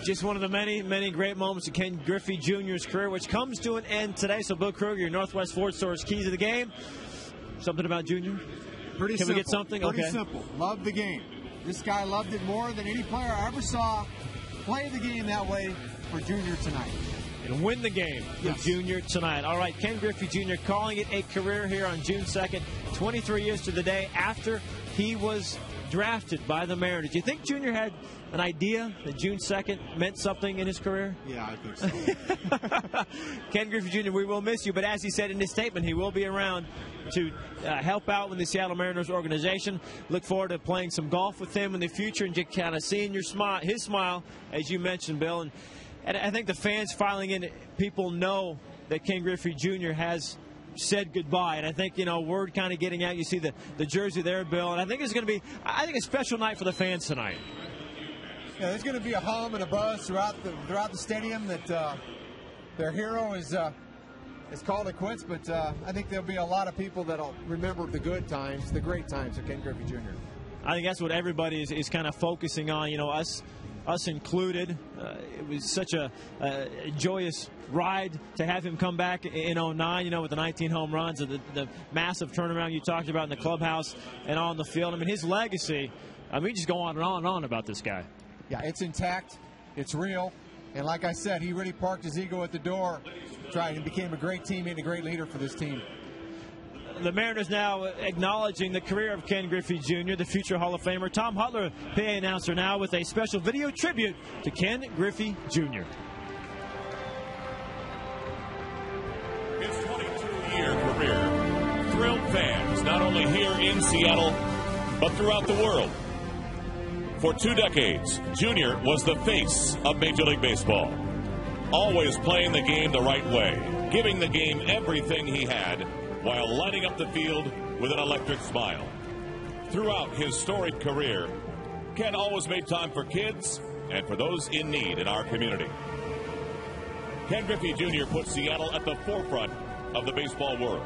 Just one of the many great moments of Ken Griffey Jr.'s career, which comes to an end today. So, Bill Kruger, your Northwest Ford Store's keys to the game. Something about Junior? Pretty Can simple. we get something? Pretty simple. Love the game. This guy loved it more than any player I ever saw play the game that way for Junior tonight. And win the game with Junior tonight. All right, Ken Griffey Jr. calling it a career here on June 2nd, 23 years to the day after he was drafted by the Mariners. Do you think Junior had an idea that June 2nd meant something in his career? Yeah, I think so. Ken Griffey Jr., we will miss you, but as he said in his statement, he will be around to help out with the Seattle Mariners organization. Look forward to playing some golf with him in the future and just kind of seeing his smile, as you mentioned, Bill. And I think the fans filing in, people know that Ken Griffey Jr. has said goodbye, and I think, word kind of getting out. You see the jersey there, Bill, and I think it's going to be, a special night for the fans tonight. Yeah, there's going to be a hum and a buzz throughout the stadium that their hero is called it quits, but I think there'll be a lot of people that'll remember the good times, the great times of Ken Griffey Jr. I think that's what everybody is kind of focusing on, us included. It was such a joyous ride to have him come back in 09, with the 19 home runs and the massive turnaround you talked about in the clubhouse and on the field. I mean, his legacy, we just go on and on and on about this guy. Yeah, it's intact. It's real. And like I said, he really parked his ego at the door, tried and became a great teammate and a great leader for this team. The Mariners now acknowledging the career of Ken Griffey Jr., the future Hall of Famer. Tom Hutler, PA announcer, now with a special video tribute to Ken Griffey Jr. His 22-year career thrilled fans not only here in Seattle, but throughout the world. For 2 decades, Jr. was the face of Major League Baseball, always playing the game the right way, giving the game everything he had, while lighting up the field with an electric smile. Throughout his storied career, Ken always made time for kids and for those in need in our community. Ken Griffey Jr. put Seattle at the forefront of the baseball world.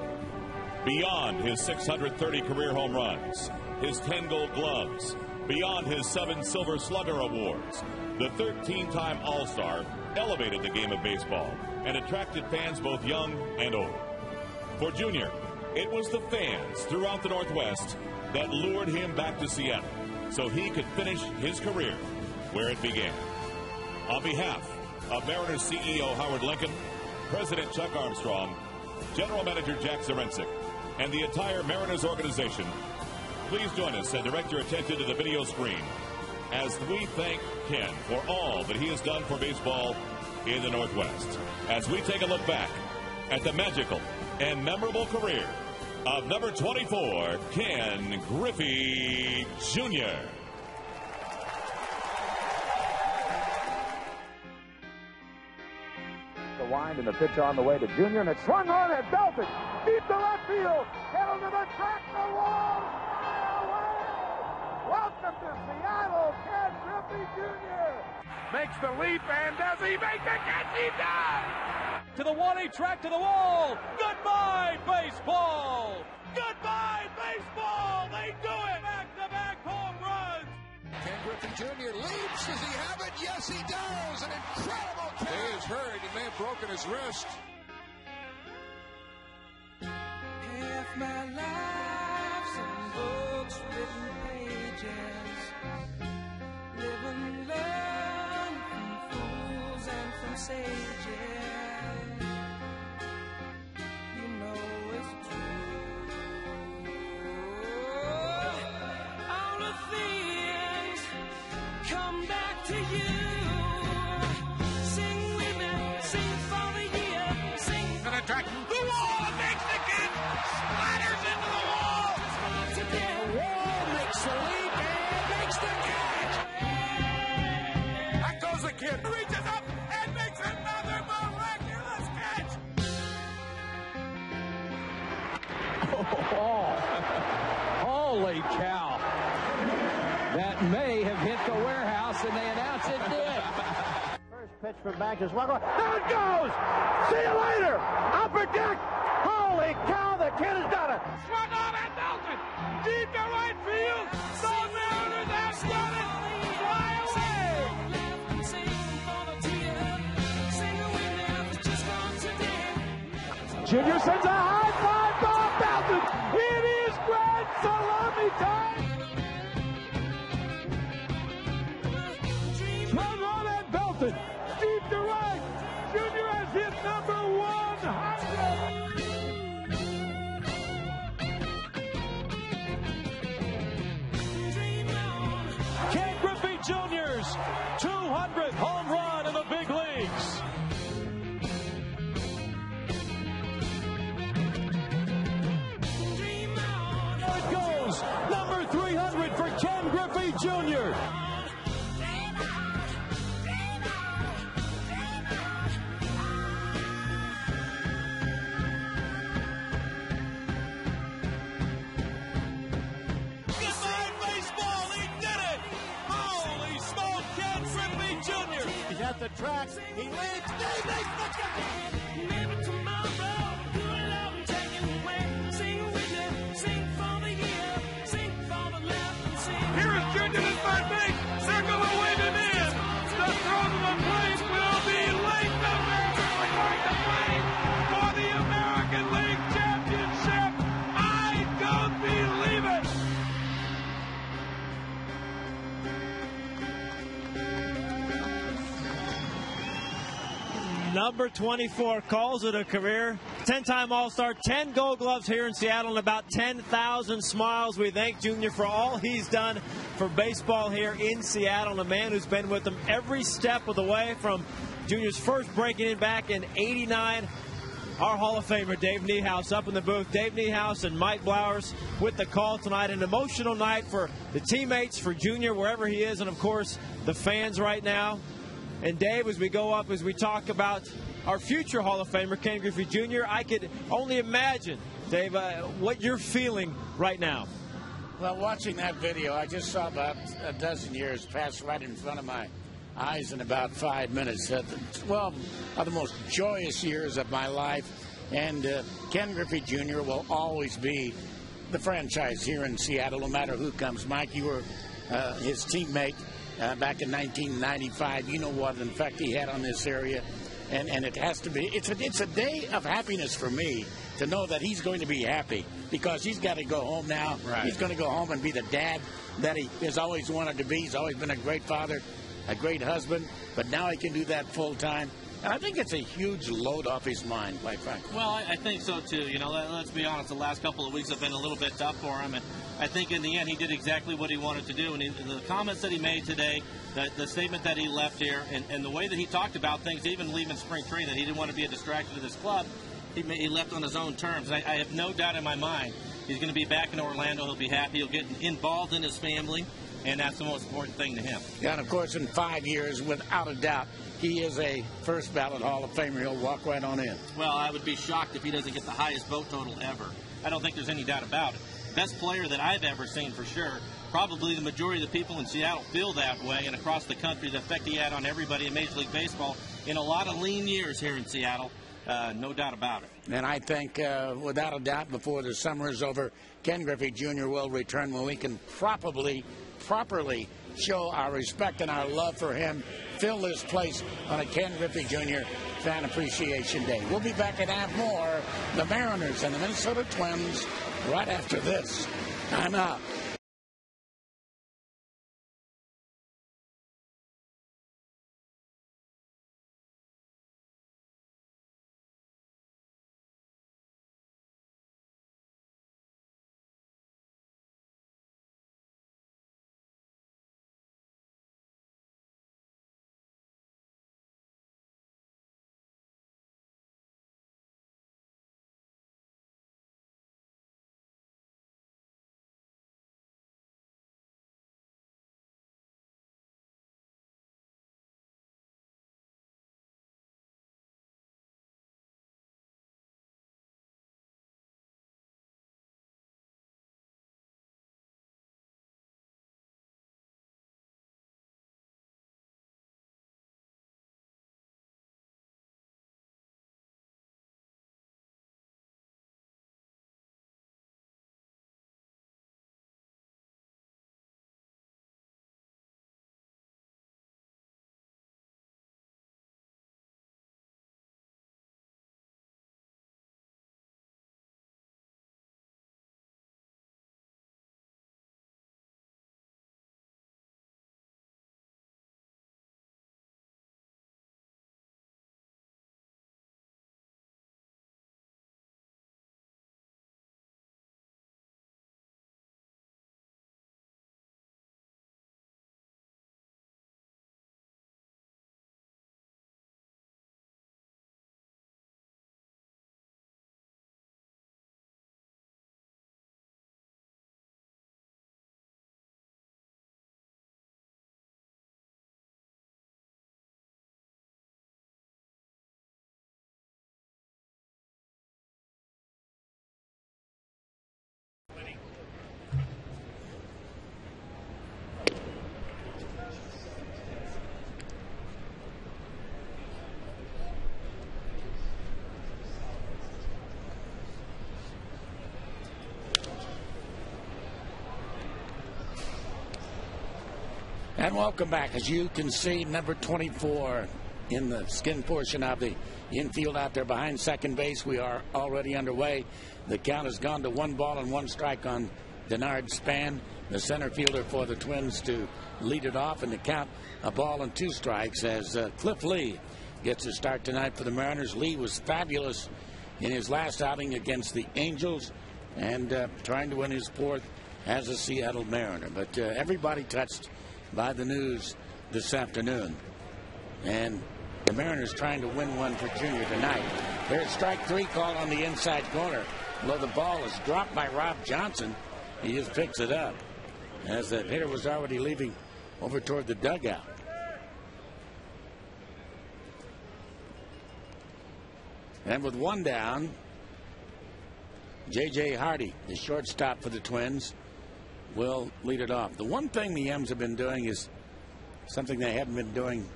Beyond his 630 career home runs, his 10 gold gloves, beyond his 7 Silver Slugger awards, the 13-time All-Star elevated the game of baseball and attracted fans both young and old. For Junior, it was the fans throughout the Northwest that lured him back to Seattle so he could finish his career where it began. On behalf of Mariners CEO Howard Lincoln, President Chuck Armstrong, General Manager Jack Zduriencik, and the entire Mariners organization, please join us and direct your attention to the video screen as we thank Ken for all that he has done for baseball in the Northwest. As we take a look back at the magical and memorable career of number 24, Ken Griffey Jr. The wind and the pitch on the way to Junior, and it's swung on and belted deep to left field, held to the track, the wall, away. Welcome to Seattle, Ken Griffey Jr. Makes the leap, and does he make the catch? He does! To the 1-8 track, to the wall. Goodbye, baseball. Goodbye, baseball. They do it. Back-to-back home runs. Ken Griffey Jr. leaps. Does he have it? Yes, he does. An incredible catch. He is hurt. He may have broken his wrist. Half my life, some books, written pages. Live and learn from fools and from sages. To you, sing with me, sing for the year, sing To the track, the wall makes the catch, splatters into the wall. The wall makes the leap and makes the catch. That goes the kid, reaches up and makes another miraculous catch. Holy cow. That may have hit the warehouse, and they announce it did. First pitch from back is one. There it goes! See you later! Upper deck! Holy cow, the kid has done it! Swung on and belted. Deep to right field. The Mariners have done it. Fly away. Jr. sends a high fly ball belted. It is grand salami time. Swung on and belted. Deep to right. Jr. has hit number 100. Ken Griffey Jr.'s 200th home run in the big leagues. There it goes. Number 300 for Ken Griffey Jr. He's at the track. He leads. They make the catch. Maybe tomorrow, good love and take it away. Sing with me, sing for the year, sing for the left and sing. Here is Jr. at third base. Circle the waving in. The throw to the plate will be late. The Mariners are going to play for the American League Championship. I don't believe it. Number 24 calls it a career. 10-time All-Star, 10 Gold Gloves here in Seattle, and about 10,000 smiles. We thank Junior for all he's done for baseball here in Seattle, and a man who's been with them every step of the way from Junior's first breaking in back in '89. Our Hall of Famer, Dave Niehaus, up in the booth. Dave Niehaus and Mike Blowers with the call tonight. An emotional night for the teammates, for Junior, wherever he is, and, of course, the fans right now. And, Dave, as we go up, as we talk about our future Hall of Famer, Ken Griffey Jr., I could only imagine, Dave, what you're feeling right now. Well, watching that video, I just saw about a dozen years pass right in front of my eyes in about 5 minutes. 12 of the most joyous years of my life. And Ken Griffey Jr. will always be the franchise here in Seattle, no matter who comes. Mike, you were his teammate back in 1995. You know what an effect he had on this area. And it has to be, it's a day of happiness for me to know that he's going to be happy because he's got to go home now. Right. He's going to go home and be the dad that he has always wanted to be. He's always been a great father, a great husband, but now he can do that full time. And I think it's a huge load off his mind, quite frankly. Well, I think so, too. You know, let's be honest, the last couple of weeks have been a little bit tough for him, and I think in the end he did exactly what he wanted to do. And the comments that he made today, the statement that he left here, and the way that he talked about things, even leaving spring training, that he didn't want to be a distraction to this club, he left on his own terms. And I have no doubt in my mind he's going to be back in Orlando. He'll be happy. He'll get involved in his family, and that's the most important thing to him. Yeah, and, of course, in 5 years, without a doubt, he is a first ballot Hall of Famer. He'll walk right on in. Well, I would be shocked if he doesn't get the highest vote total ever. I don't think there's any doubt about it. Best player that I've ever seen for sure. Probably the majority of the people in Seattle feel that way, and across the country, the effect he had on everybody in Major League Baseball in a lot of lean years here in Seattle. No doubt about it. And I think, without a doubt, before the summer is over, Ken Griffey Jr. will return when we can properly show our respect and our love for him, fill this place on a Ken Griffey Jr. Fan Appreciation Day. We'll be back and have more the Mariners and the Minnesota Twins right after this. I'm out. And welcome back. As you can see, number 24 in the skin portion of the infield out there behind second base. We are already underway. The count has gone to 1 strike on Denard Span, the center fielder for the Twins, to lead it off, and the count a 2 strikes as Cliff Lee gets a start tonight for the Mariners. Lee was fabulous in his last outing against the Angels and trying to win his 4th as a Seattle Mariner. But everybody touched by the news this afternoon, and the Mariners trying to win one for Junior tonight. There's strike 3 called on the inside corner. Although the ball is dropped by Rob Johnson, he just picks it up as the hitter was already leaving over toward the dugout. And with 1 down, J.J. Hardy, the shortstop for the Twins, will lead it off. The one thing the M's have been doing is something they hadn't been doing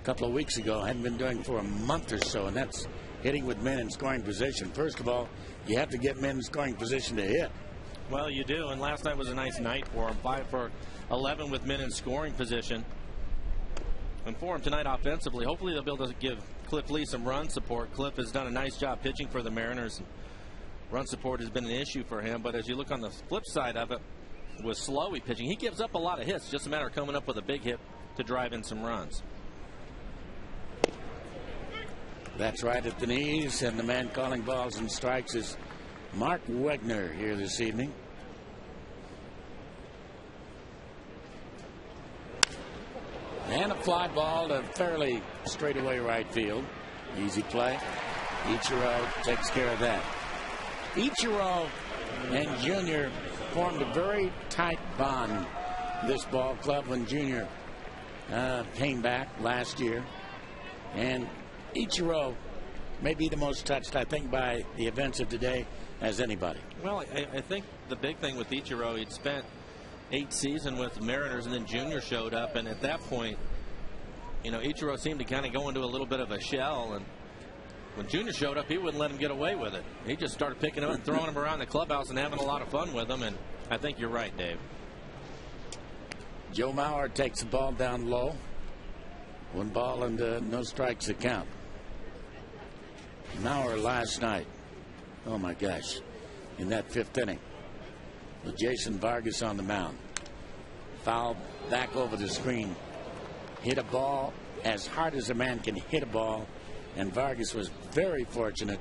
a couple of weeks ago, hadn't been doing for a month or so, and that's hitting with men in scoring position. First of all, you have to get men in scoring position to hit. Well, you do, and last night was a nice night for him. 5 for 11 with men in scoring position. And for him tonight offensively, hopefully they'll be able to give Cliff Lee some run support. Cliff has done a nice job pitching for the Mariners. Run support has been an issue for him, but as you look on the flip side of it, with Slowey pitching, he gives up a lot of hits. Just a matter of coming up with a big hit to drive in some runs. That's right at the knees, and the man calling balls and strikes is Mark Wegner here this evening. And a fly ball to fairly straightaway right field. Easy play. Ichiro takes care of that. Ichiro and Junior formed a very tight bond, this ball club, when Junior came back last year. And Ichiro may be the most touched, I think, by the events of today as anybody. Well, I think the big thing with Ichiro, he'd spent 8 seasons with the Mariners, and then Junior showed up, and at that point, you know, Ichiro seemed to kind of go into a little bit of a shell, and when Junior showed up, he wouldn't let him get away with it. He just started picking him up and throwing him around the clubhouse and having a lot of fun with him, and I think you're right, Dave. Joe Mauer takes the ball down low. 1 ball and no strikes to count. Mauer last night, oh my gosh, in that 5th inning, with Jason Vargas on the mound, fouled back over the screen, hit a ball as hard as a man can hit a ball, and Vargas was very fortunate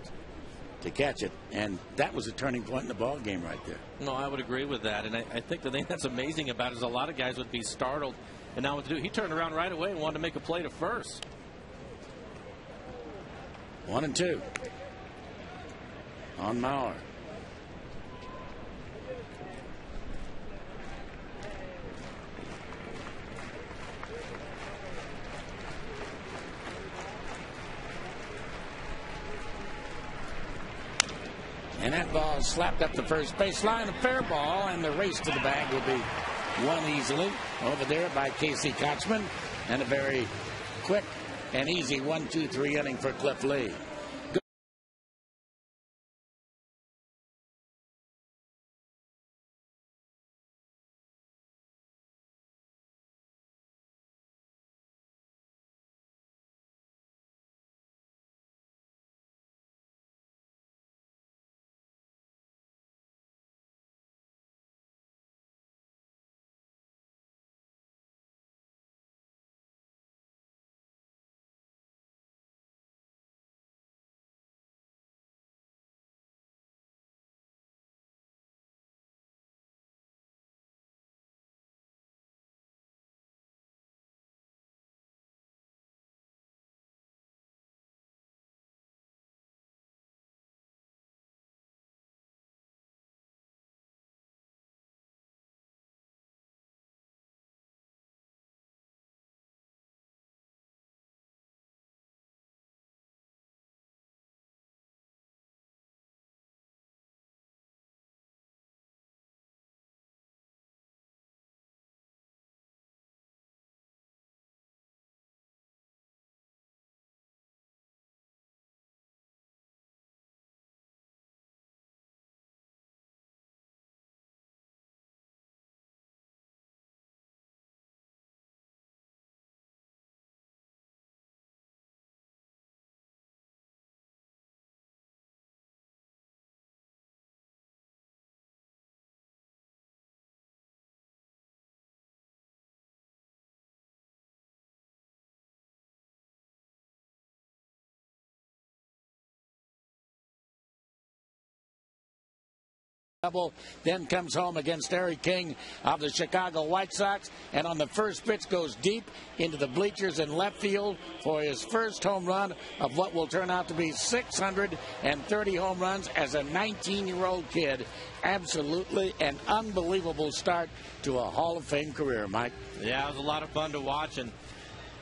to catch it, and that was a turning point in the ball game right there. No, I would agree with that, and I think the thing that's amazing about it is a lot of guys would be startled and not what to do. He turned around right away and wanted to make a play to first. 1-2 on Mauer. And that ball slapped up the first base line, a fair ball, and the race to the bag will be won easily over there by Casey Kochman, and a very quick and easy 1-2-3 inning for Cliff Lee. double, then comes home against Eric King of the Chicago White Sox, and on the first pitch goes deep into the bleachers in left field for his first home run of what will turn out to be 630 home runs as a 19-year-old kid. Absolutely an unbelievable start to a Hall of Fame career, Mike. Yeah, it was a lot of fun to watch, and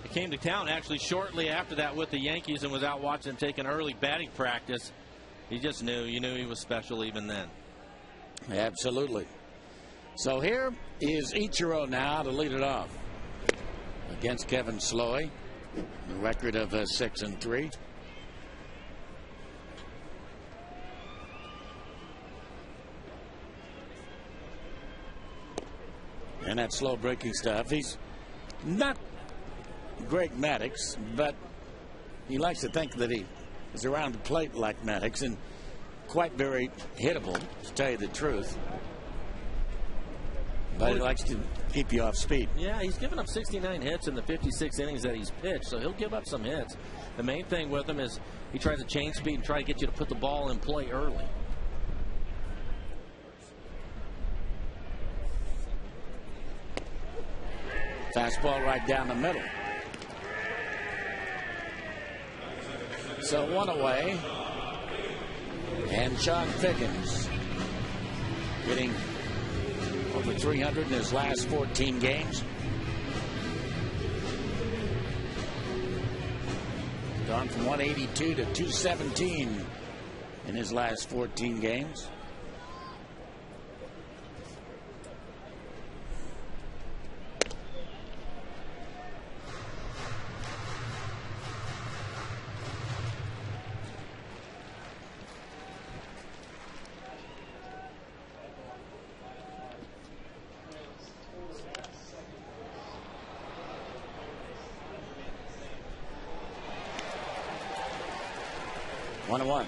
he came to town actually shortly after that with the Yankees and was out watching him take an early batting practice. He just knew. You knew he was special even then. Absolutely. So here is Ichiro now to lead it off against Kevin Sloy. A record of 6-3. And that slow breaking stuff. He's not Greg Maddux, but he likes to think that he is around the plate like Maddux and quite very hittable, to tell you the truth. But he likes to keep you off speed. Yeah, he's given up 69 hits in the 56 innings that he's pitched, so he'll give up some hits. The main thing with him is he tries to change speed and try to get you to put the ball in play early. Fastball right down the middle. So one away. And Sean Figgins getting over 300 in his last 14 games. Gone from 182 to 217 in his last 14 games. One and one.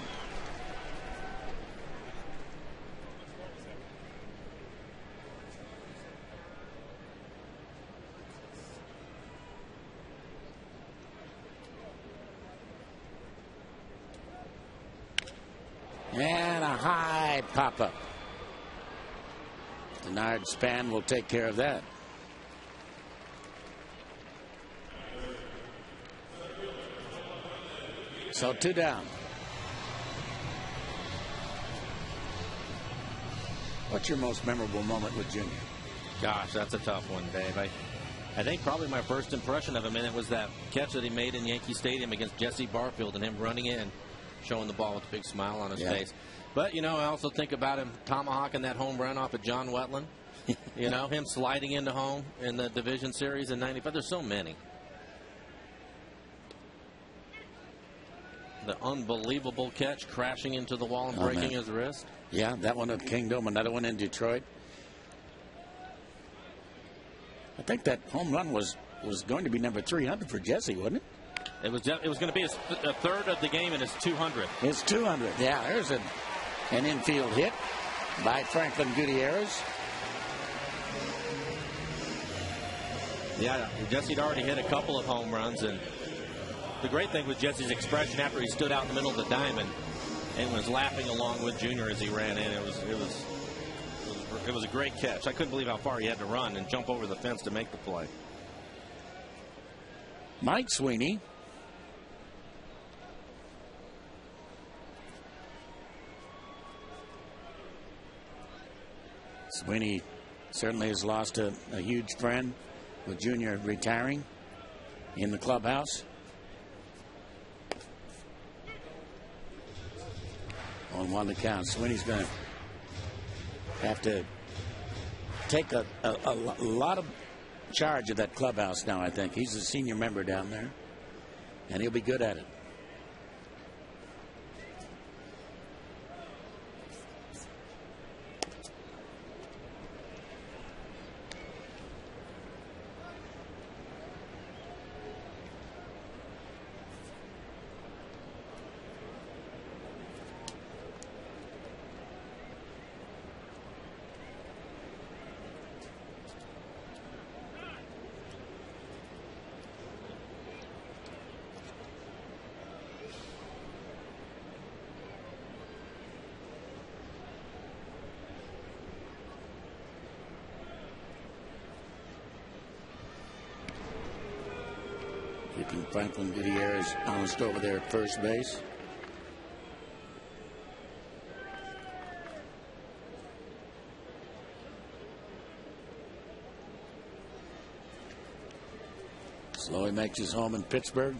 And a high pop-up. Denard Span will take care of that. So 2 down. What's your most memorable moment with Junior? Gosh, that's a tough one, Dave. I think probably my first impression of him, and it was that catch that he made in Yankee Stadium against Jesse Barfield and him running in, showing the ball with a big smile on his face. But, you know, I also think about him tomahawking that home run off of John Wetland. You know, him sliding into home in the division series in 95. There's so many. The unbelievable catch, crashing into the wall and breaking his wrist. Yeah, that one at Kingdom, another one in Detroit. I think that home run was going to be number 300 for Jesse, wasn't it? It was going to be a third of the game and his 200. His 200. Yeah, there's an infield hit by Franklin Gutierrez. Yeah, Jesse'd already hit a couple of home runs, and the great thing was Jesse's expression after he stood out in the middle of the diamond and was laughing along with Junior as he ran in. It was a great catch. I couldn't believe how far he had to run and jump over the fence to make the play. Mike Sweeney. Sweeney certainly has lost a huge friend with Junior retiring in the clubhouse. On 1 to count. Sweeney's going to have to take a lot of charge of that clubhouse now, I think. He's a senior member down there, and he'll be good at it. and Franklin Gutierrez almost over there at first base. Slowly makes his home in Pittsburgh.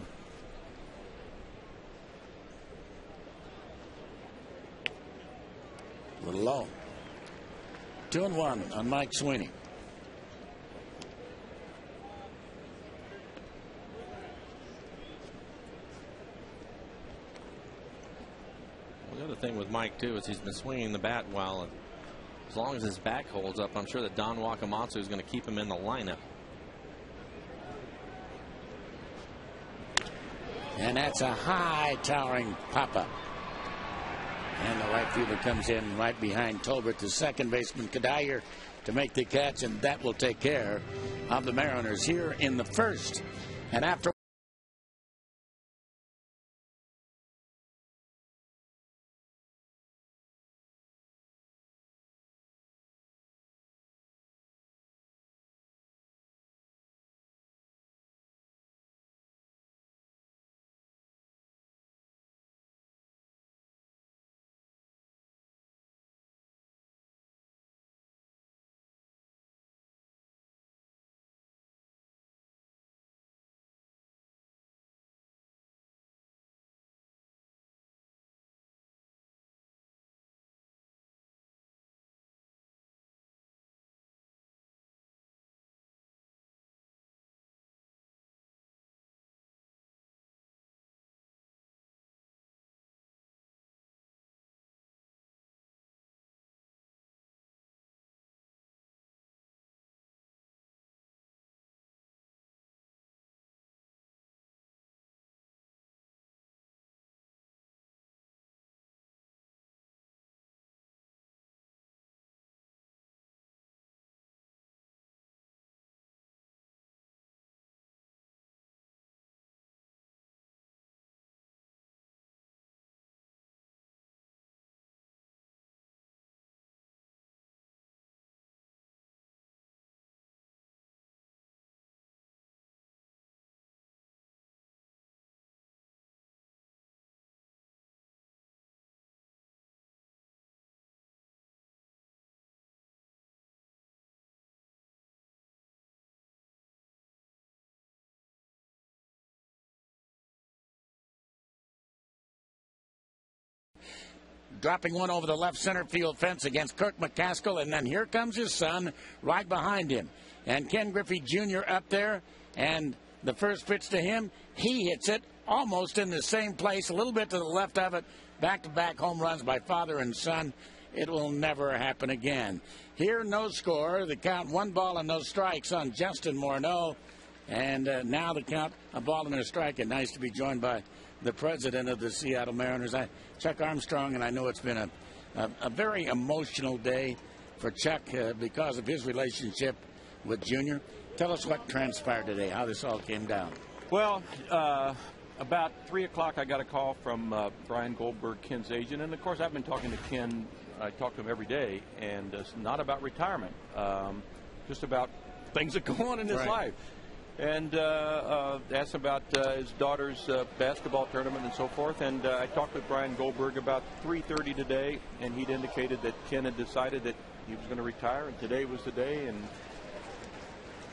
A little low. 2-1 on Mike Sweeney. The other thing with Mike, too, is he's been swinging the bat well. And as long as his back holds up, I'm sure that Don Wakamatsu is going to keep him in the lineup. And that's a high towering pop-up. And the right fielder comes in right behind Tolbert, the second baseman Kadayer, to make the catch, and that will take care of the Mariners here in the first. And after dropping one over the left center field fence against Kirk McCaskill, and then here comes his son right behind him. And Ken Griffey Jr. up there, and the first pitch to him, he hits it almost in the same place, a little bit to the left of it. Back-to-back home runs by father and son. It will never happen again. Here, no score. The count 1 ball and no strikes on Justin Morneau. And now the count, a ball and a strike. And nice to be joined by the president of the Seattle Mariners, Chuck Armstrong, and I know it's been a very emotional day for Chuck because of his relationship with Junior. Tell us what transpired today, how this all came down. Well, about 3 o'clock, I got a call from Brian Goldberg, Ken's agent, and of course I've been talking to Ken. I talk to him every day, and it's not about retirement, just about things that go on in his life. And asked about his daughter's basketball tournament and so forth. And I talked with Brian Goldberg about 3:30 today, and he'd indicated that Ken had decided that he was going to retire, and today was the day. And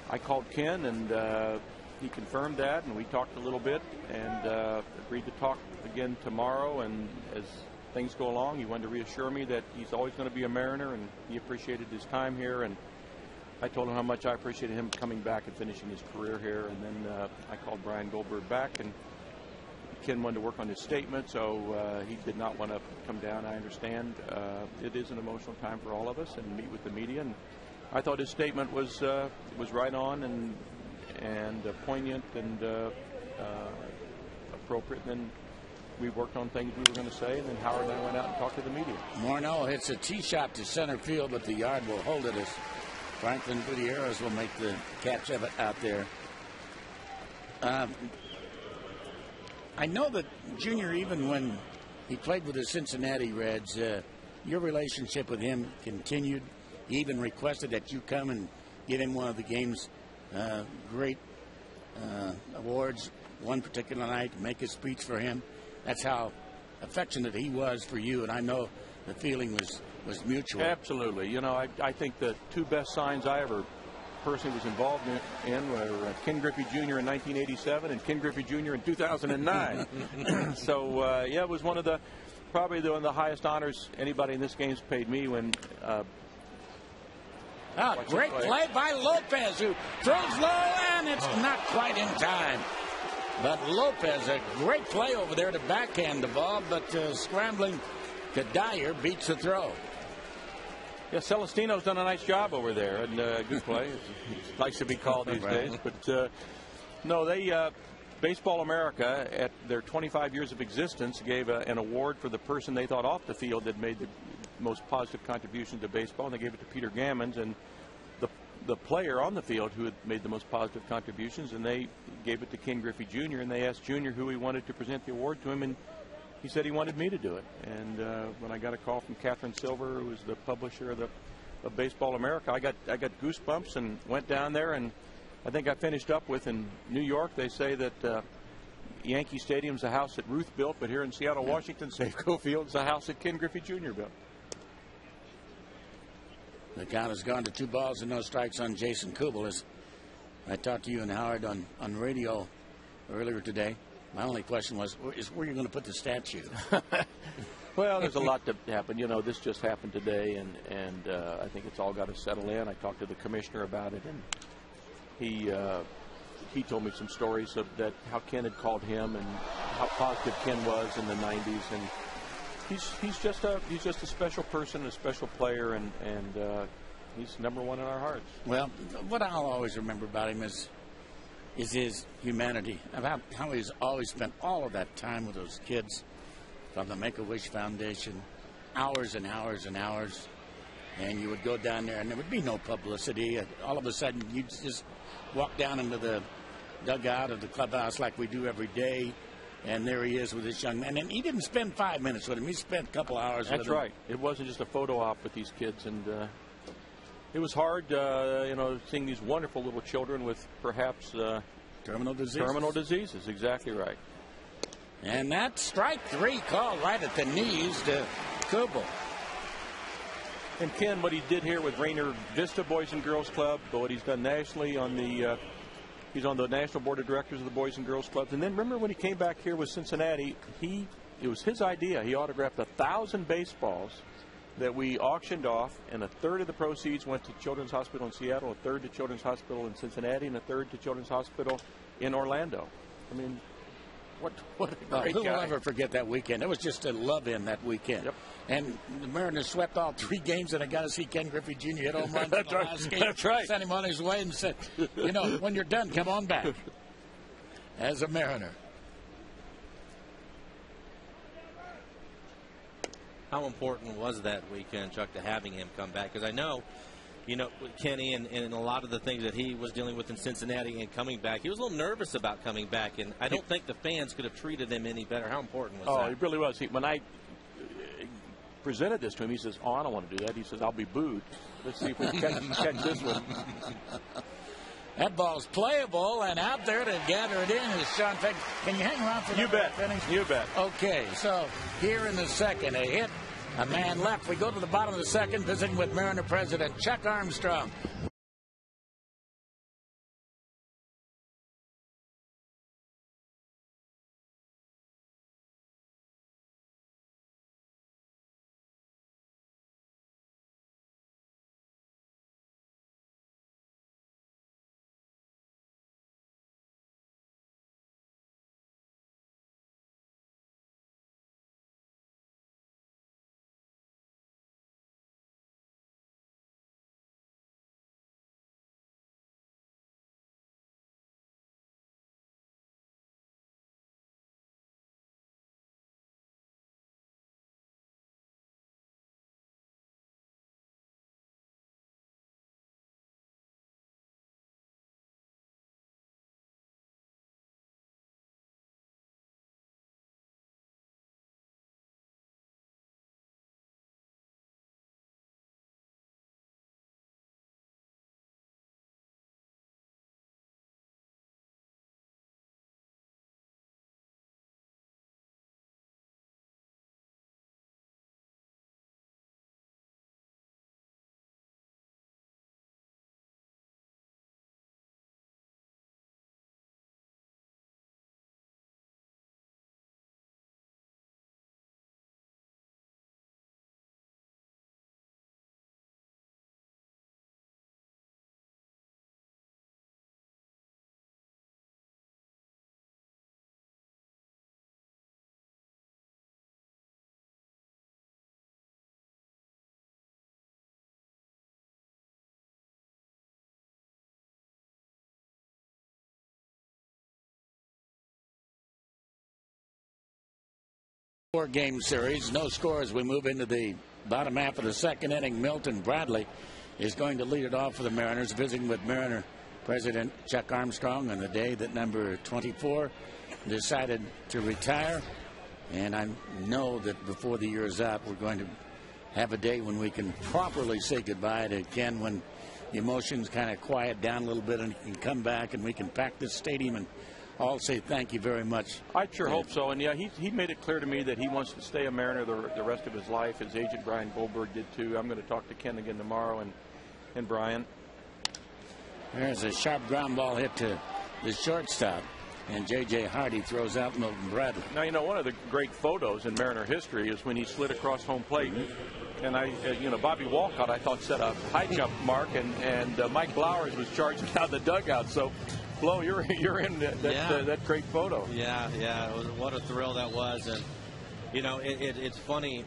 I called Ken, and he confirmed that, and we talked a little bit, and agreed to talk again tomorrow. And as things go along, he wanted to reassure me that he's always going to be a Mariner, and he appreciated his time here. And I told him how much I appreciated him coming back and finishing his career here. And then I called Brian Goldberg back, and Ken wanted to work on his statement, so he did not want to come down. I understand. It is an emotional time for all of us, and meet with the media. And I thought his statement was right on and poignant and appropriate. And then we worked on things we were going to say, and then Howard and I went out and talked to the media. Morneau hits a tee shot to center field, but the yard will hold it as Franklin Gutierrez will make the catch of it out there. I know that Junior, even when he played with the Cincinnati Reds, your relationship with him continued. He even requested that you come and give him one of the game's great awards. one particular night to make a speech for him. That's how affectionate he was for you, and I know the feeling was mutual. Absolutely. You know, I think the two best signs I ever personally was involved in were Ken Griffey Jr. in 1987 and Ken Griffey Jr. in 2009. So, yeah, it was probably one of the highest honors anybody in this game's paid me when. Great play by Lopez, who throws low, and it's not quite in time. But Lopez, a great play over there to backhand the ball, but scrambling to Dyer beats the throw. Yeah, Celestino's done a nice job over there, and good play. It's nice to be called these days. But, no, Baseball America, at their 25 years of existence, gave an award for the person they thought off the field that made the most positive contribution to baseball, and they gave it to Peter Gammons, and the player on the field who had made the most positive contributions, and they gave it to Ken Griffey Jr., and they asked Jr. who he wanted to present the award to him, and he said he wanted me to do it. And when I got a call from Catherine Silver, who was the publisher of Baseball America, I got goosebumps and went down there, and I think I finished up with, in New York, they say that Yankee Stadium's a house that Ruth built, but here in Seattle, Washington, Safeco Field's a house that Ken Griffey Jr. built. The count has gone to 2 balls and no strikes on Jason Kubel. As I talked to you and Howard on radio earlier today, my only question was, where are you going to put the statue? Well, there's a lot to happen. You know, this just happened today, and I think it's all got to settle in. I talked to the commissioner about it, and he told me some stories of how Ken had called him and how positive Ken was in the 90s, and he's just a special person, a special player, and he's #1 in our hearts. Well, what I'll always remember about him is his humanity, about how he's always spent all of that time with those kids from the Make-A-Wish Foundation, hours and hours and hours, and you would go down there and there would be no publicity. All of a sudden, you'd just walk down into the dugout of the clubhouse like we do every day, and there he is with this young man. And he didn't spend 5 minutes with him. He spent a couple hours with him. That's right. It wasn't just a photo op with these kids, and it was hard, seeing these wonderful little children with perhaps terminal diseases. Terminal diseases, exactly right. And that strike 3 called right at the knees to Kubel. And Ken, what he did here with Rainier Vista Boys and Girls Club, what he's done nationally on the he's on the National Board of Directors of the Boys and Girls Clubs. And then remember when he came back here with Cincinnati, it was his idea. He autographed 1,000 baseballs that we auctioned off, and a third of the proceeds went to Children's Hospital in Seattle, a third to Children's Hospital in Cincinnati, and a third to Children's Hospital in Orlando. I mean, what a great who guy. will ever forget that weekend? It was just to love him that weekend. Yep. And the Mariners swept all 3 games, and I got to see Ken Griffey Jr. hit home run. That's right. Last game. That's right. Sent him on his way and said, when you're done, come on back as a Mariner. How important was that weekend, Chuck, to having him come back? Because I know, with Kenny and a lot of the things that he was dealing with in Cincinnati and coming back, he was a little nervous about coming back, and I don't think the fans could have treated him any better. How important was that? Oh, it really was. When I presented this to him, he says, I don't want to do that. He says, I'll be booed. Let's see if we can catch this one. That ball's playable, and out there to gather it in is Sean Fick. Can you hang around for You bet. Innings? You bet. Okay, so here in the second, a hit, a man left. We go to the bottom of the second, visiting with Mariner President Chuck Armstrong. 4-game series. No score as we move into the bottom half of the second inning. Milton Bradley is going to lead it off for the Mariners, visiting with Mariner President Chuck Armstrong on the day that number 24 decided to retire. And I know that before the year is up, we're going to have a day when we can properly say goodbye to Ken, when the emotions kind of quiet down a little bit and he can come back and we can pack this stadium and all say thank you very much. I sure hope so. And yeah, he made it clear to me that he wants to stay a Mariner the rest of his life. His agent Brian Goldberg did too. I'm going to talk to Ken again tomorrow and Brian. There's a sharp ground ball hit to the shortstop, and J.J. Hardy throws out Milton Bradley. Now, you know, one of the great photos in Mariner history is when he slid across home plate. And Bobby Walcott, I thought, set a high jump mark, and Mike Blowers was charging out the dugout. So, Flo, you're in that great photo. Yeah. What a thrill that was. And, you know, it's funny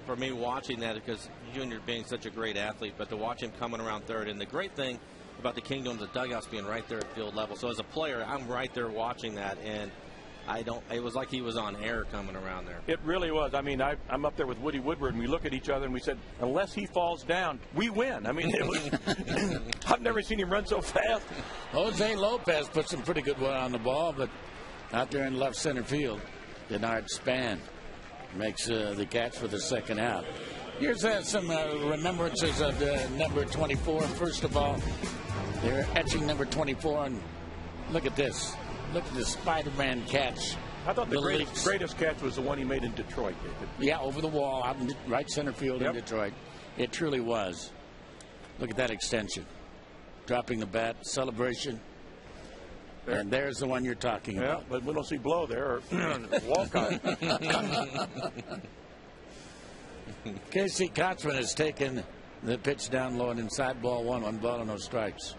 for me watching that because Junior being such a great athlete, but to watch him coming around third. And the great thing about the Kingdoms, the dugouts being right there at field level. So as a player, I'm right there watching that, and it was like he was on air coming around there. It really was. I mean, I'm up there with Woody Woodward, and we look at each other and we said, unless he falls down, we win. I mean, it was, I've never seen him run so fast. Jose Lopez put some pretty good one on the ball, but out there in left center field, Denard Span makes the catch for the second out. Here's some remembrances of number 24. First of all, they're etching number 24, and look at this. Look at the Spider-Man catch. I thought the greatest catch was the one he made in Detroit, David. Yeah, over the wall, out in right center field in Detroit. It truly was. Look at that extension. Dropping the bat, celebration. There. And there's the one you're talking about. Yeah, but we don't see Blow there, or Walcott. Casey Kotzman has taken the pitch down low and inside ball one ball and no strikes.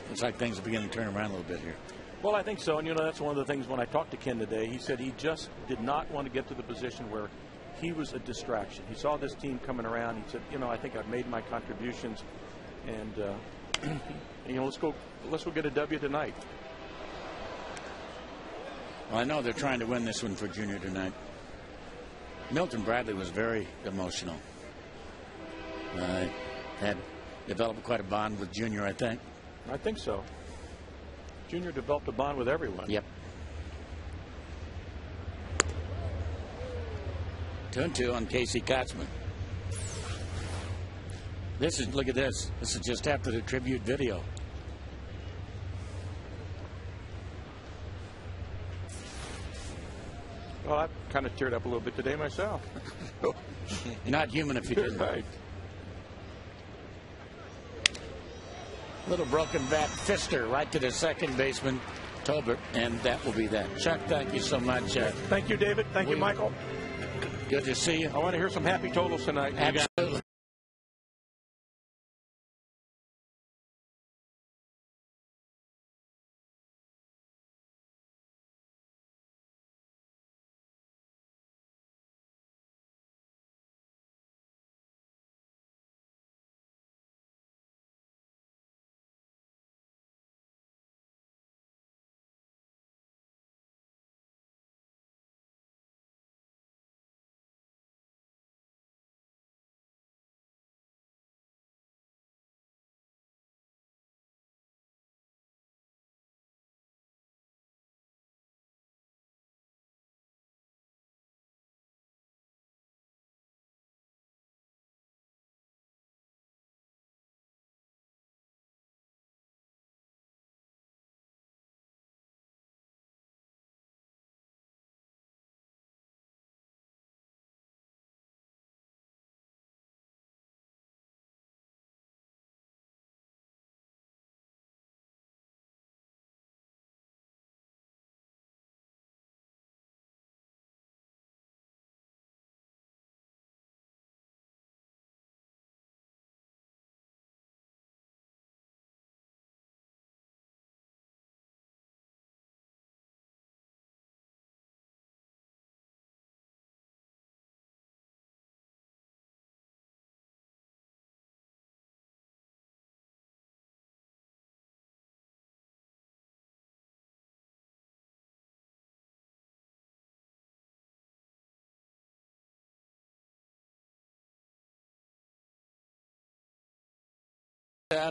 Looks like things are beginning to turn around a little bit here. Well, I think so. And, that's one of the things when I talked to Ken today. He said he just did not want to get to the position where he was a distraction. He saw this team coming around. He said, I think I've made my contributions. And, let's go get a W tonight. Well, I know they're trying to win this one for Junior tonight. Milton Bradley was very emotional. Had developed quite a bond with Junior, I think. I think so. Junior developed a bond with everyone. Yep. 2-2 on Casey Kotzman. Look at this. This is just after the tribute video. Well, I kind of teared up a little bit today myself. You're not human if you didn't. Right. Little broken bat fister right to the second baseman, Tolbert, and that will be that. Chuck, thank you so much. Thank you, David. Thank you, Michael. Good to see you. I want to hear some happy totals tonight. Absolutely.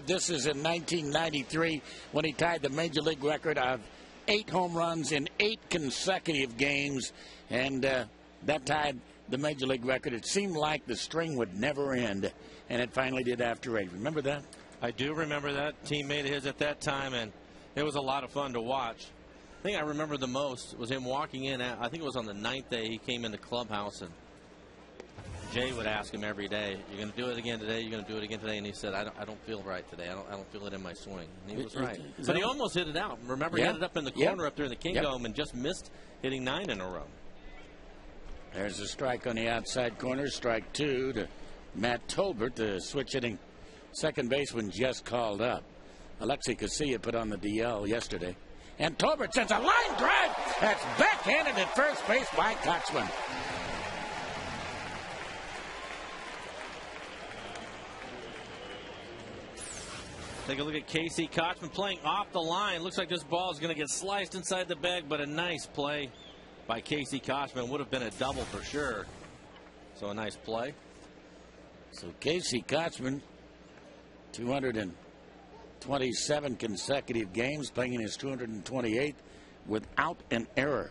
This is in 1993 when he tied the Major League record of 8 home runs in 8 consecutive games. And that tied the Major League record. It seemed like the string would never end, and it finally did after 8. Remember that? I do remember that. Teammate of his at that time, and it was a lot of fun to watch. The thing I remember the most was him walking in. I think it was on the 9th day he came in the clubhouse, and Jay would ask him every day, "You're going to do it again today? You're going to do it again today?" And he said, "I don't feel right today. I don't feel it in my swing." And he was right. But he almost hit it out. Remember, he ended up in the corner up there in the King Dome and just missed hitting 9 in a row. There's a strike on the outside corner. Strike 2 to Matt Tolbert, the switch-hitting second baseman, just called up. Alexi Casilla put on the DL yesterday. And Tolbert sends a line drive. That's backhanded at first base by Kochman. Take a look at Casey Kochman playing off the line. Looks like this ball is going to get sliced inside the bag, but a nice play by Casey Kochman. Would have been a double for sure. So a nice play. So Casey Kochman, 227 consecutive games, playing in his 228th without an error.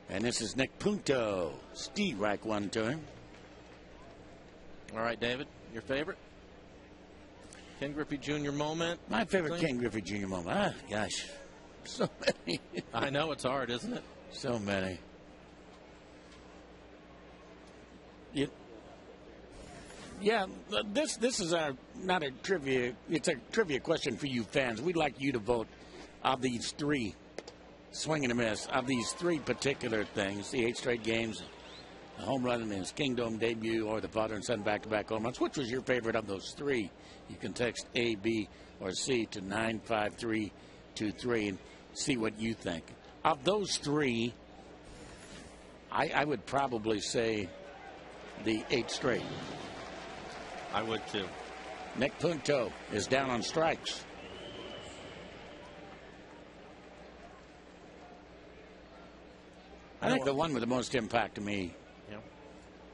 And this is Nick Punto. Steve Reich one to him. All right, David, your favorite? Ken Griffey Jr. moment? My favorite Ken Griffey Jr. moment. Ah, gosh. So many. I know it's hard, isn't it? So many. Yeah, this is not a trivia. It's a trivia question for you fans. We'd like you to vote of these 3, swing and a miss, of these 3 particular things, the 8 straight games, a home run in his Kingdom debut, or the father and son back-to-back home runs. Which was your favorite of those 3? You can text A, B, or C to 95323 and see what you think. Of those 3, I would probably say the 8 straight. I would too. Nick Punto is down on strikes. I think the one with the most impact to me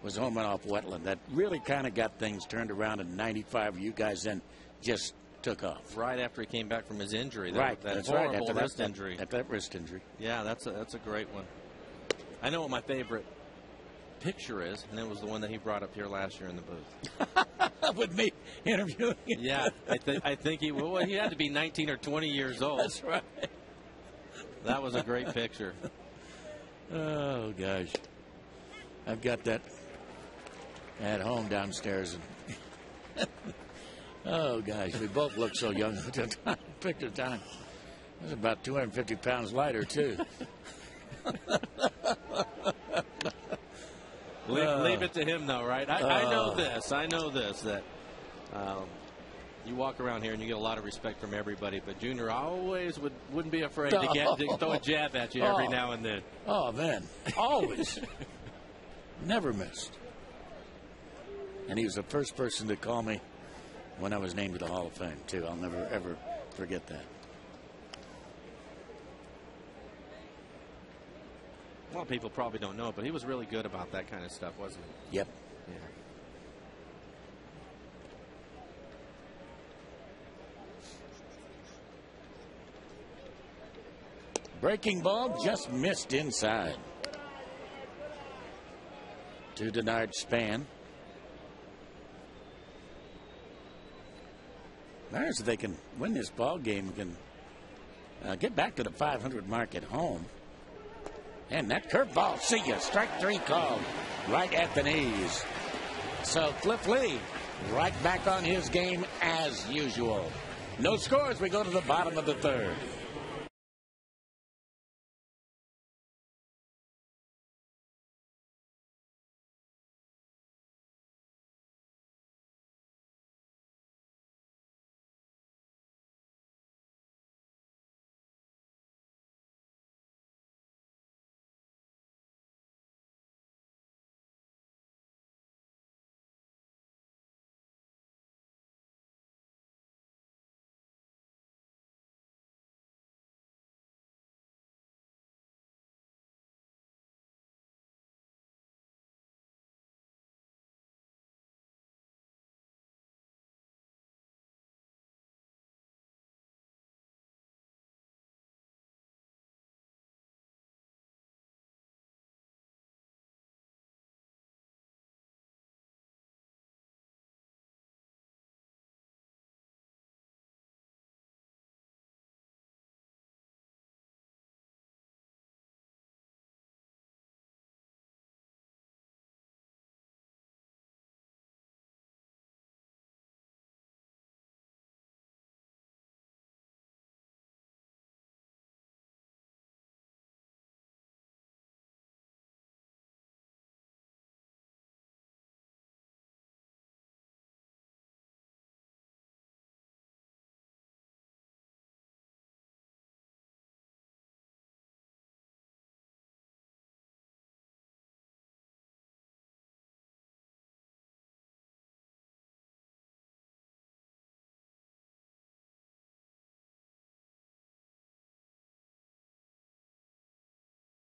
was home run off Wetland. That really kind of got things turned around in '95. You guys then just took off. Right after he came back from his injury. Right. That That's horrible right. After wrist injury. After that wrist injury. Yeah, that's a great one. I know what my favorite picture is, and it was the one that he brought up here last year in the booth. With me interviewing him. Yeah, I think he had to be 19 or 20 years old. That's right. That was a great picture. Oh, gosh. I've got that at home downstairs. Oh, gosh. We both look so young at the time. Picture time. I was about 250 pounds lighter, too. Leave it to him, though, right? I know this. I know this, that you walk around here and you get a lot of respect from everybody, but Junior always wouldn't be afraid to throw a jab at you every now and then. Oh, man. Always. Never missed. And he was the first person to call me when I was named to the Hall of Fame, too. I'll never, ever forget that. A lot of people probably don't know it, but he was really good about that kind of stuff, wasn't he? Yep. Yeah. Breaking ball just missed inside. To Denard Span. Matters if they can win this ball game, can get back to the 500 mark at home. And that curveball, see ya, strike 3 called right at the knees. So Cliff Lee right back on his game as usual. No scores. We go to the bottom of the 3rd.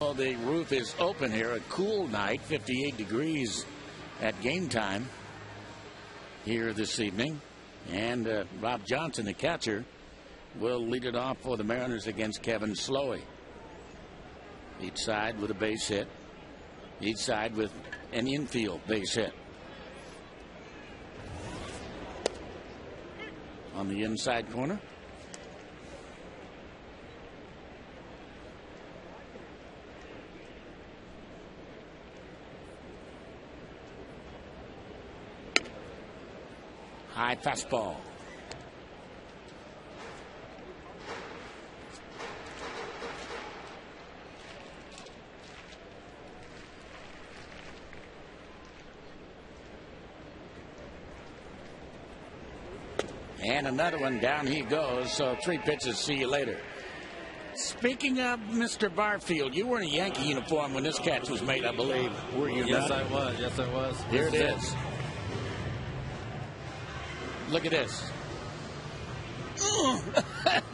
Well, the roof is open here. A cool night, 58 degrees at game time here this evening. And Rob Johnson, the catcher, will lead it off for the Mariners against Kevin Slowey. Each side with a base hit. Each side with an infield base hit. On the inside corner. High fastball. And another one, down he goes. So 3 pitches, see you later. Speaking of Mr. Barfield, you were in a Yankee uniform when this catch was made, I believe. Were you Yes, not? I was. Yes, I was. Here it is. Look at this.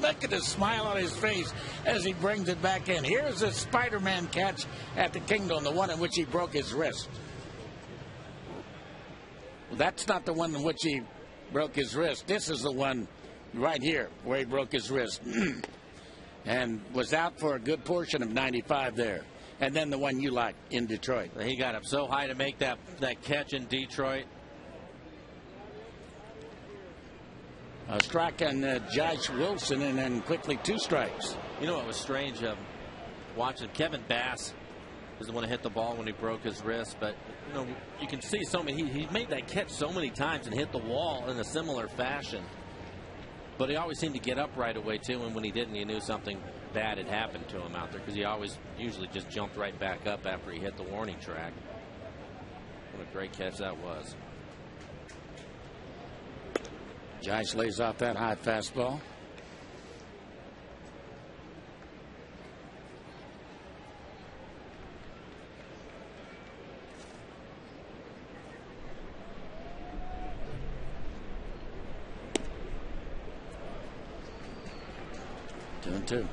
Look at the smile on his face as he brings it back in. Here's a Spider-Man catch at the Kingdom, the one in which he broke his wrist. That's not the one in which he broke his wrist. This is the one right here where he broke his wrist and was out for a good portion of 95 there. And then the one you like in Detroit. He got up so high to make that catch in Detroit. A strike on Josh Wilson, and then quickly 2 strikes. You know what was strange watching Kevin Bass is the one who hit the ball when he broke his wrist, but you know you can see so many. He made that catch so many times and hit the wall in a similar fashion, but he always seemed to get up right away too. And when he didn't, you knew something bad had happened to him out there because he usually just jumped right back up after he hit the warning track. What a great catch that was. Josh lays off that high fastball. Two and two.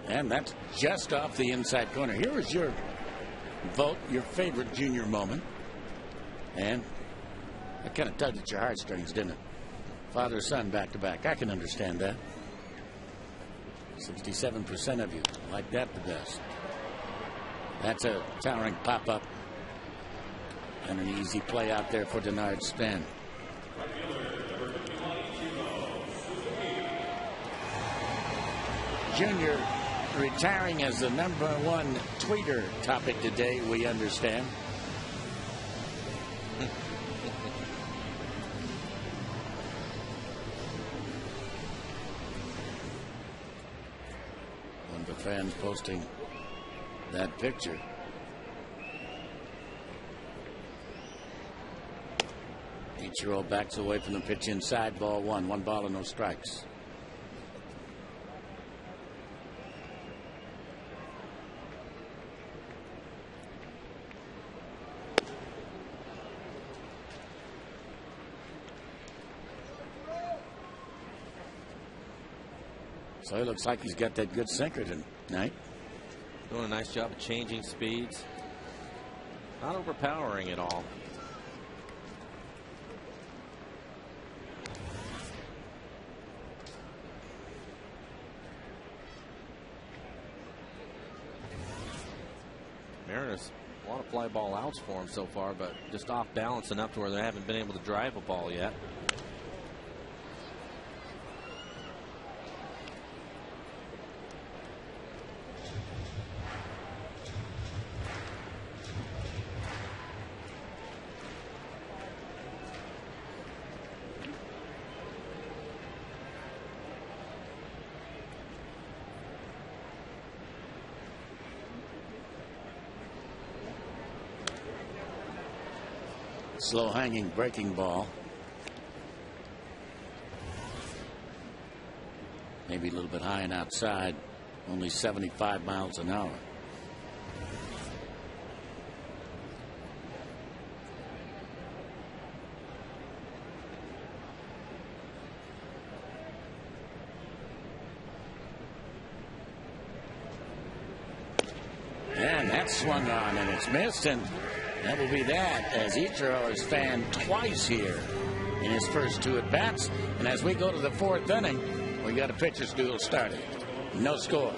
And that's just off the inside corner. Here is your vote, your favorite Junior moment. And that kind of tugged at your heartstrings, didn't it? Father-son back-to-back. I can understand that. 67% of you like that the best. That's a towering pop-up. And an easy play out there for Denard Span. Junior retiring as the #1 tweeter topic today, we understand. One of the fans posting that picture. Ichiro backs away from the pitch inside, ball 1. 1 ball and no strikes. So it looks like he's got that good sinker tonight. Doing a nice job of changing speeds. Not overpowering at all. Mariners, a lot of fly ball outs for him so far, but just off balance enough to where they haven't been able to drive a ball yet. Slow hanging breaking ball. Maybe a little bit high and outside. Only 75 miles an hour. And that's swung on and it's missed, and that will be that, as Ichiro has fanned twice here in his first 2 at-bats. And as we go to the 4th inning, we got a pitcher's duel starting. No score.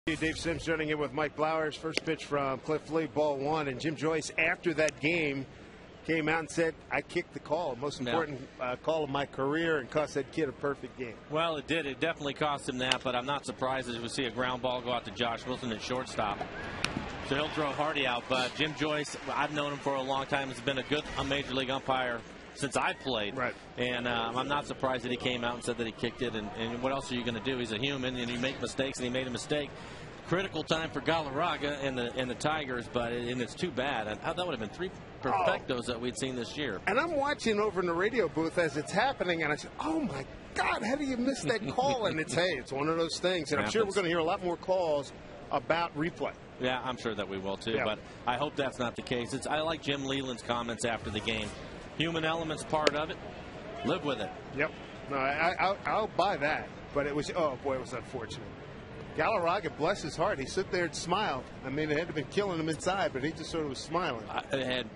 Dave Sims joining in with Mike Blowers. First pitch from Cliff Lee, ball 1. And Jim Joyce, after that game, came out and said, I kicked the call. Most important call of my career, and cost that kid a perfect game. Well, it did. It definitely cost him that, but I'm not surprised as we see a ground ball go out to Josh Wilson at shortstop. So he'll throw Hardy out. But Jim Joyce, I've known him for a long time, has been a good major league umpire since I played. Right. And I'm not surprised that he came out and said that he kicked it. And what else are you going to do? He's a human, and you make mistakes, and he made a mistake. Critical time for Galarraga and the Tigers, and it's too bad. And that would have been 3 perfectos that we'd seen this year. And I'm watching over in the radio booth as it's happening, and I said, oh, my God, how do you miss that call? And it's one of those things. And I'm sure we're going to hear a lot more calls about replay. Yeah, I'm sure that we will, too. Yeah. But I hope that's not the case. I like Jim Leland's comments after the game. Human element's part of it. Live with it. Yep. No, I'll buy that. But it was, oh, boy, it was unfortunate. Galarraga, bless his heart, he stood there and smiled. I mean, it had to have been killing him inside, but he just sort of was smiling.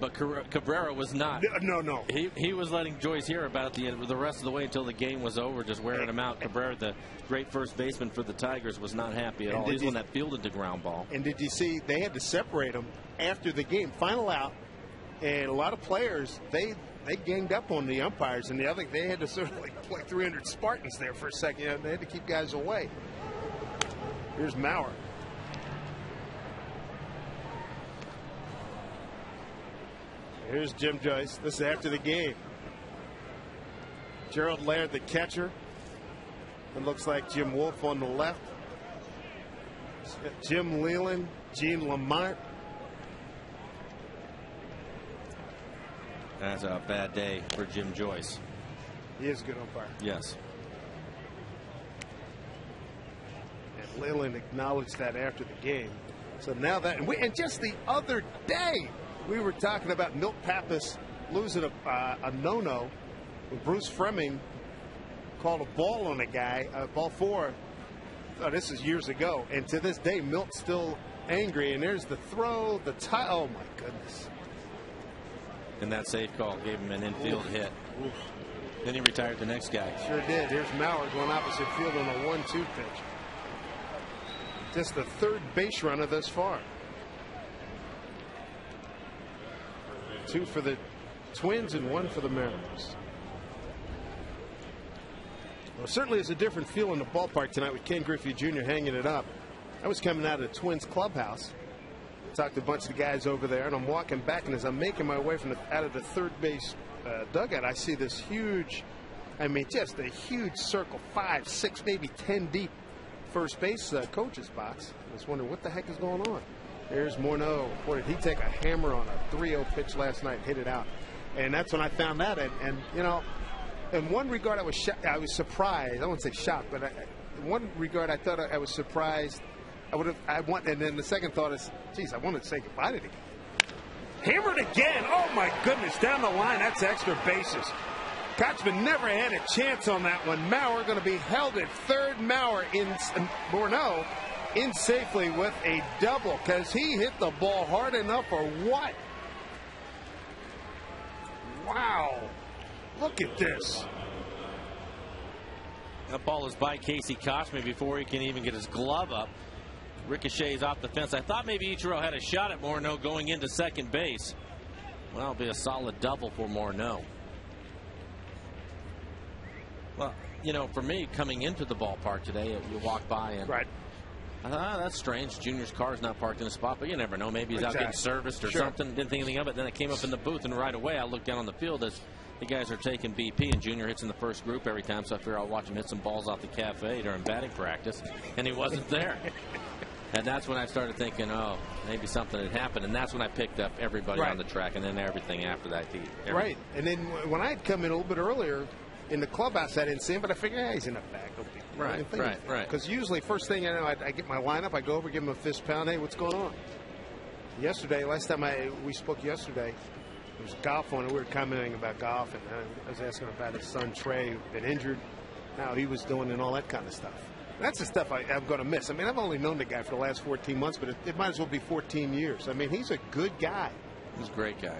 But Cabrera was not. No. He was letting Joyce hear about it the rest of the way until the game was over, just wearing him out. Cabrera, the great first baseman for the Tigers, was not happy at all. He's the one that fielded the ground ball. And did you see, they had to separate him after the game, final out, and a lot of players, they ganged up on the umpires, and they had to sort of like 300 Spartans there for a second. You know, they had to keep guys away. Here's Maurer. Here's Jim Joyce. This is after the game. Gerald Laird, the catcher. It looks like Jim Wolf on the left. Jim Leland, Gene Lamont. That's a bad day for Jim Joyce. He is a good umpire. Yes. Leland acknowledged that after the game. So now that, and just the other day, we were talking about Milt Pappas losing a no-no when Bruce Fleming called a ball on a guy, ball 4, this is years ago. And to this day, Milt's still angry. And there's the throw, the tie. Oh, my goodness. And that safe call gave him an infield hit. Then he retired the next guy. Sure did. Here's Mauer going opposite field on a 1-2 pitch. Just the third base runner thus far. 2 for the Twins and 1 for the Mariners. Well, certainly it's a different feel in the ballpark tonight with Ken Griffey Jr. hanging it up. I was coming out of the Twins clubhouse. Talked to a bunch of the guys over there, and I'm walking back, and as I'm making my way out of the third base dugout, I see this huge, just a huge circle, 5, 6, maybe 10 deep first base coach's box. I was wondering what the heck is going on. There's Morneau. Boy, did he take a hammer on a 3-0 pitch last night and hit it out. And that's when I found that. And you know, in one regard, I was surprised. I wouldn't say shocked, but in one regard, I thought I was surprised. And then the second thought is, geez, I wanted to say goodbye to the guy. Hammered again. Oh, my goodness. Down the line. That's extra bases. Kochman never had a chance on that one. Mauer going to be held at third. Mauer Morneau in safely with a double because he hit the ball hard enough or what? Wow. Look at this. That ball is by Casey Kochman before he can even get his glove up. Ricochets off the fence. I thought maybe Ichiro had a shot at Morneau going into second base. Well, it'll be a solid double for Morneau. Well, you know, for me, coming into the ballpark today, you walk by and right. I thought, that's strange. Junior's car's not parked in a spot, but you never know. Maybe he's out getting serviced or something. Didn't think anything of it. Then I came up in the booth, and right away I looked down on the field as the guys are taking BP, and Junior hits in the first group every time, so I figured I'll watch him hit some balls off the cafe during batting practice, and he wasn't there. And that's when I started thinking, oh, maybe something had happened. And that's when I picked up everybody on the track, and then everything after that. Right. And then when I had come in a little bit earlier in the clubhouse, I didn't see him, but I figured, he's in the back. Right. Because usually, first thing I know, I get my lineup, I go over, give him a fist pound. Hey, what's going on? Last time we spoke yesterday, it was golf on, and we were commenting about golf, and I was asking about his son Trey, who'd been injured, how he was doing, and all that kind of stuff. That's the stuff I'm going to miss. I mean, I've only known the guy for the last 14 months, but it might as well be 14 years. I mean, he's a good guy. He's a great guy.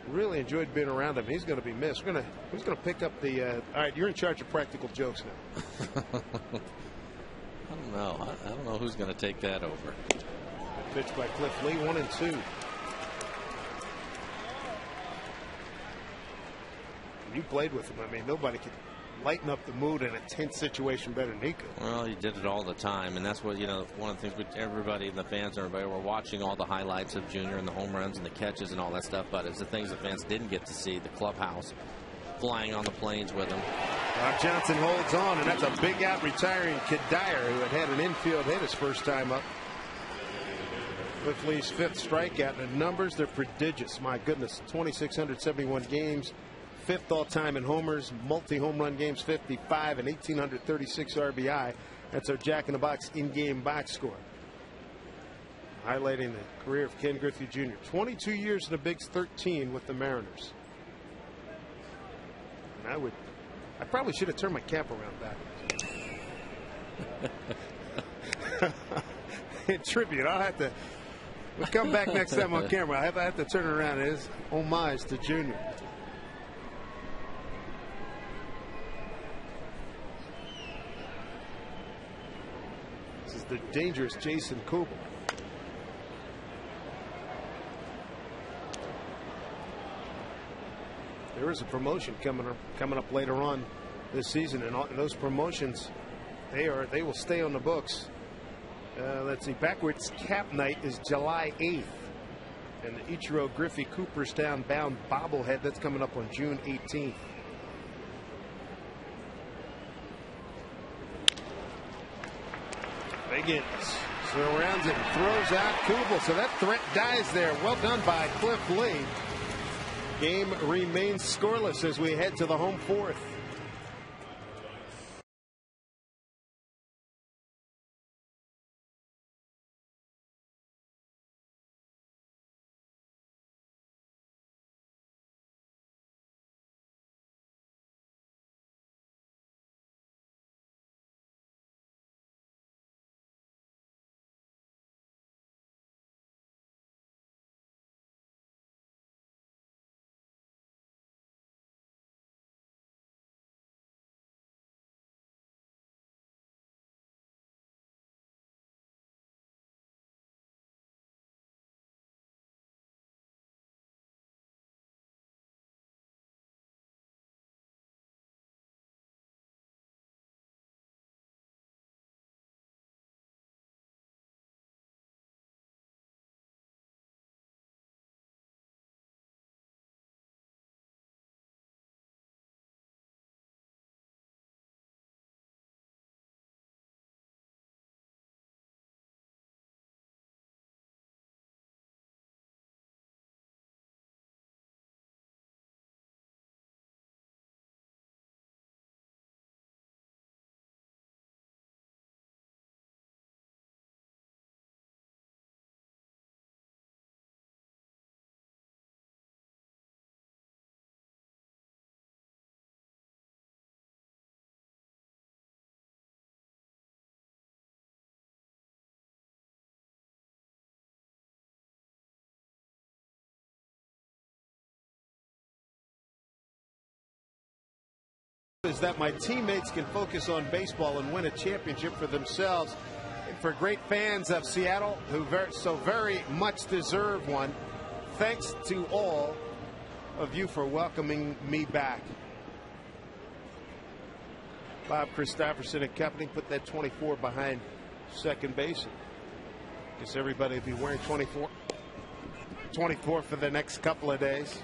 Really enjoyed being around him. He's going to be missed. Who's going to pick up the? All right, you're in charge of practical jokes now. I don't know. I don't know who's going to take that over. Pitch by Cliff Lee, 1-2. You played with him. I mean, nobody could lighten up the mood in a tense situation better than he could. Well, he did it all the time, and that's what, one of the things with everybody, the fans and everybody, were watching all the highlights of Junior and the home runs and the catches and all that stuff, but it's the things the fans didn't get to see, the clubhouse, flying on the planes with him. Rob Johnson holds on, and that's a big out retiring Kid Dyer, who had an infield hit his first time up. Cliff Lee's 5th strikeout, and the numbers, they're prodigious. My goodness, 2,671 games. 5th all-time in homers, multi-home run games, 55, and 1,836 RBI. That's our Jack in the Box in-game box score. Highlighting the career of Ken Griffey Jr. 22 years in the Bigs, 13 with the Mariners. And I probably should have turned my cap around back. In tribute, I'll have to. We'll come back next time on camera. I have to turn it around. It is homage to Junior. The dangerous Jason Kubel. There is a promotion coming up later on this season, and those promotions they will stay on the books. Let's see, backwards cap night is July 8th, and the Ichiro Griffey Cooperstown bound bobblehead, that's coming up on June 18th. Begins, surrounds it, and throws out Kubel. So that threat dies there. Well done by Cliff Lee. Game remains scoreless as we head to the home 4th. is that my teammates can focus on baseball and win a championship for themselves. And for great fans of Seattle who very much deserve one, thanks to all of you for welcoming me back. Bob Christopherson and company put that 24 behind second base. Guess everybody will be wearing 24 for the next couple of days.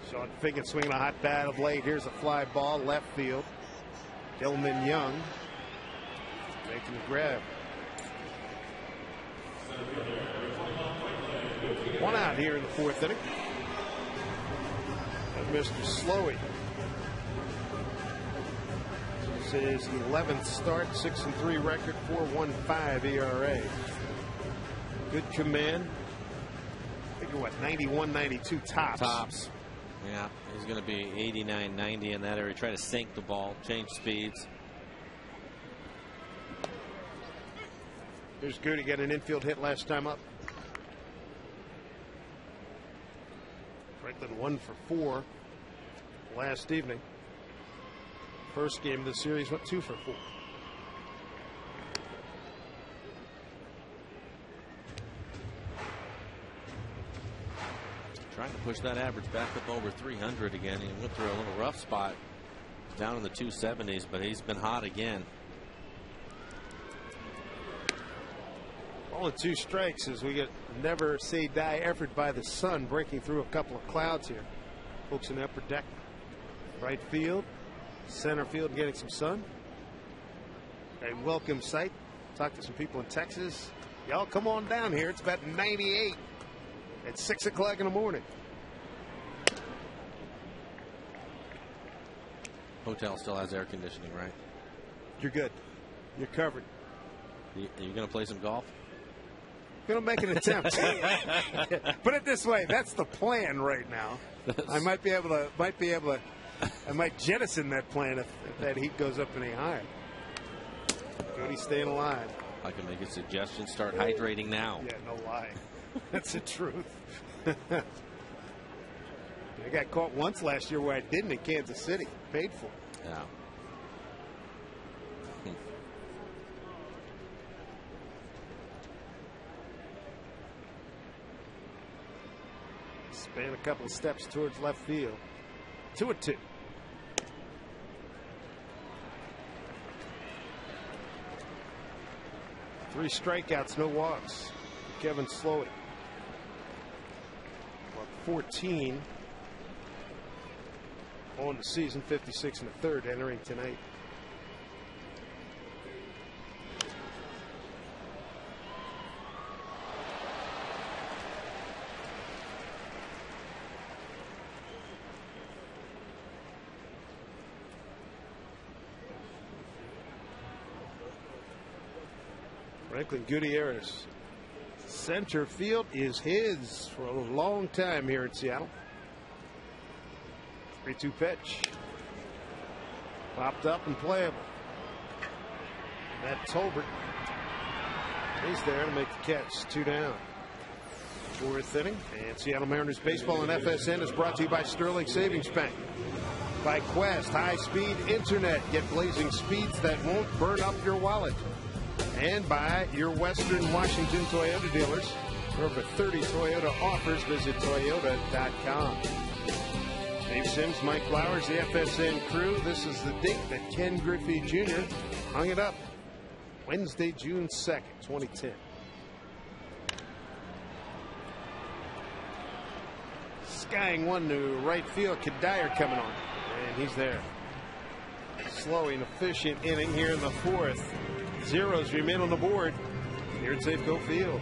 Sean Figgin swinging a hot bat of late. Here's a fly ball left field. Gilman Young making the grab. One out here in the fourth inning. And Mr. Slowey. This is his 11th start, 6-3 record, 4.15 ERA. Good command. I think what, 91, 92 tops. Tops. Yeah, he's going to be 89, 90 in that area. Try to sink the ball, change speeds. Here's Goody, got an infield hit last time up. Franklin 1 for 4 last evening. First game of the series went 2 for 4. Trying to push that average back up over 300 again. He went through a little rough spot down in the 270s, but he's been hot again. Only 2 strikes as we get never say die effort by the sun breaking through a couple of clouds here. Folks in the upper deck. Right field, center field getting some sun. A welcome sight. Talked to some people in Texas. Y'all come on down here. It's about 98 at 6 o'clock in the morning. Hotel still has air conditioning, right? You're good. You're covered. Are you going to play some golf? Going to make an attempt. Put it this way, that's the plan right now. I might jettison that plan if that heat goes up any higher. Cody's staying alive. I can make a suggestion. Start hydrating now. Yeah, no lie. That's the truth. I got caught once last year where I didn't in Kansas City. Paid for it. Yeah. Span a couple of steps towards left field. 2-2. Three strikeouts, no walks. Kevin Slowey. 14 on the season, 56 in the third, entering tonight. Franklin Gutierrez. Center field is his for a long time here in Seattle. 3-2 pitch. Popped up and playable. Matt Tolbert. He's there to make the catch. 2 down. Fourth inning. And Seattle Mariners baseball on FSN is brought to you by Sterling Savings Bank. By Quest high-speed internet. Get blazing speeds that won't burn up your wallet. And by your Western Washington Toyota dealers. For over 30 Toyota offers, visit Toyota.com. Dave Sims, Mike Flowers, the FSN crew. This is the date that Ken Griffey Jr. hung it up. Wednesday, June 2nd, 2010. Skying one to right field. Kadire coming on. And he's there. Slow and efficient inning here in the fourth. Zeros remain on the board here at Safeco Field.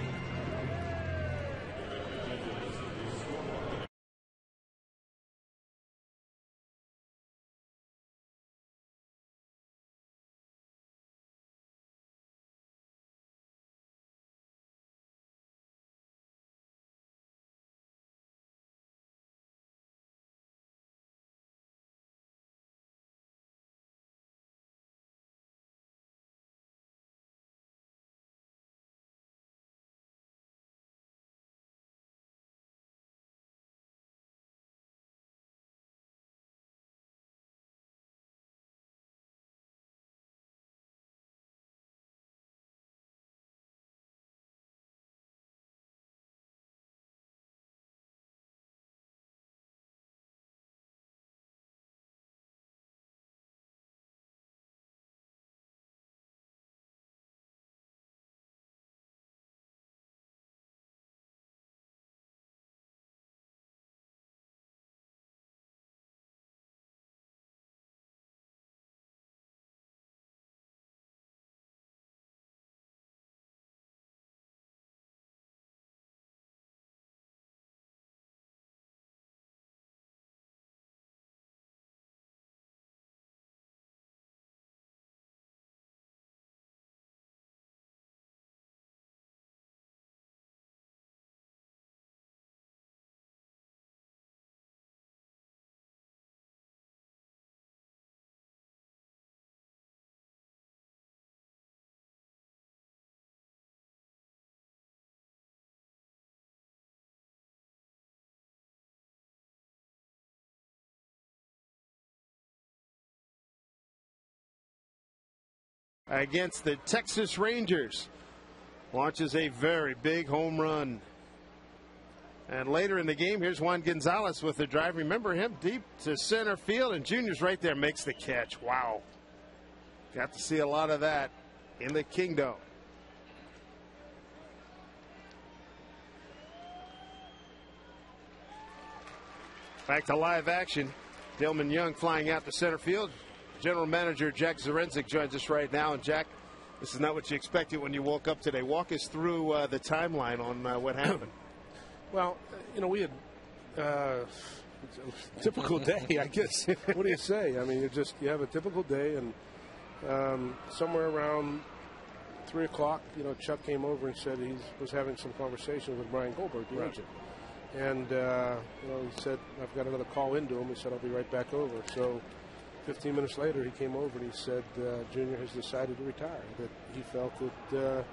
against the Texas Rangers. Launches a very big home run. And later in the game, here's Juan Gonzalez with the drive. Remember him deep to center field, and Junior's right there, makes the catch. Wow. Got to see a lot of that in the Kingdom. Back to live action. Dillman Young flying out to center field. General Manager Jack Zduriencik joins us right now. And Jack, this is not what you expected when you woke up today. Walk us through the timeline on what happened. Well, we had typical day, I guess. What do you say? I mean, you have a typical day, and somewhere around 3 o'clock, Chuck came over and said he was having some conversation with Brian Goldberg, the agent. And, he said, I've got another call into him. He said, I'll be right back over. So 15 minutes later, he came over and he said, Junior has decided to retire, that he felt that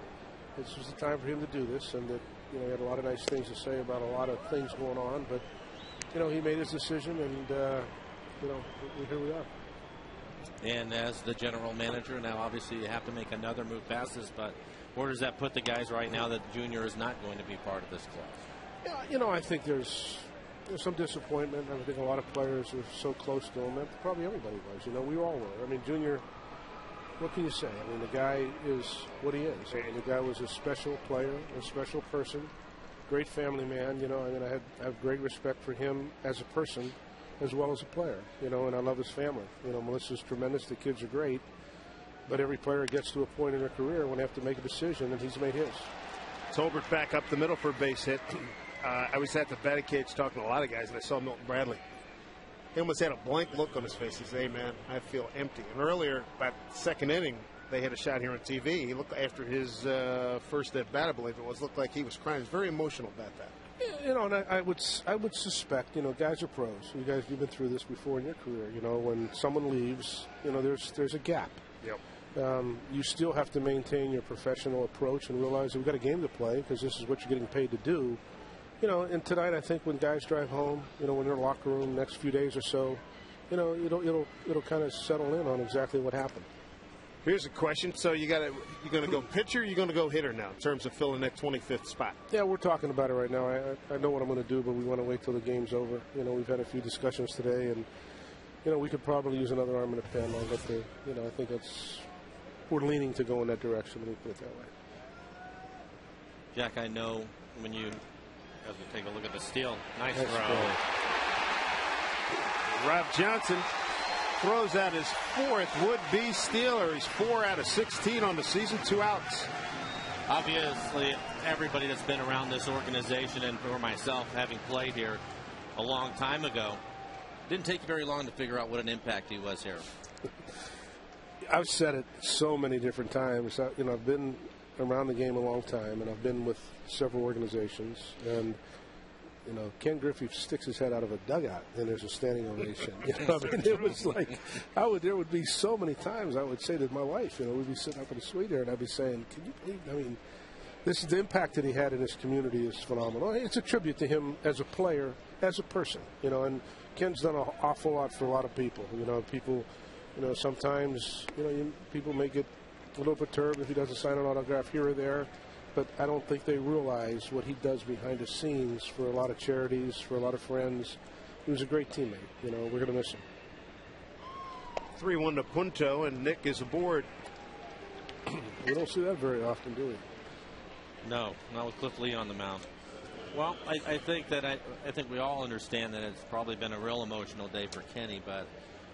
this was the time for him to do this, and that, he had a lot of nice things to say about a lot of things going on. But, he made his decision, and, here we are. And as the general manager, now obviously you have to make another move past this, but where does that put the guys right now that Junior is not going to be part of this club? Yeah, I think there's some disappointment. I think a lot of players are so close to him. Probably everybody was. We all were. I mean, Junior, what can you say? I mean, the guy is what he is. I mean, the guy was a special player, a special person, great family man. I have great respect for him as a person as well as a player, and I love his family. Melissa's tremendous. The kids are great. But every player gets to a point in their career when they have to make a decision, and he's made his. Tolbert back up the middle for a base hit. I was at the batting cage talking to a lot of guys, and I saw Milton Bradley. He almost had a blank look on his face. He said, hey, man, I feel empty. And earlier, about the second inning, they had a shot here on TV. He looked, after his first at bat, I believe it was, looked like he was crying. He was very emotional about that. And I would suspect, guys are pros. You've been through this before in your career. When someone leaves, there's a gap. Yep. You still have to maintain your professional approach and realize that we've got a game to play because this is what you're getting paid to do. And tonight I think when guys drive home, when they're in the locker room next few days or so, it'll kind of settle in on exactly what happened. Here's a question. So you're going to go pitcher or you're going to go hitter now in terms of filling that 25th spot? Yeah, we're talking about it right now. I know what I'm going to do, but we want to wait till the game's over. We've had a few discussions today, and, we could probably use another arm in the pen. I think we're leaning to go in that direction, let me put it that way. Jack, I know when you, as we take a look at the steal, nice throw. Rob Johnson throws out his fourth would-be stealer. He's 4 out of 16 on the season, 2 outs. Obviously, everybody that's been around this organization, and for myself, having played here a long time ago, didn't take very long to figure out what an impact he was here. I've said it so many different times. I've been around the game a long time, and I've been with several organizations, and Ken Griffey sticks his head out of a dugout, and there's a standing ovation. It was like there would be so many times I would say to my wife, we'd be sitting up in the suite there, and I'd be saying, "Can you believe? I mean, this is the impact that he had in his community is phenomenal. It's a tribute to him as a player, as a person, And Ken's done an awful lot for a lot of people. People, sometimes people may get a little perturbed if he doesn't sign an autograph here or there. But I don't think they realize what he does behind the scenes for a lot of charities, for a lot of friends. He was a great teammate. We're going to miss him. 3-1 to Punto, and Nick is aboard. We don't see that very often, do we? No, not with Cliff Lee on the mound. Well, I think we all understand that it's probably been a real emotional day for Kenny, but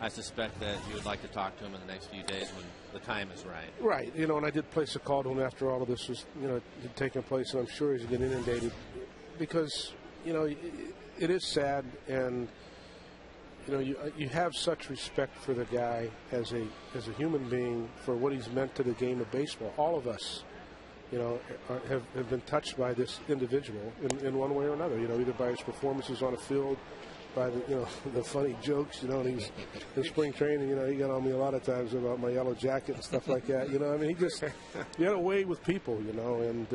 I suspect that you would like to talk to him in the next few days when the time is right. Right. And I did place a call to him after all of this was, had taken place, and I'm sure he's getting inundated because, it is sad, and, you have such respect for the guy as a human being for what he's meant to the game of baseball. All of us, have been touched by this individual in one way or another, either by his performances on the field, by the funny jokes, and he's in spring training, he got on me a lot of times about my yellow jacket and stuff like that. He had a way with people, and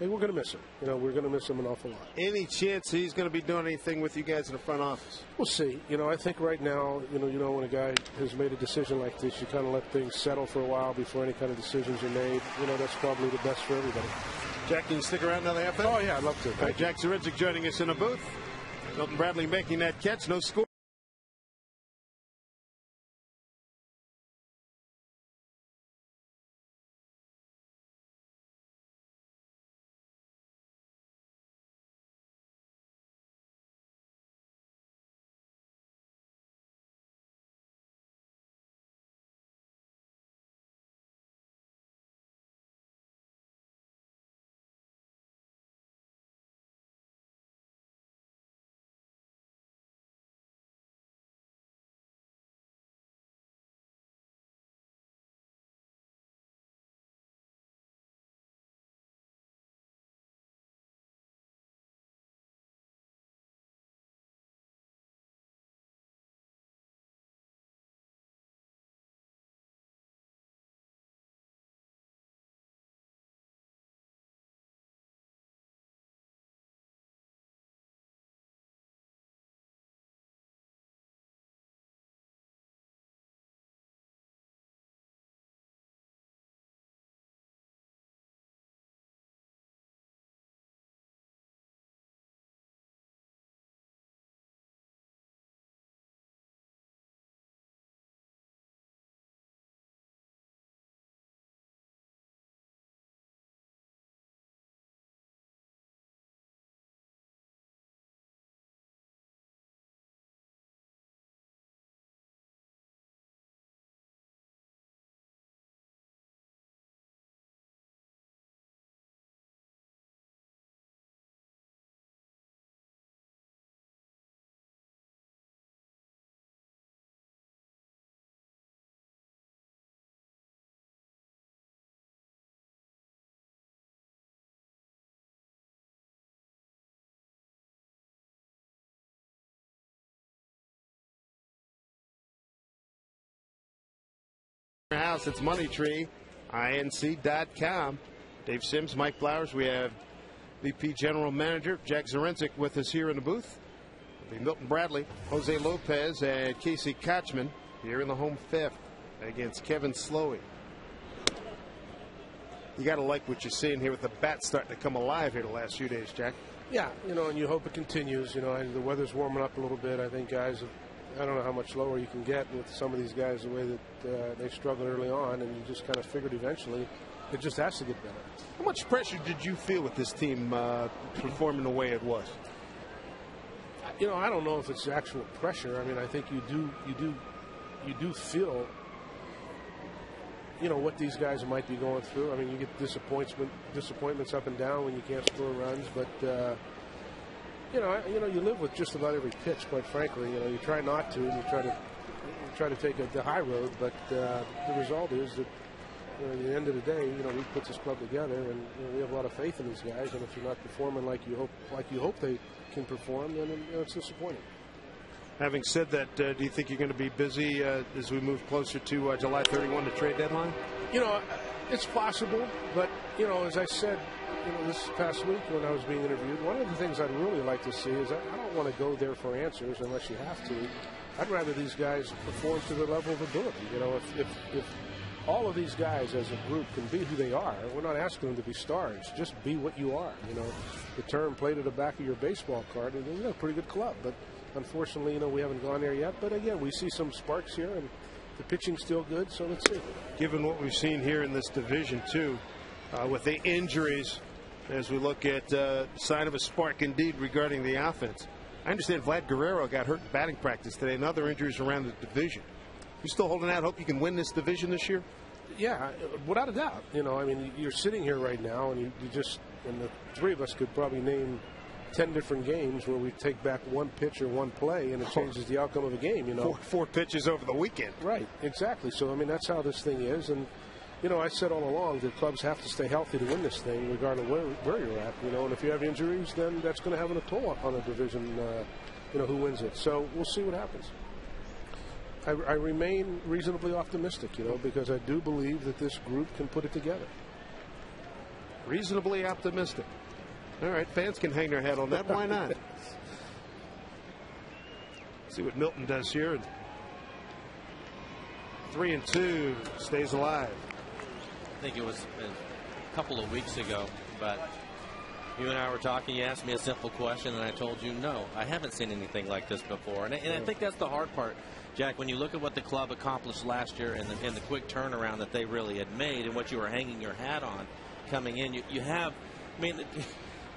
Hey, we're going to miss him. We're going to miss him an awful lot. Any chance he's going to be doing anything with you guys in the front office? We'll see. I think right now, when a guy has made a decision like this, you kind of let things settle for a while before any kind of decisions are made. That's probably the best for everybody. Jack, can you stick around another half inning? Oh, yeah, I'd love to. All right, Jack Zduriencik joining us in the booth. Milton Bradley making that catch. No score. House, it's Money Tree, inc.com. Dave Sims, Mike Flowers. We have VP General Manager Jack Zduriencik with us here in the booth. It'll be Milton Bradley, Jose Lopez, and Casey Kochman here in the home fifth against Kevin Slowey. You got to like what you're seeing here with the bat starting to come alive here the last few days, Jack. Yeah, and you hope it continues. The weather's warming up a little bit. I think guys, I don't know how much lower you can get with some of these guys the way that they struggled early on, and you just kind of figured eventually it just has to get better. How much pressure did you feel with this team performing the way it was? I don't know if it's actual pressure. I mean, I think you do feel, what these guys might be going through. I mean, you get disappointments up and down when you can't score runs, but you live with just about every pitch, quite frankly. You try not to, and you try to take the high road, but the result is that at the end of the day, we put this club together, and we have a lot of faith in these guys. And if you're not performing like you hope they can perform, then it's disappointing. Having said that, do you think you're going to be busy as we move closer to July 31, the trade deadline? It's possible, but as I said, this past week when I was being interviewed, one of the things I'd really like to see is I don't want to go there for answers unless you have to. I'd rather these guys perform to their level of ability. If all of these guys as a group can be who they are, we're not asking them to be stars. Just be what you are. The term "play to the back of your baseball card," and a pretty good club, but unfortunately, we haven't gone there yet. But again, we see some sparks here, and the pitching's still good. So let's see. Given what we've seen here in this division too, with the injuries, as we look at sign of a spark indeed regarding the offense. I understand Vlad Guerrero got hurt in batting practice today, and other injuries around the division. You still holding out hope you can win this division this year? Yeah, without a doubt. I mean, you're sitting here right now, and you just, and the three of us could probably name 10 different games where we take back one pitch or one play, and it changes the outcome of a game. Four pitches over the weekend. Right, exactly. So I mean, that's how this thing is, and I said all along that clubs have to stay healthy to win this thing, regardless of where you're at. And if you have injuries, then that's going to have a toll on a division. Who wins it. So we'll see what happens. I remain reasonably optimistic, because I do believe that this group can put it together. Reasonably optimistic. All right, fans can hang their hat on that. Why not? See what Milton does here. 3-2, stays alive. I think it was a couple of weeks ago, but you and I were talking. You asked me a simple question, and I told you no. I haven't seen anything like this before, and I think that's the hard part, Jack. When you look at what the club accomplished last year and the quick turnaround that they really had made, and what you were hanging your hat on coming in, you have. I mean.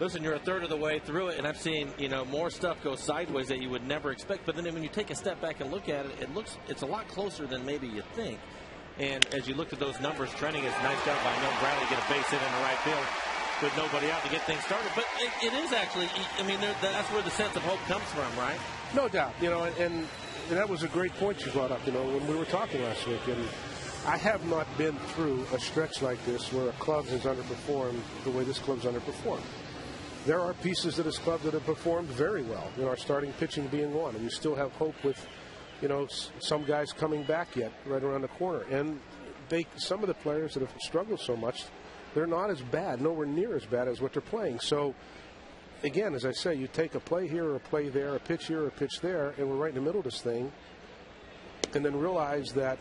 Listen, you're a third of the way through it, and I've seen more stuff go sideways that you would never expect. But then when you take a step back and look at it, it's a lot closer than maybe you think. And as you look at those numbers trending, it's a nice job by Milton Bradley to get a base hit in the right field with nobody out to get things started. But it is actually, I mean, that's where the sense of hope comes from, right? No doubt. And that was a great point you brought up. When we were talking last week, and I have not been through a stretch like this where a club has underperformed the way this club's underperformed. There are pieces of this club that have performed very well. Our starting pitching being one, and we still have hope with, some guys coming back yet right around the corner. And some of the players that have struggled so much, they're not as bad, nowhere near as bad as what they're playing. So, again, as I say, you take a play here or a play there, a pitch here or a pitch there, and we're right in the middle of this thing, and then realize that,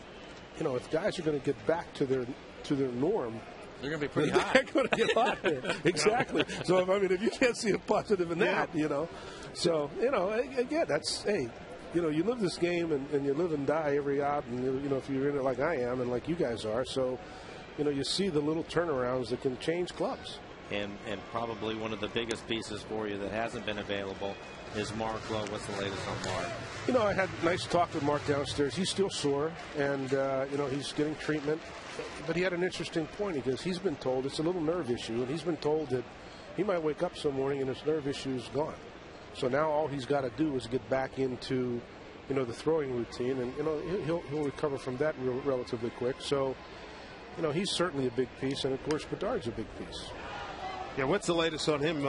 if guys are going to get back to their norm, they're going to be pretty high. They're going to get hot there. Exactly. So, if you can't see a positive in that, So, again, that's, hey, you live this game and you live and die every out. And, if you're in it like I am and like you guys are. So, you see the little turnarounds that can change clubs. And probably one of the biggest pieces for you that hasn't been available is Mark Lowe. What's the latest on Mark? I had a nice talk with Mark downstairs. He's still sore, and, he's getting treatment. But he had an interesting point because he's been told it's a little nerve issue, and he's been told that he might wake up some morning and his nerve issue is gone. So now all he's got to do is get back into, the throwing routine, and he'll recover from that relatively quick. So, he's certainly a big piece, and of course Bedard's a big piece. Yeah, what's the latest on him?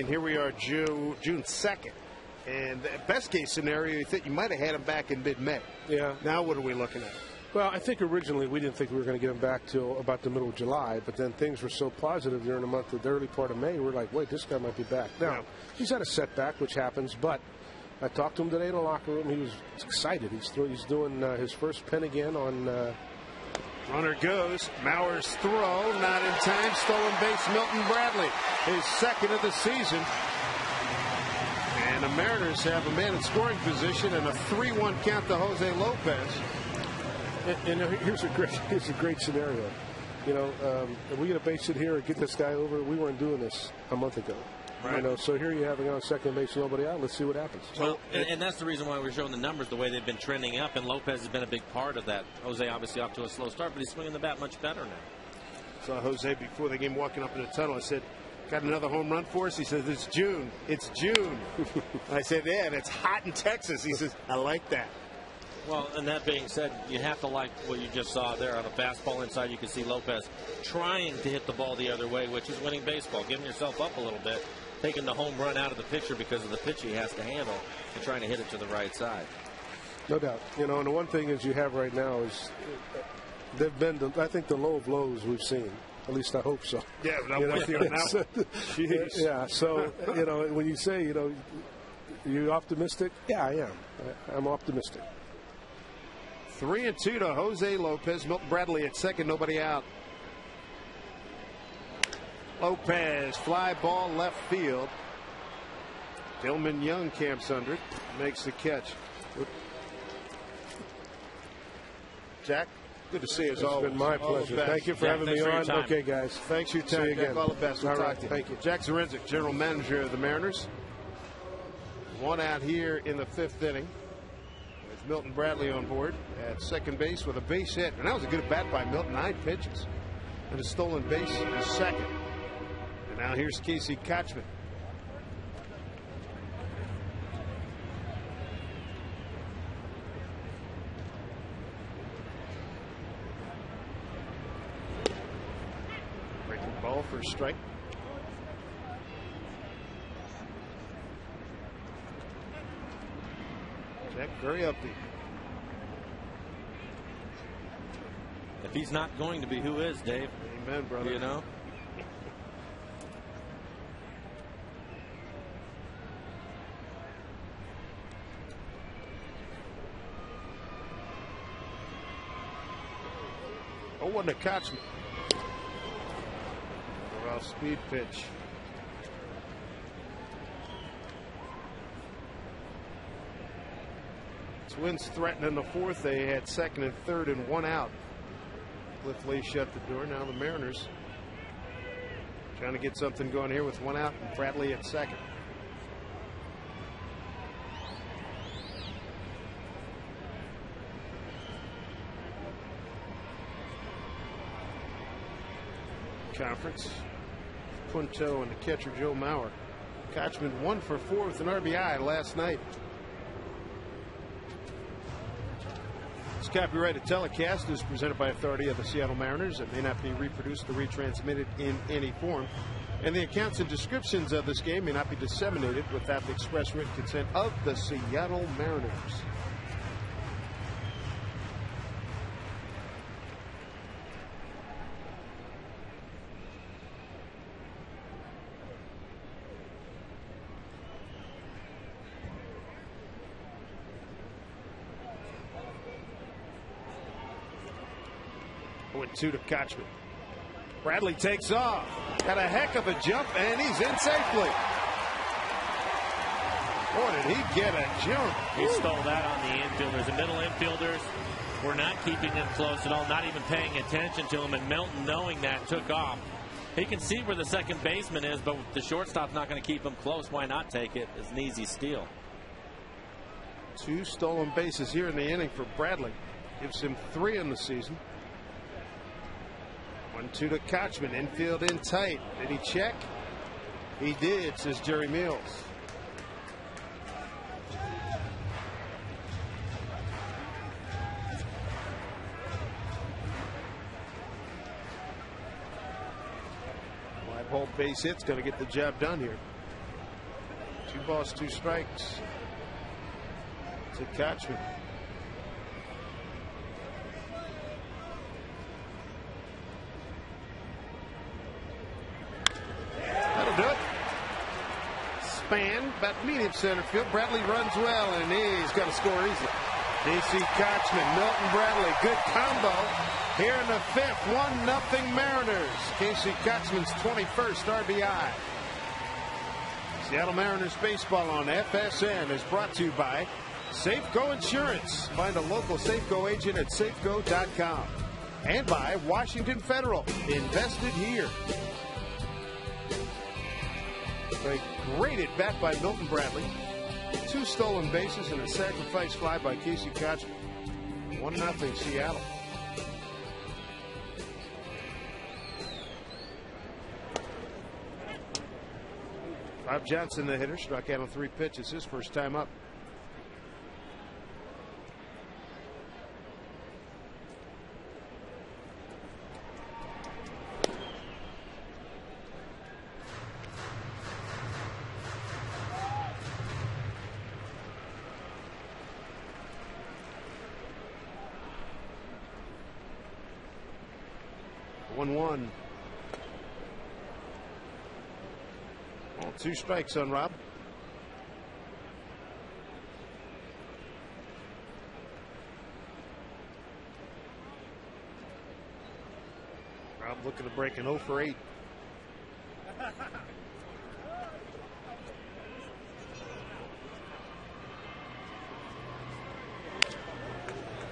Here we are, June 2nd, and the best case scenario, you think you might have had him back in mid-May. Yeah. Now what are we looking at? Well, I think originally we didn't think we were going to get him back till about the middle of July, but then things were so positive during the early part of May, we're like, wait, this guy might be back. Now, he's had a setback, which happens, but I talked to him today in the locker room. He was excited. He's doing his first pen again on... Runner goes. Mauer's throw, not in time. Stolen base, Milton Bradley, his second of the season. And the Mariners have a man in scoring position and a 3-1 count to Jose Lopez. And here's a great scenario. If we get a base hit here and get this guy over, we weren't doing this a month ago. Right. So here you have him on second base, nobody out. Let's see what happens. Well, and that's the reason why we're showing the numbers the way they've been trending up, and Lopez has been a big part of that. Jose obviously off to a slow start, but he's swinging the bat much better now. Saw Jose before the game walking up in the tunnel. I said, got another home run for us? He says, it's June. It's June. I said, yeah, and it's hot in Texas. He says, I like that. Well, and that being said, you have to like what you just saw there on a fastball inside. You can see Lopez trying to hit the ball the other way, which is winning baseball, giving yourself up a little bit, taking the home run out of the pitcher because of the pitch he has to handle and trying to hit it to the right side. No doubt. And the one thing is you have right now is they've been, I think, the low of lows we've seen. At least I hope so. Yeah, but I'm with you on that one. Jeez. Yeah, so, when you say, you optimistic? Yeah, I am. I'm optimistic. 3-2 to Jose Lopez. Milton Bradley at second, nobody out. Lopez, fly ball left field. Dillman Young camps under it, makes the catch. Jack, good to see you as always. It's been my pleasure. Thank you for having me on. Okay, guys. Thanks for your time. Again. All the best. We'll talk to you. Thank you. Jack Zduriencik, general manager of the Mariners. One out here in the fifth inning. With Milton Bradley on board at second base with a base hit. And that was a good bat by Milton. 9 pitches. And a stolen base in second. And now here's Casey Kotchman. Breaking ball for a strike. Jack very upbeat. If he's not going to be, who is, Dave? Amen, brother. 0-1 to Kochman. Well, speed pitch. Twins threatening the fourth. They had second and third and one out. Cliff Lee shut the door. Now the Mariners trying to get something going here with one out and Bradley at second. Conference. Punto and the catcher Joe Mauer. Kochman 1 for 4 with an RBI last night. This copyrighted telecast is presented by authority of the Seattle Mariners. It may not be reproduced or retransmitted in any form. And the accounts and descriptions of this game may not be disseminated without the express written consent of the Seattle Mariners. Two to Kochman. Bradley takes off. Got a heck of a jump, and he's in safely. Boy, did he get a jump. He stole that on the infielders. The middle infielders were not keeping him close at all, not even paying attention to him, and Milton, knowing that, took off. He can see where the second baseman is, but the shortstop's not going to keep him close. Why not take it? It's an easy steal. 2 stolen bases here in the inning for Bradley. Gives him 3 in the season. 1-2 to Kochman. Infield in tight. Did he check? He did, says Jerry Mills. Live ball base hit's going to get the job done here. 2 balls, 2 strikes to Kochman. About medium center field. Bradley runs well, and he's going to score easy. DC Kochman, Milton Bradley, good combo here in the 5th. 1-0 Mariners. Casey Kochman's 21st RBI. Seattle Mariners baseball on FSN is brought to you by Safeco Insurance. Find a local Safeco agent at safeco.com. And by Washington Federal. Invested here. Great at bat by Milton Bradley. 2 stolen bases and a sacrifice fly by Casey Kochman. 1-0 Seattle. Bob Johnson, the hitter, struck out on 3 pitches. His first time up. Well, 2 strikes on Rob. Rob looking to break an 0 for 8.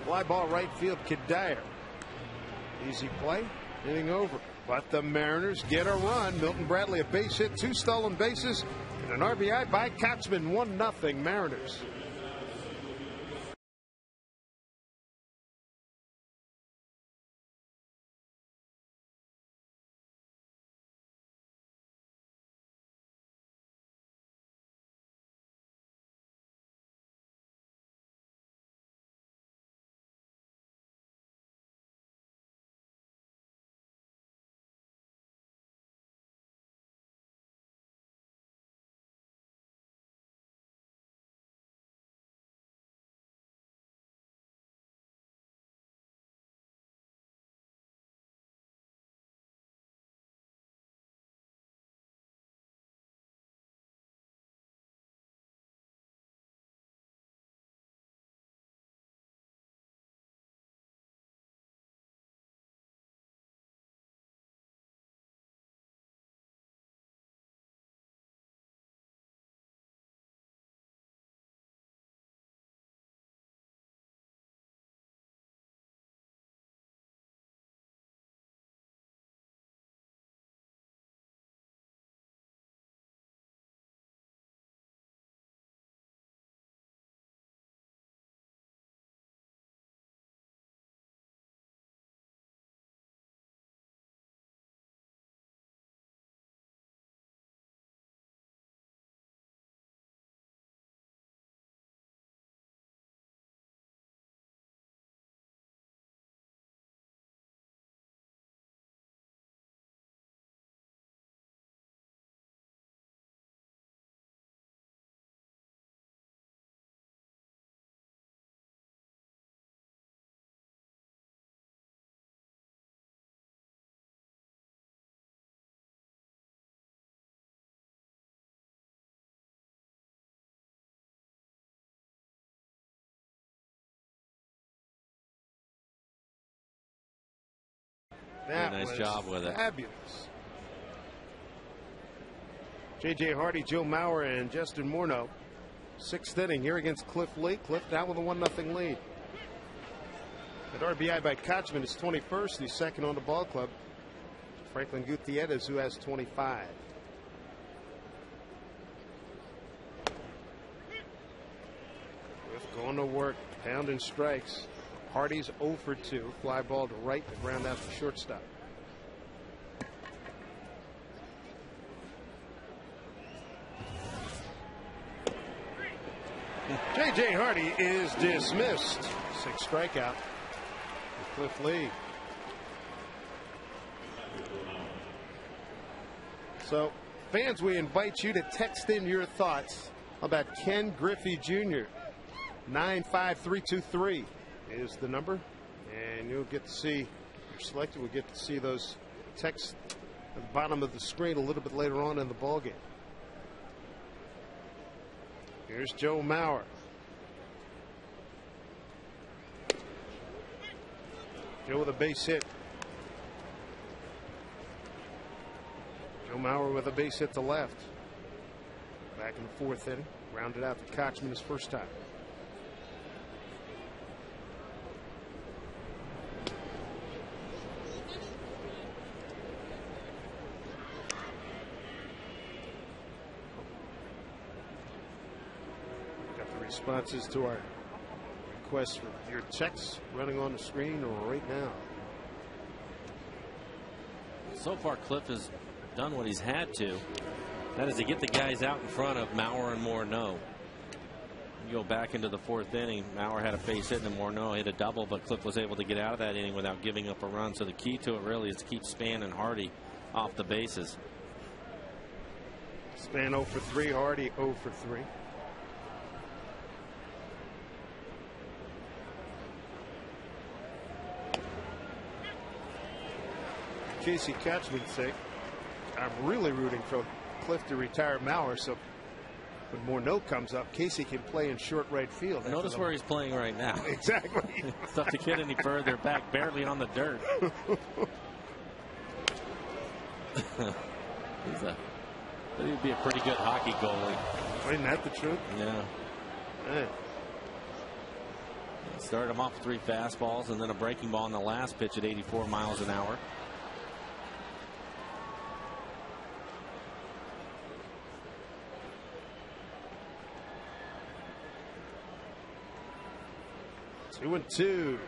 Fly ball right field, Kadire. Easy play. Inning over. But the Mariners get a run. Milton Bradley a base hit, 2 stolen bases, and an RBI by Kochman. 1-0 Mariners. That nice was job with it. Fabulous. J.J. Hardy, Joe Mauer, and Justin Morneau. 6th inning here against Cliff Lee. Cliff down with a 1-0 lead. That RBI by Kochman is 21st. He's second on the ball club. Franklin Gutierrez, who has 25. Cliff going to work, pounding strikes. Hardy's 0 for 2. Fly ball to right to round out the shortstop. J.J. Hardy is dismissed. 6 strikeout for Cliff Lee. So, fans, we invite you to text in your thoughts about Ken Griffey Jr. 95323 is the number, and you'll get to see, if you're selected, we'll get to see those texts at the bottom of the screen a little bit later on in the ballgame. Here's Joe Mauer. Joe with a base hit. Joe Mauer with a base hit to left. Back in the 4th inning. Rounded out to Kochman his first time. Got the responses to our requests for your texts running on the screen right now. So far, Cliff has done what he's had to. That is to get the guys out in front of Mauer and Morneau. You go back into the 4th inning. Mauer had a base hit and Morneau hit a double, but Cliff was able to get out of that inning without giving up a run. So the key to it really is to keep Span and Hardy off the bases. Span 0 for 3, Hardy 0 for 3. Casey Kochman's sake, I'm really rooting for Cliff to retire Mauer, so when Morneau comes up, Casey can play in short right field. Notice where he's playing right now. Exactly. It's tough to get any further back, barely on the dirt. He'd be a pretty good hockey goalie. Isn't that the truth? Yeah. Man. Started him off with 3 fastballs and then a breaking ball on the last pitch at 84 miles an hour. Two and 2.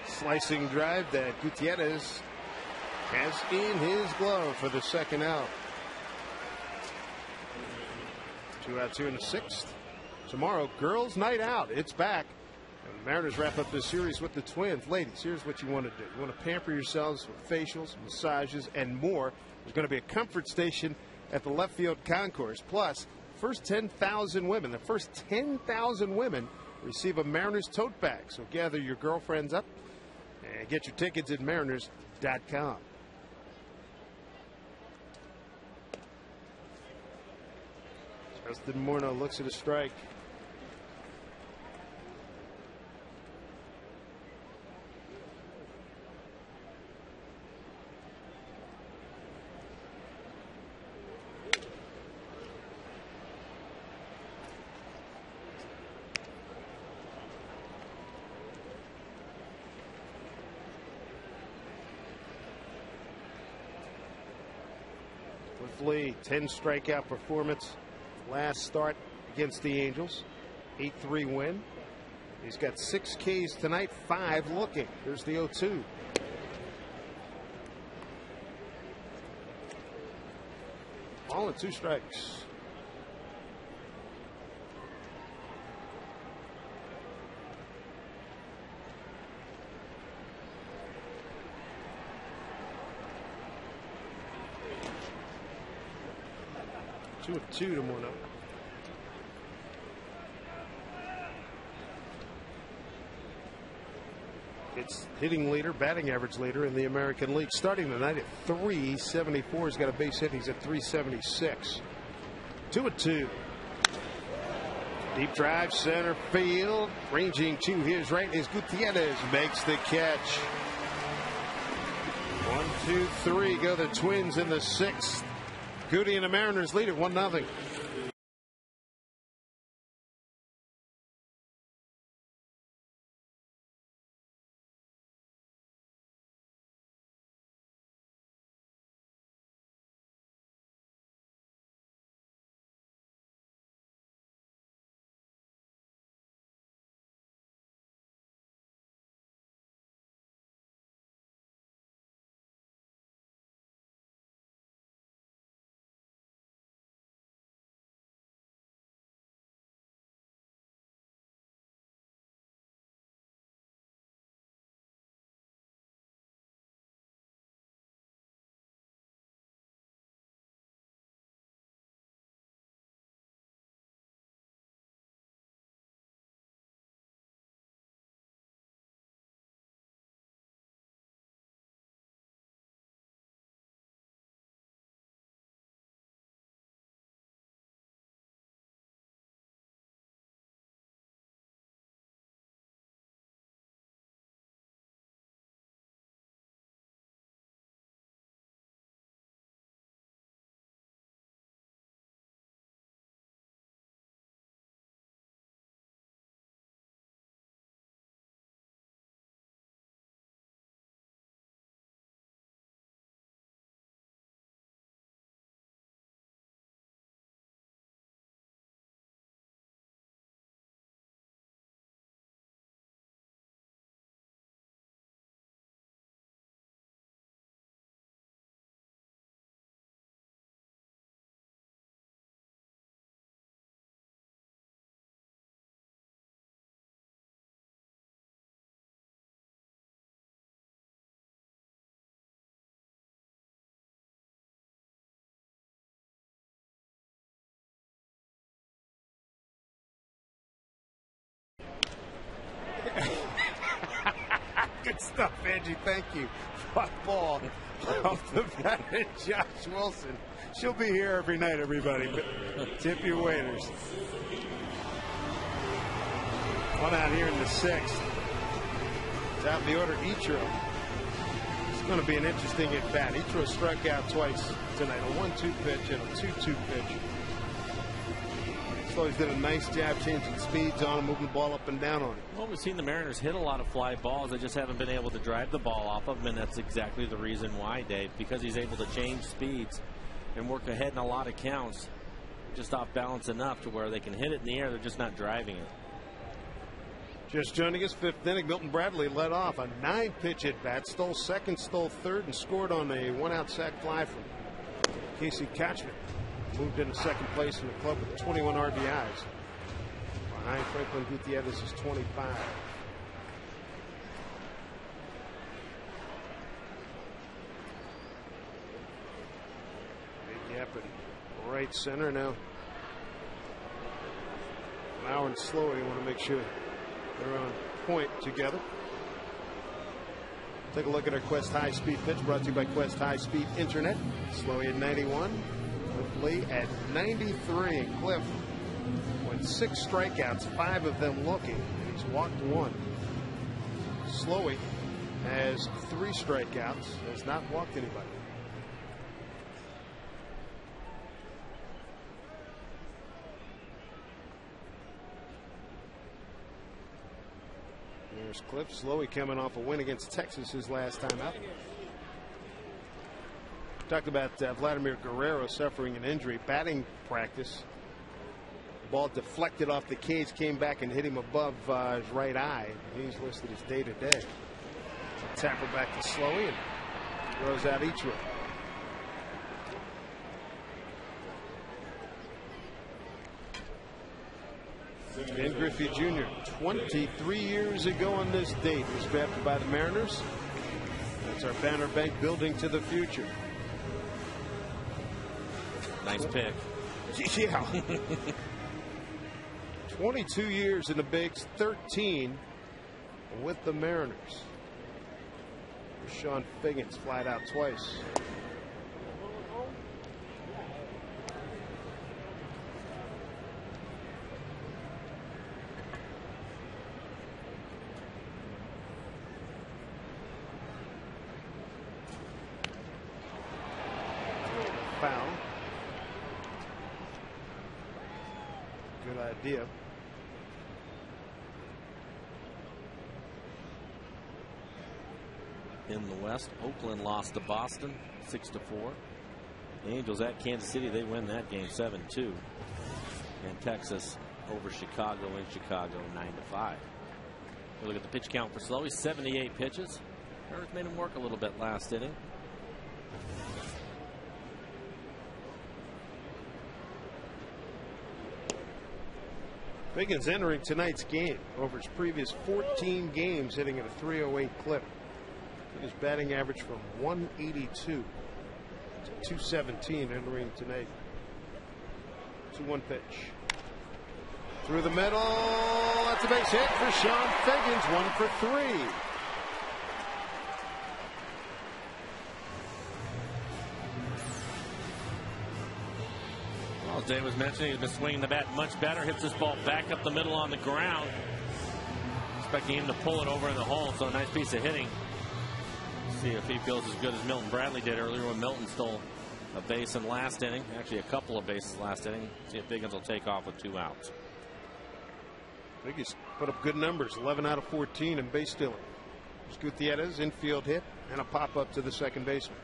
Slicing drive that Gutierrez has in his glove for the 2nd out. 2 out, 2 in the 6th. Tomorrow, girls' night out. It's back. And the Mariners wrap up this series with the Twins. Ladies, here's what you want to do. You want to pamper yourselves with facials, massages, and more. There's going to be a comfort station at the left field concourse. Plus, first 10,000 women, the first 10,000 women receive a Mariners tote bag. So gather your girlfriends up and get your tickets at mariners.com. Justin Morneau looks at a strike. Lee, 10 strikeout performance last start against the Angels. 8-3 win. He's got 6 Ks tonight, 5 looking. Here's the 0-2. All in 2 strikes. Two of 2 to Morneau. It's hitting leader, batting average leader in the American League. Starting tonight at 374. He's got a base hit. He's at 376. 2 of 2. Deep drive, center field. Ranging to his right is Gutierrez. Makes the catch. 2, 3 go the Twins in the 6th. Goody and the Mariners lead it 1-0. Good stuff, Angie. Thank you. Fly ball off the bat of Josh Wilson. She'll be here every night, everybody. Tip your waiters. One out here in the 6th. Top of the order, Ichiro. It's going to be an interesting at bat. Ichiro struck out twice tonight. A 1-2 pitch and a 2-2 pitch. He's did a nice job changing speeds on him, moving the ball up and down on him. Well, we've seen the Mariners hit a lot of fly balls. They just haven't been able to drive the ball off of them, and that's exactly the reason why, Dave, because he's able to change speeds and work ahead in a lot of counts, just off balance enough to where they can hit it in the air. They're just not driving it. Just joining us, 5th inning, Milton Bradley led off a 9-pitch at bat, stole second, stole third, and scored on a 1-out sac fly from Casey Kotchman. Moved into second place in the club with 21 RBIs. Behind Franklin Gutierrez is 25. Big gap in right center now. Lauer and Slowey want to make sure they're on point together. Take a look at our Quest High Speed pitch brought to you by Quest High Speed Internet. Slowey at 91. Lee at 93. Cliff went 6 strikeouts, 5 of them looking. He's walked 1. Slowey has 3 strikeouts, has not walked anybody. There's Cliff. Slowey coming off a win against Texas his last time out. Talked about Vladimir Guerrero suffering an injury. Batting practice. The ball deflected off the cage, came back and hit him above his right eye. He's listed as day-to-day. Tapper back to Slowey and throws out Ichiro. And Griffey Jr. 23 years ago on this date was drafted by the Mariners. That's our banner bank building to the future. Nice pick. Yeah. 22 years in the bigs, 13 with the Mariners. Sean Figgins flied out twice. foul. Good idea. In the West, Oakland lost to Boston 6-4. The Angels at Kansas City, they win that game 7-2. And Texas over Chicago in Chicago 9-5. We look at the pitch count for Slowey, 78 pitches. Mariners made him work a little bit last inning. Biggins entering tonight's game over his previous 14 games, hitting at a 308 clip. His batting average from 182 to 217 entering tonight. 2-1 pitch. Through the middle. That's a base hit for Sean Figgins. 1 for 3. Well, as Dave was mentioning, he's been swinging the bat much better. Hits this ball back up the middle on the ground. Expecting him to pull it over in the hole. So a nice piece of hitting. See if he feels as good as Milton Bradley did earlier when Milton stole a base in last inning. Actually, a couple of bases last inning. See if Biggins will take off with 2 outs. Biggins put up good numbers, 11 out of 14 in base stealing. Gutierrez, infield hit, and a pop up to the second baseman.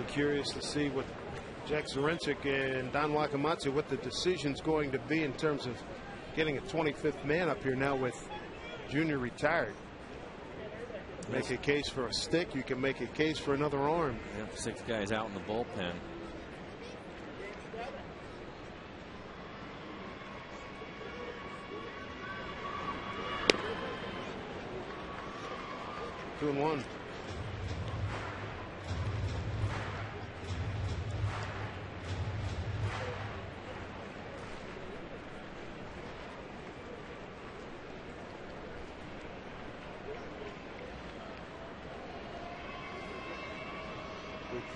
Curious to see what Jack Zduriencik and Don Wakamatsu, what the decision's going to be in terms of getting a 25th man up here now with Junior retired. Make a case for a stick. You can make a case for another arm. Yep, 6 guys out in the bullpen. Two and one.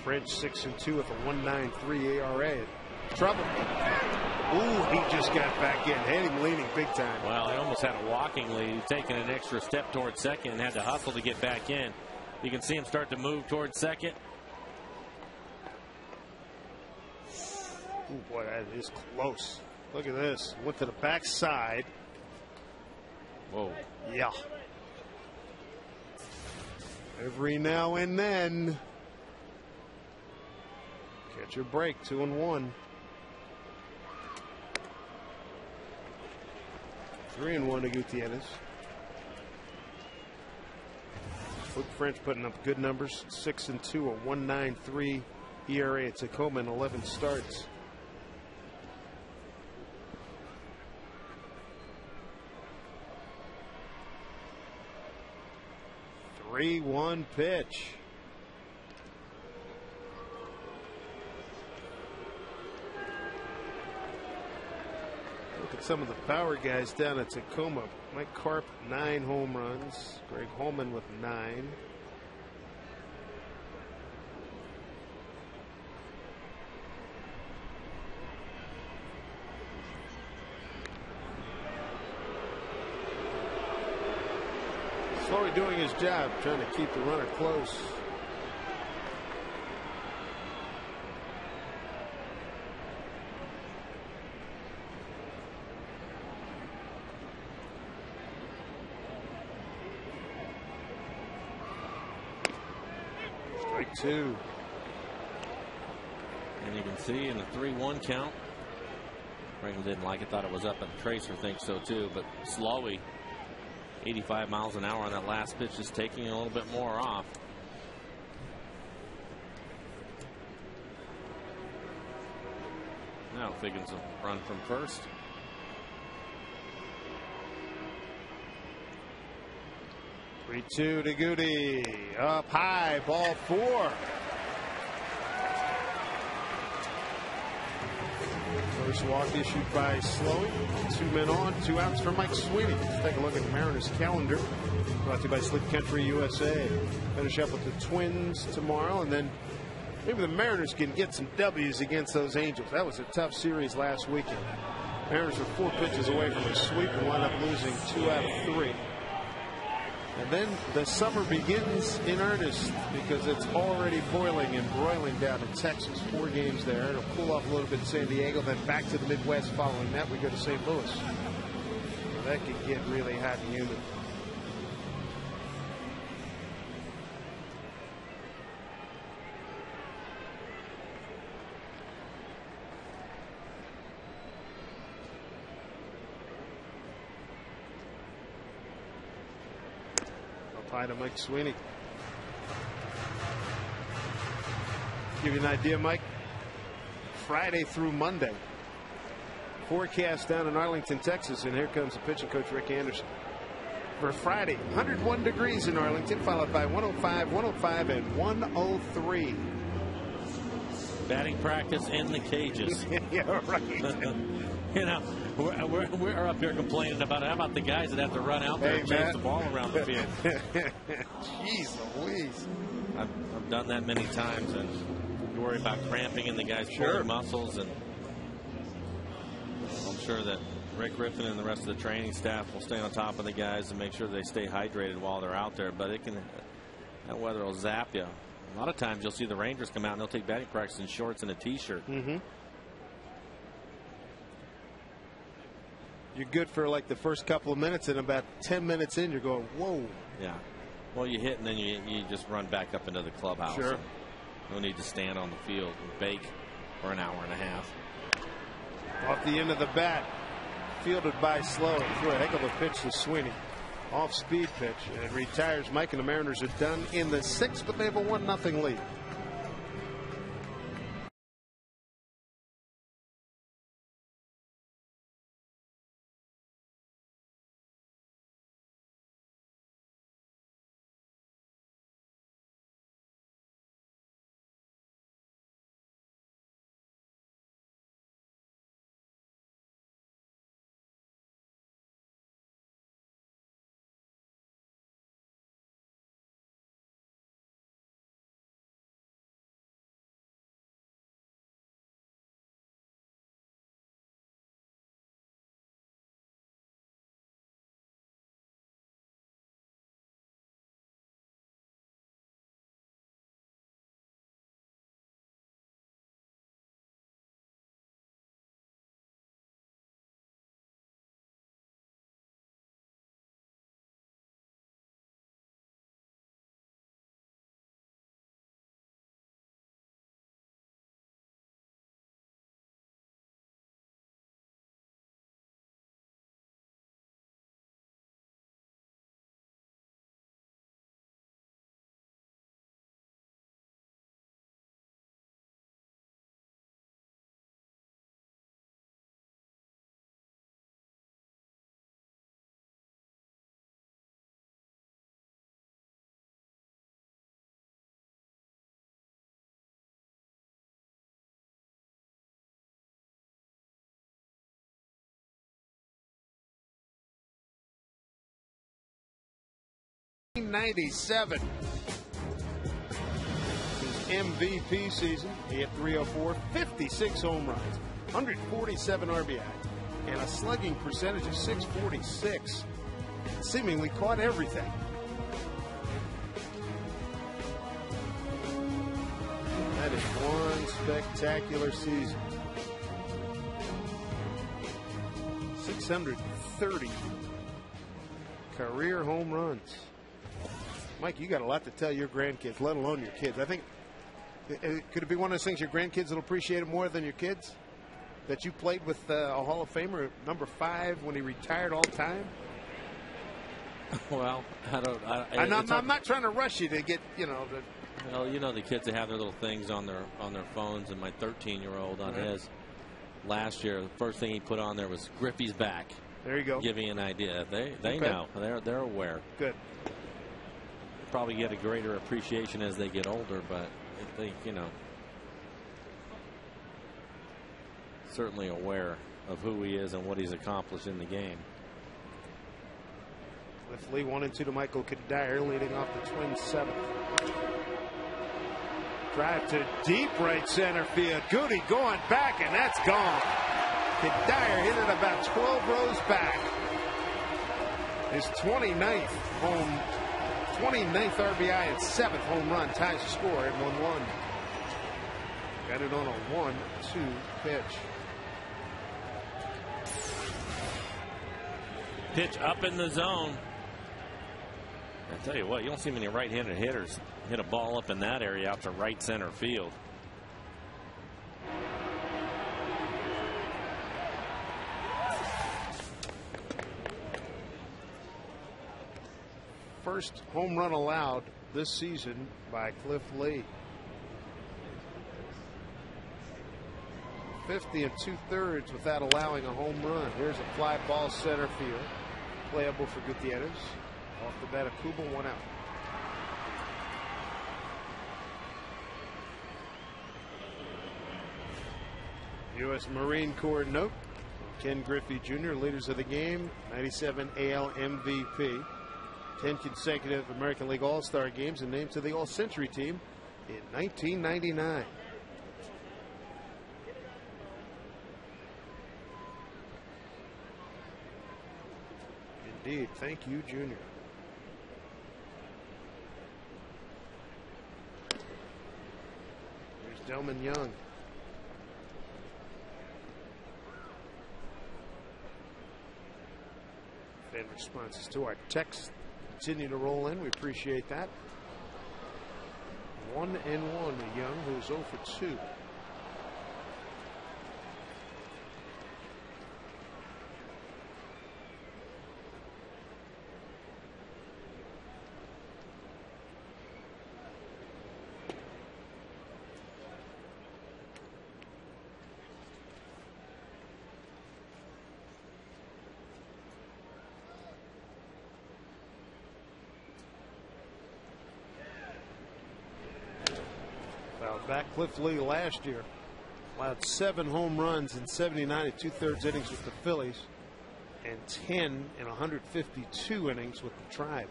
French 6-2 with a 1.93 ERA. Trouble. Ooh, he just got back in. Had him leaning big time. Well, he almost had a walking lead, taking an extra step towards second and had to hustle to get back in. You can see him start to move towards second. Ooh, boy, that is close. Look at this. Went to the backside. Whoa. Yeah. Every now and then. Catch your break. 2-1. 3-1 to Gutierrez. Luke French putting up good numbers. 6-2, a 1.93 ERA at Tacoma in 11 starts. Three-one pitch. Look at some of the power guys down at Tacoma. Mike Karp, 9 home runs. Greg Holman with 9. Slowly doing his job, trying to keep the runner close. Strike 2. And you can see in the 3-1 count, Franklin didn't like it, thought it was up, and Tracer thinks so too, but Slowey, 85 miles an hour on that last pitch, is taking a little bit more off. Now Figgins will run from first. Three-two to Goody. Up high, ball 4. First walk issued by Slowey. 2 men on, 2 outs for Mike Sweeney. Let's take a look at the Mariners calendar. Brought to you by Sleep Country USA. Finish up with the Twins tomorrow, and then maybe the Mariners can get some W's against those Angels. That was a tough series last weekend. Mariners were 4 pitches away from a sweep and wound up losing 2 out of 3. And then the summer begins in earnest because it's already boiling and broiling down in Texas. 4 games there. It'll cool off a little bit in San Diego, then back to the Midwest following that. We go to St. Louis. So that could get really hot and humid. High to Mike Sweeney. Give you an idea, Mike. Friday through Monday. Forecast down in Arlington, Texas, and here comes the pitching coach, Rick Anderson. For Friday, 101 degrees in Arlington, followed by 105, 105, and 103. Batting practice in the cages. Yeah, right. You know, we're up here complaining about it. How about the guys that have to run out there and chase the ball around the field? Jeez Louise. I've done that many times, and you worry about cramping in the guys' pulling muscles. And I'm sure that Rick Griffin and the rest of the training staff will stay on top of the guys and make sure they stay hydrated while they're out there. But that weather will zap you. A lot of times you'll see the Rangers come out and they'll take batting practice in shorts and a T-shirt. You're good for like the first couple of minutes, and about 10 minutes in, you're going, whoa. Yeah. Well, you hit, and then you just run back up into the clubhouse. Sure. No need to stand on the field and bake for an hour and a half. Off the end of the bat, fielded by Slow. Threw a heck of a pitch to Sweeney. Off speed pitch, and it retires Mike, and the Mariners are done in the 6th, but they have a 1-0 lead. '97. His MVP season. He hit .304, 56 home runs, 147 RBI, and a slugging percentage of .646. Seemingly caught everything. That is one spectacular season. 630 career home runs. Mike, you got a lot to tell your grandkids, let alone your kids. I think, could it be one of those things your grandkids will appreciate it more than your kids? That you played with a Hall of Famer, number 5, when he retired all time? Well, I'm not trying to rush you to get, Well, the kids that have their little things on their phones, and my 13-year-old on his last year, the first thing he put on there was Griffey's back. There you go. Give you an idea. They know. They're aware. Good. Probably get a greater appreciation as they get older, but if they, certainly aware of who he is and what he's accomplished in the game. Cliff Lee 1-2 to Michael Kadire, leading off the Twins' 7th. Drive to deep right center field. Goody going back, and that's gone. Kadire hit it about 12 rows back. His 29th RBI and 7th home run, ties the score at 1-1. Got it on a 1-2 pitch. Pitch up in the zone. I tell you what, you don't see many right-handed hitters hit a ball up in that area out to right center field. First home run allowed this season by Cliff Lee. 50 2/3 without allowing a home run. Here's a fly ball center field. Playable for Gutierrez. Off the bat of Kuba, 1 out. U.S. Marine Corps note. Ken Griffey Jr., leaders of the game, 97 AL MVP. 10 consecutive American League All-Star games and named to the All-Century team in 1999. Indeed. Thank you, Junior. Here's Delman Young. Fan responses to our text continue to roll in. We appreciate that. 1-1 to Young, who's 0 for 2. Back Cliff Lee last year allowed 7 home runs in 79 2/3 innings with the Phillies and 10 in 152 innings with the Tribe.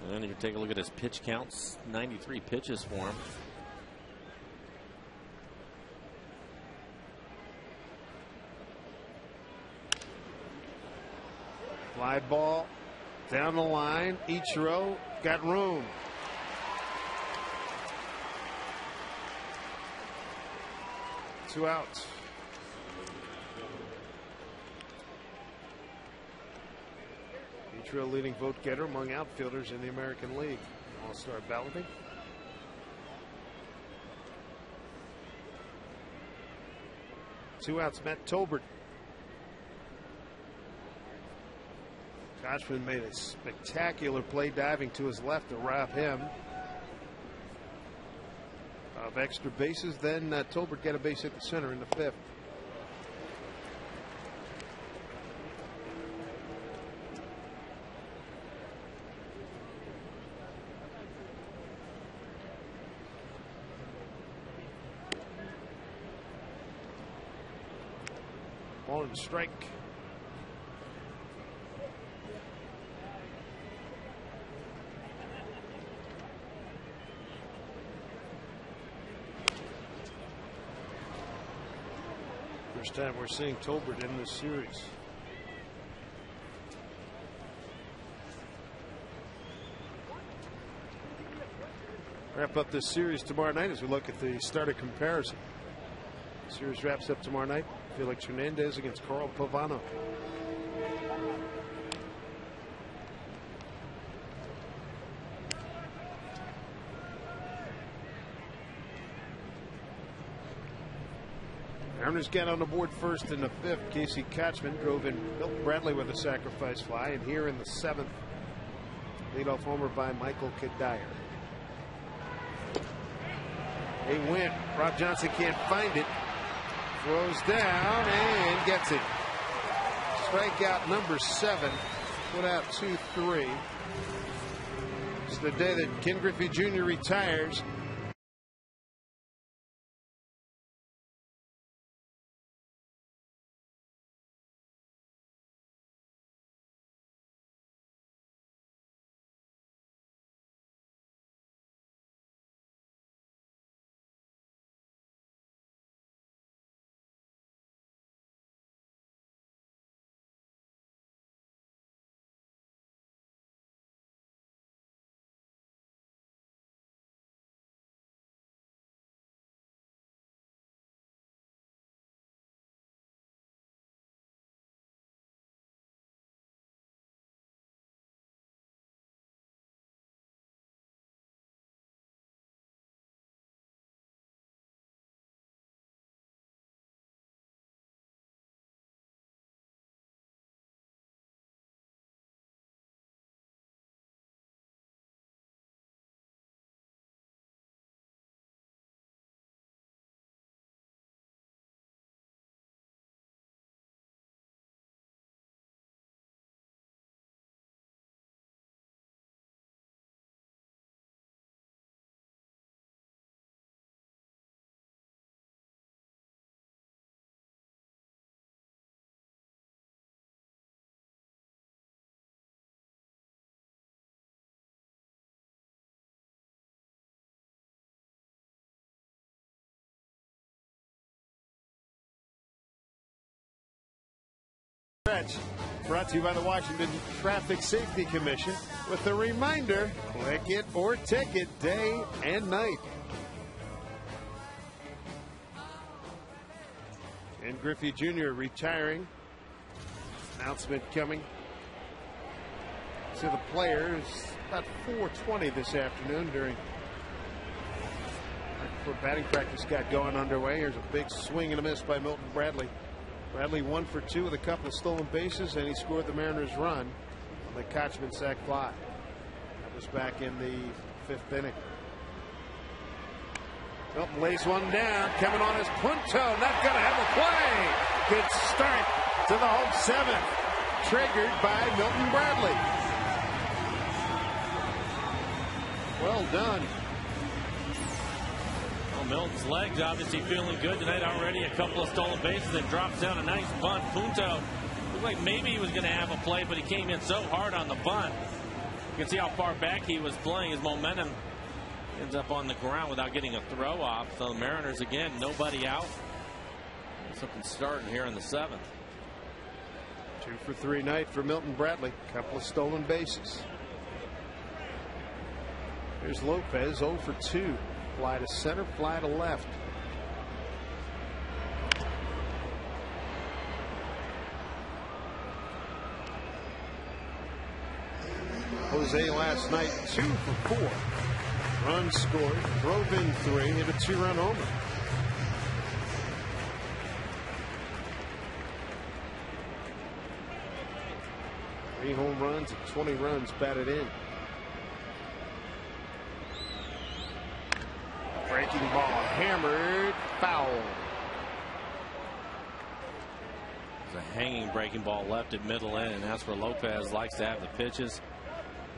And then you take a look at his pitch counts, 93 pitches for him. Fly ball down the line. Ichiro got room. Two outs. Ichiro leading vote getter among outfielders in the American League. All-star balloting. Two outs, Matt Tolbert. Kochman made a spectacular play diving to his left to rob him of extra bases. Then Tolbert got a base hit the center in the 5th. Ball and strike. First time we're seeing Tolbert in this series. Wrap up this series tomorrow night as we look at the starter comparison. The series wraps up tomorrow night. Felix Hernandez against Carl Pavano. Mariners got on the board first in the 5th. Casey Kochman drove in Milt Bradley with a sacrifice fly. And here in the 7th, leadoff homer by Michael Kadire. They win. Rob Johnson can't find it. Throws down and gets it. Strikeout number 7. Put out 2-3. It's the day that Ken Griffey Jr. retires. Stretch. Brought to you by the Washington Traffic Safety Commission with a reminder, click it or ticket day and night. And Griffey Jr. retiring. Announcement coming to the players about 4:20 this afternoon right before batting practice got going underway. Here's a big swing and a miss by Milton Bradley. Bradley 1 for 2 with a couple of stolen bases, and he scored the Mariners' run on the Kochman sac fly. That was back in the 5th inning. Milton lays one down, coming on his Punto, not going to have a play. Good start to the home 7th, triggered by Milton Bradley. Well done. Well, Milton's legs obviously feeling good tonight already. A couple of stolen bases and drops down a nice bunt. Punto looked like maybe he was going to have a play, but he came in so hard on the bunt. You can see how far back he was playing. His momentum ends up on the ground without getting a throw off. So the Mariners again, nobody out. Something starting here in the 7th. 2 for 3 night for Milton Bradley. Couple of stolen bases. Here's Lopez 0 for 2. Fly to center, fly to left. Jose last night 2 for 4. Runs scored, drove in 3, hit a 2-run homer. Three home runs and 20 runs batted in. Breaking ball, hammered, foul. There's a hanging breaking ball left at middle end, and that's where Lopez likes to have the pitches.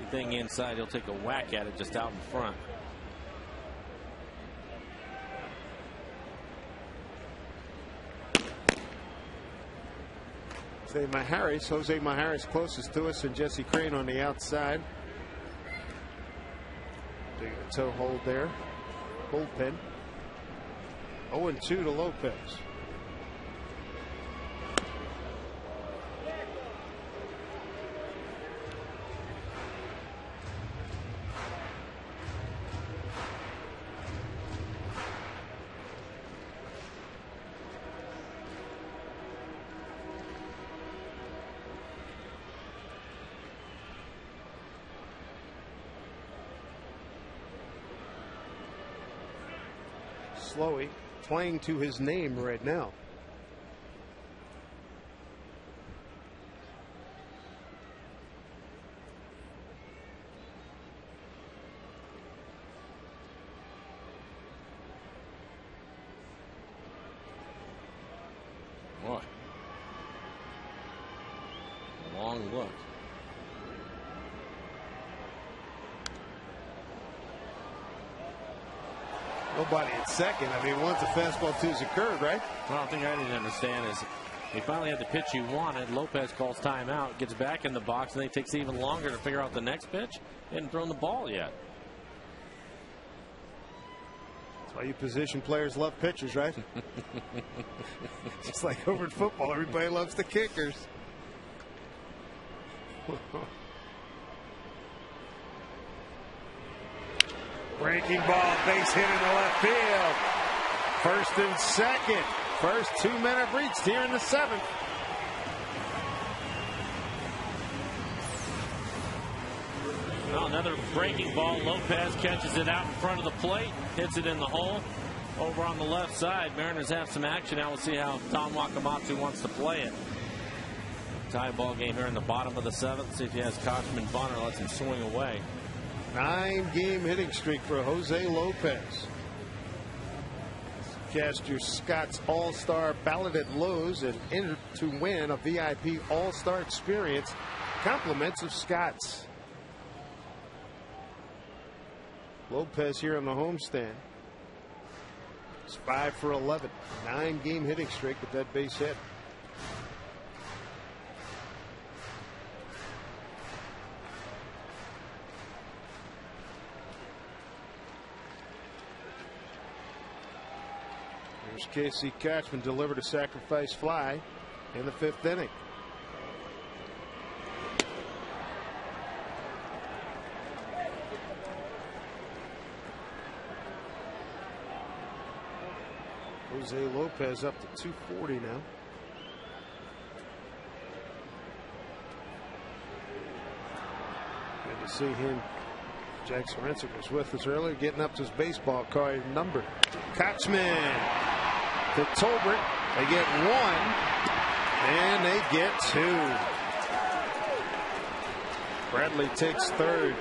Anything inside, he'll take a whack at it just out in front. Jose Maharis closest to us, and Jesse Crane on the outside. Doing a toe hold there. Bullpen. 0-2 to Lopez. Slowey playing to his name right now. Boy. Long look. Nobody at second. I mean, once the fastball two's occurred, right? Well, the thing I didn't understand is he finally had the pitch he wanted. Lopez calls timeout, gets back in the box, and then it takes even longer to figure out the next pitch. He hadn't thrown the ball yet. That's why you position players love pitchers, right? Just like over in football, everybody loves the kickers. Breaking ball, base hit in the left field. First and second. First 2-men have reached here in the 7th. Well, another breaking ball. Lopez catches it out in front of the plate, hits it in the hole. Over on the left side, Mariners have some action. Now we'll see how Tom Wakamatsu wants to play it. Tie ball game here in the bottom of the 7th. See if he has Kochman bunt or lets him swing away. 9-game hitting streak for Jose Lopez. Cast your Scott's All-Star ballot at Lowe's and enter to win a VIP All-Star experience. Compliments of Scott's. Lopez here on the homestand. It's 5 for 11. 9-game hitting streak with that base hit. Here's Casey Kochman, delivered a sacrifice fly in the 5th inning. Jose Lopez up to 240 now. Good to see him. Jack Zduriencik was with us earlier, getting up to his baseball card number. Kochman to Tolbert. They get 1, and they get 2. Bradley takes 3rd.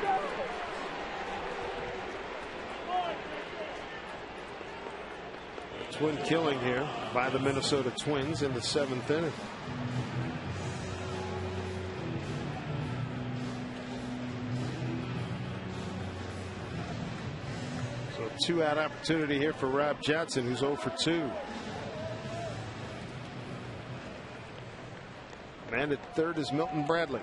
A twin killing here by the Minnesota Twins in the 7th inning. So a 2-out opportunity here for Rob Johnson, who's 0 for 2. Man at 3rd is Milton Bradley.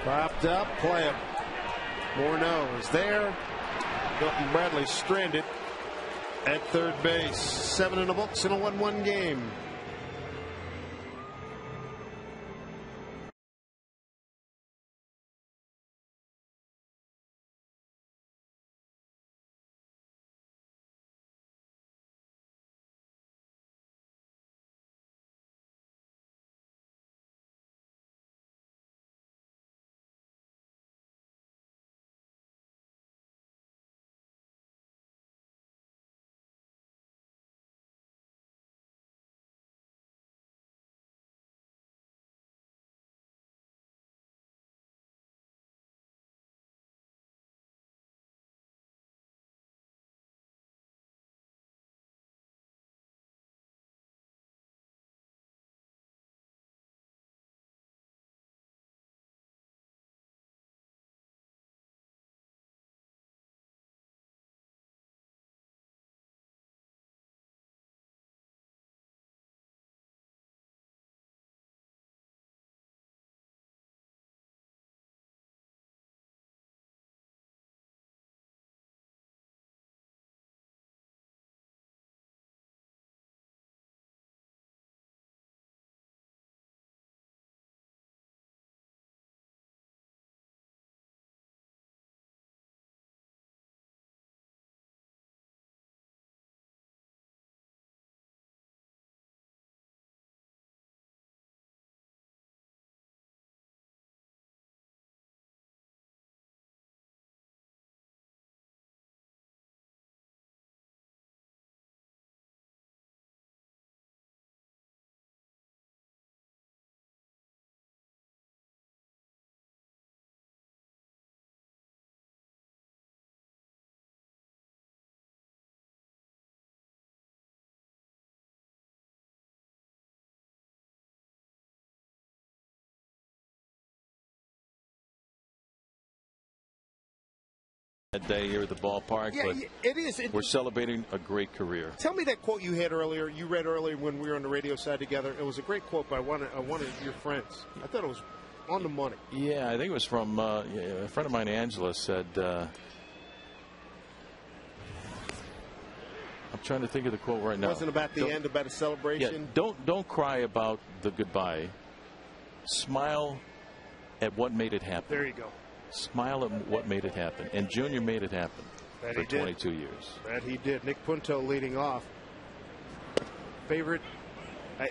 Popped up, play him. Morneau is there. Milton Bradley stranded at 3rd base. 7 in the books in a 1-1 game. That day here at the ballpark, Yeah, but it is. We're celebrating a great career. Tell me that quote you had earlier. You read earlier when we were on the radio side together. It was a great quote by one of your friends. I thought it was on the money. Yeah, I think it was from a friend of mine, Angela, said. I'm trying to think of the quote right now. It wasn't about the end, about a celebration. Yeah, don't cry about the goodbye. Smile at what made it happen. There you go. Smile at what made it happen. And Junior made it happen for 22 years. That he did. Nick Punto leading off. Favorite?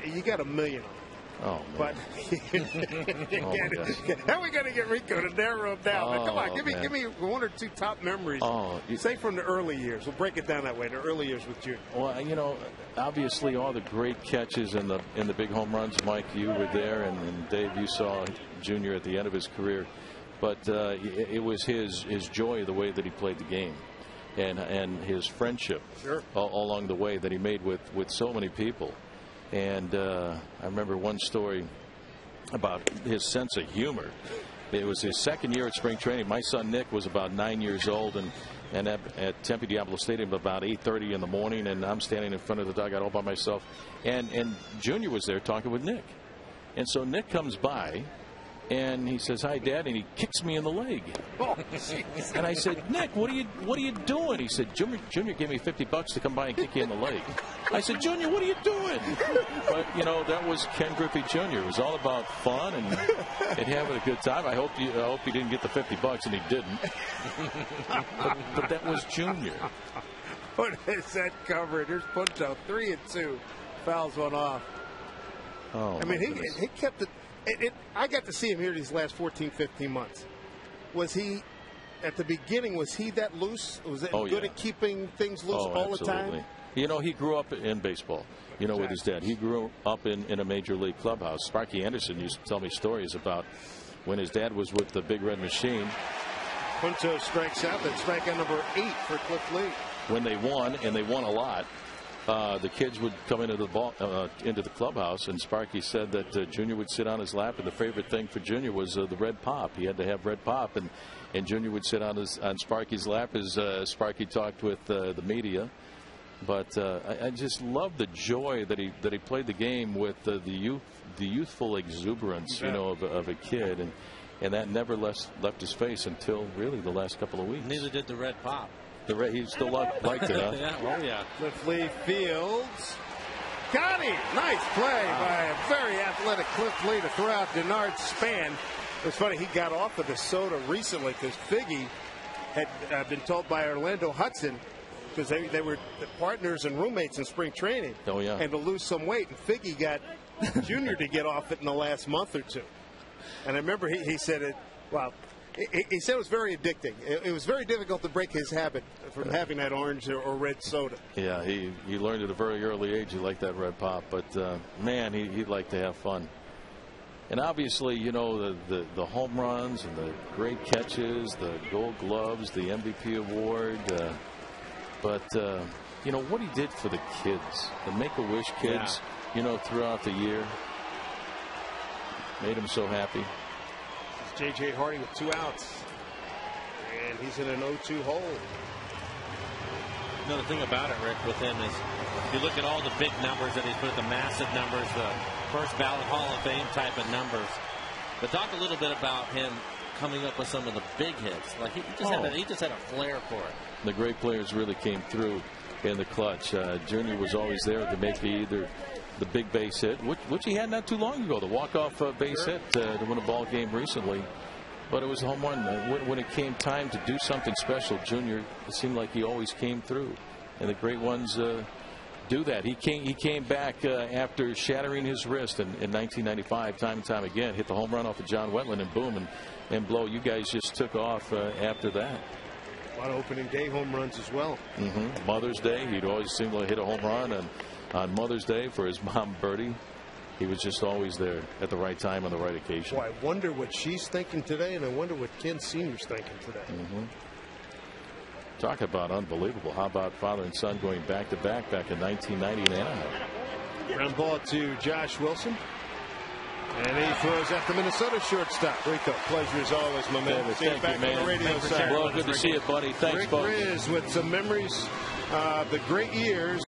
You got $1 million on it. Oh, man. But how are we going to get Rico to narrow him down? Come on, give me 1 or 2 top memories. Say from the early years. We'll break it down that way. The early years with Junior. Well, obviously all the great catches and the big home runs. Mike, you were there, and Dave, you saw Junior at the end of his career. But it was his joy, the way that he played the game, and his friendship along the way that he made with so many people. And I remember one story about his sense of humor. It was his second year at spring training. My son Nick was about 9 years old, and at Tempe Diablo Stadium about 8:30 in the morning, and I'm standing in front of the dugout all by myself, and Junior was there talking with Nick, and so Nick comes by, And he says, "Hi, Dad," and he kicks me in the leg. Oh, and I said, "Nick, what are you doing?" He said, Junior gave me $50 to come by and kick you in the leg." I said, "Junior, what are you doing?" But that was Ken Griffey Jr. It was all about fun and having a good time. I hope he didn't get the $50, and he didn't. but that was Junior. What is that coverage? Here's Punto, 3-2, fouls one off. Oh, I mean, he kept it. I got to see him here these last 14, 15 months. Was he, at the beginning, was he that loose? Was it good at keeping things loose all absolutely. the time? He grew up in baseball, with his dad. He grew up in a major league clubhouse. Sparky Anderson used to tell me stories about when his dad was with the Big Red Machine. Punto strikes out. That's strikeout number 8 for Cliff Lee. When they won, and they won a lot, the kids would come into the clubhouse, and Sparky said that Junior would sit on his lap, and the favorite thing for Junior was the red pop. He had to have red pop, and Junior would sit on Sparky's lap as Sparky talked with the media. But I just love the joy that he played the game with, the youthful exuberance, of a kid, and that never left his face until really the last couple of weeks. Neither did the red pop. He still liked it, huh? Yeah. Cliff Lee fields. Got him. Nice play by a very athletic Cliff Lee to throw out Denard's span. It's funny, he got off of the soda recently because Figgy had been told by Orlando Hudson, because they were partners and roommates in spring training. Oh, yeah. And to lose some weight. And Figgy got Junior to get off it in the last month or two. And I remember he said it, he said it was very addicting. It was very difficult to break his habit from having that orange or red soda. Yeah, he learned at a very early age he liked that red pop. But, man, he liked to have fun. And obviously, the home runs and the great catches, the gold gloves, the MVP award. But what he did for the kids, the Make-A-Wish kids, throughout the year, made him so happy. J.J. Harding with 2 outs. And he's in an 0-2 hole. The thing about it, Rick, with him is if you look at all the big numbers that he's put, the massive numbers, the first ballot Hall of Fame type of numbers. But talk a little bit about him coming up with some of the big hits. Like he just had a flair for it. The great players really came through in the clutch. Junior was always there to make either the big base hit, which he had not too long ago, the walk-off base hit to win a ball game recently. But it was a home run. When it came time to do something special, Junior, it seemed like he always came through. And the great ones do that. He came back after shattering his wrist in 1995, time and time again, hit the home run off of John Wetland, and boom, and blow. You guys just took off after that. A lot of opening day home runs as well. Mother's Day, he'd always seem to hit a home run, and on Mother's Day for his mom, Bertie, he was just always there at the right time on the right occasion. Boy, I wonder what she's thinking today, and I wonder what Ken Sr.'s thinking today. Talk about unbelievable. How about father and son going back-to-back back in 1990 in Anaheim? Ground ball to Josh Wilson. And he throws at the Minnesota shortstop. Rico, pleasure as always, my man. See you back on the radio side. Well, good to see you, buddy. Thanks, Rick folks. Riz with some memories of the great years.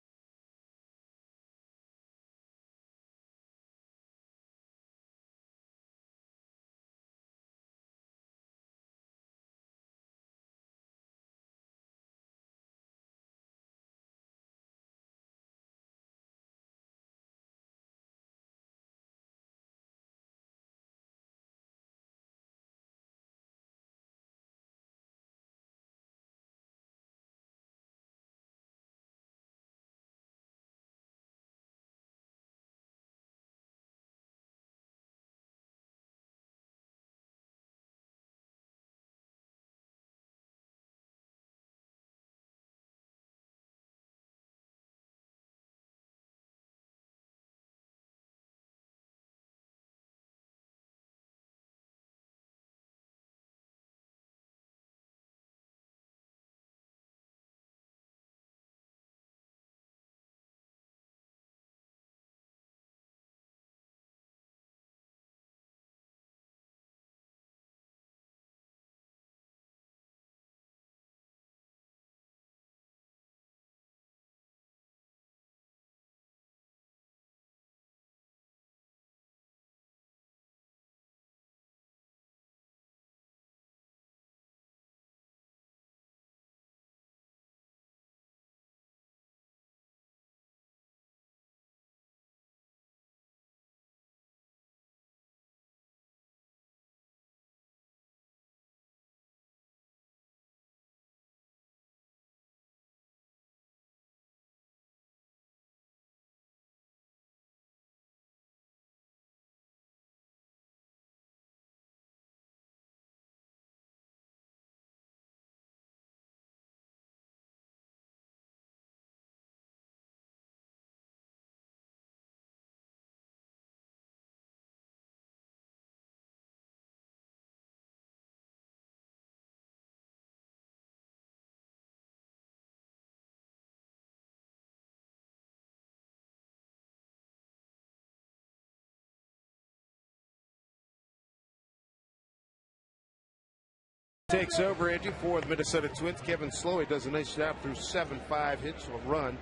takes over, Angie, for the Minnesota Twins. Kevin Slowey does a nice job through 7-5 hits, a run,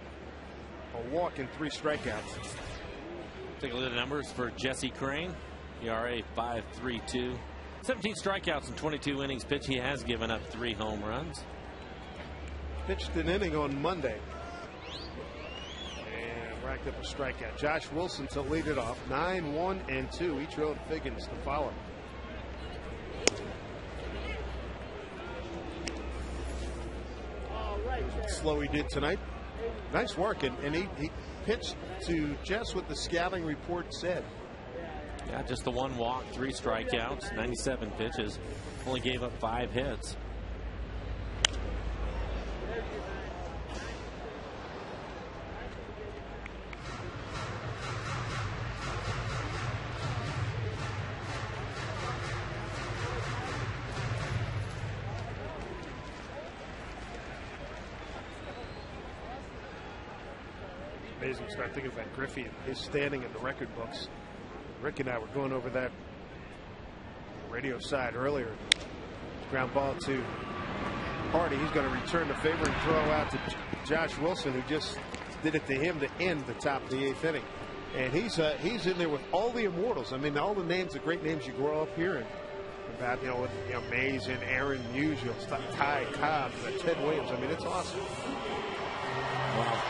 a walk, and 3 strikeouts. Take a look at the numbers for Jesse Crain. ERA 5.32. 17 strikeouts in 22 innings pitched. He has given up 3 home runs. Pitched an inning on Monday and racked up a strikeout. Josh Wilson to lead it off. 9-1-2. Ichiro and Figgins to follow. Slowey did tonight. Nice work, and he pitched to just what the scouting report said. Yeah, just the 1 walk, 3 strikeouts, 97 pitches. Only gave up 5 hits. Amazing. Start thinking about Griffey and his standing in the record books. Rick and I were going over that radio side earlier. Ground ball to Hardy. He's going to return the favor and throw out to Josh Wilson, who just did it to him to end the top of the 8th inning. And he's in there with all the immortals. I mean, all the names, the great names you grow up hearing about, Mays and Aaron Musial, Ty Cobb, Ted Williams. I mean, it's awesome. Wow.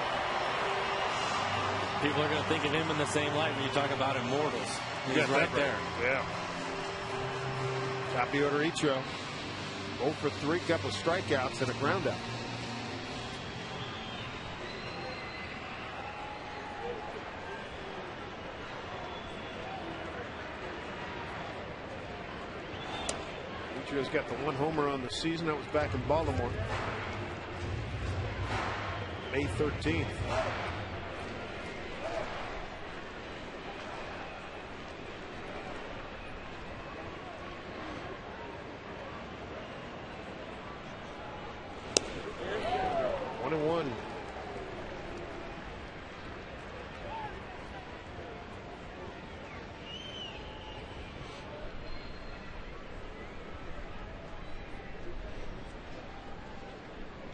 People are going to think of him in the same light when you talk about immortals. He's right there. Yeah. Top of the order, Ichiro. 0 for 3, couple of strikeouts and a ground out. Ichiro's got the 1 homer on the season. That was back in Baltimore. May 13th.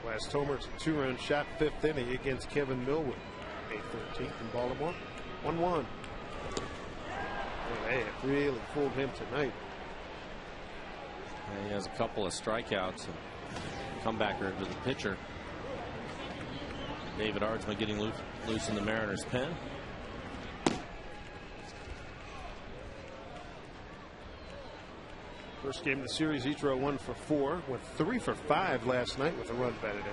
Last homer's a 2-run shot, 5th inning against Kevin Millwood. May 13th in Baltimore. 1-1. They have really fooled him tonight. Yeah, he has a couple of strikeouts. Comebacker to the pitcher. David Ardsma getting loose in the Mariners' pen. First game of the series, Ichiro 1 for 4, went 3 for 5 last night with a run batted in.